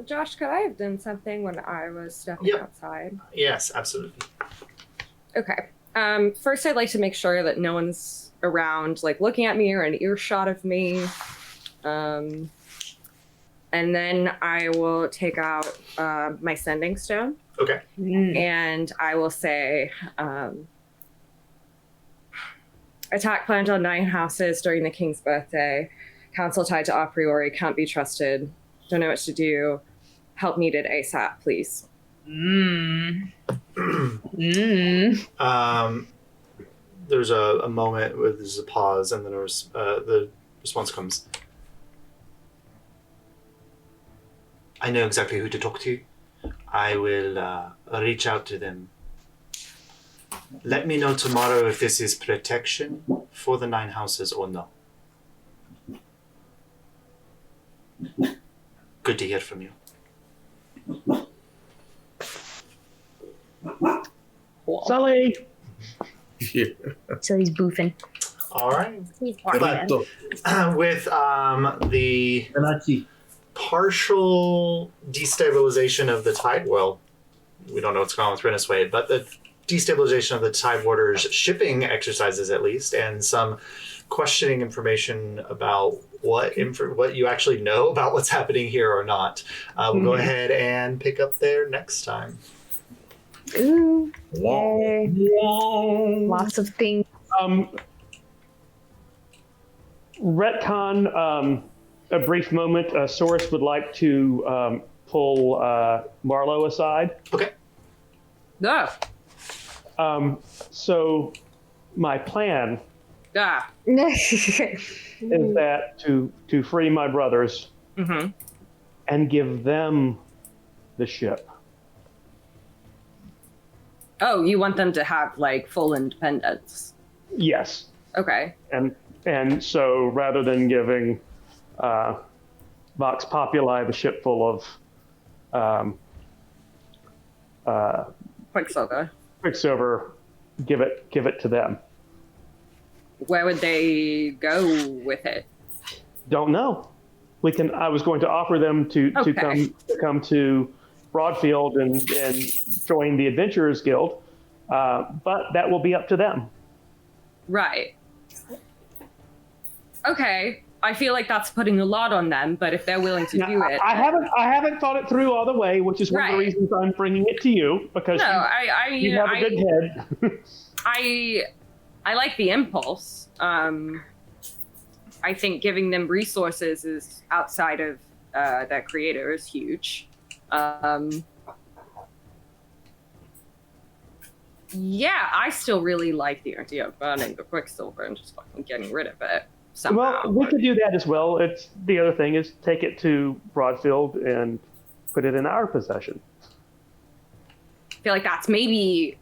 Josh, could I have done something when I was stepping Yep. outside? Yes, absolutely. Okay. First, I'd like to make sure that no one's around, like, looking at me or an earshot of me. And then I will take out my sending stone. Okay. And I will say, attack planned on 9 houses during the king's birthday. Council tied to a priori, can't be trusted. Don't know what to do. Help needed ASAP, please. There's a moment where there's a pause, and then the response comes. I know exactly who to talk to. I will reach out to them. Let me know tomorrow if this is protection for the 9 houses or no. Good to hear from you. Sully! Yeah. So he's boofing. All right. He's But with the partial destabilization of the tide, well, we don't know what's going on with Renisway, but the destabilization of the Tidewaters shipping exercises, at least, and some questioning information about what you actually know about what's happening here or not. We'll go ahead and pick up there next time. Ooh. Yay. Lots of things. Retcon, a brief moment. Source would like to pull Marlowe aside. Okay. No. So my plan is that to free my brothers and give them the ship. Oh, you want them to have like full independence? Yes. Okay. And so rather than giving Vox Populi the ship full of Quicksilver, give it to them. Where would they go with it? Don't know. I was going to offer them to come to Broadfield and join the Adventurers Guild, but that will be up to them. Right. Okay. I feel like that's putting a lot on them, but if they're willing to do it, I haven't thought it through all the way, which is one of the reasons I'm bringing it to you, because you have a good head. I like the impulse. I think giving them resources is outside of their creator is huge. Yeah, I still really like the idea of burning the Quicksilver and just fucking getting rid of it somehow. Well, we could do that as well. The other thing is take it to Broadfield and put it in our possession. I feel like that's maybe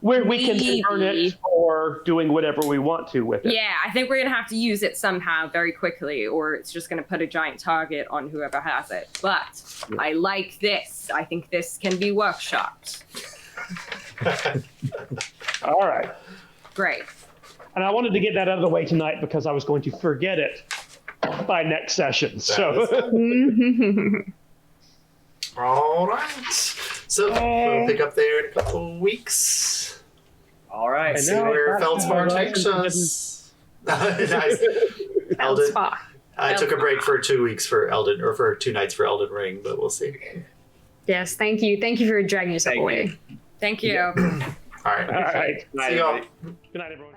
where we can burn it or doing whatever we want to with it. Yeah, I think we're gonna have to use it somehow very quickly, or it's just gonna put a giant target on whoever has it. But I like this. I think this can be workshopped. All right. Great. And I wanted to get that out of the way tonight because I was going to forget it by next session. All right. So we'll pick up there in a couple weeks. All right. See where Feldspar takes us. Nice. Elden. I took a break for 2 weeks for Elden, or for 2 nights for Elden Ring, but we'll see. Yes, thank you. Thank you for dragging yourself away. Thank you. All right. All right. See y'all. Good night, everyone.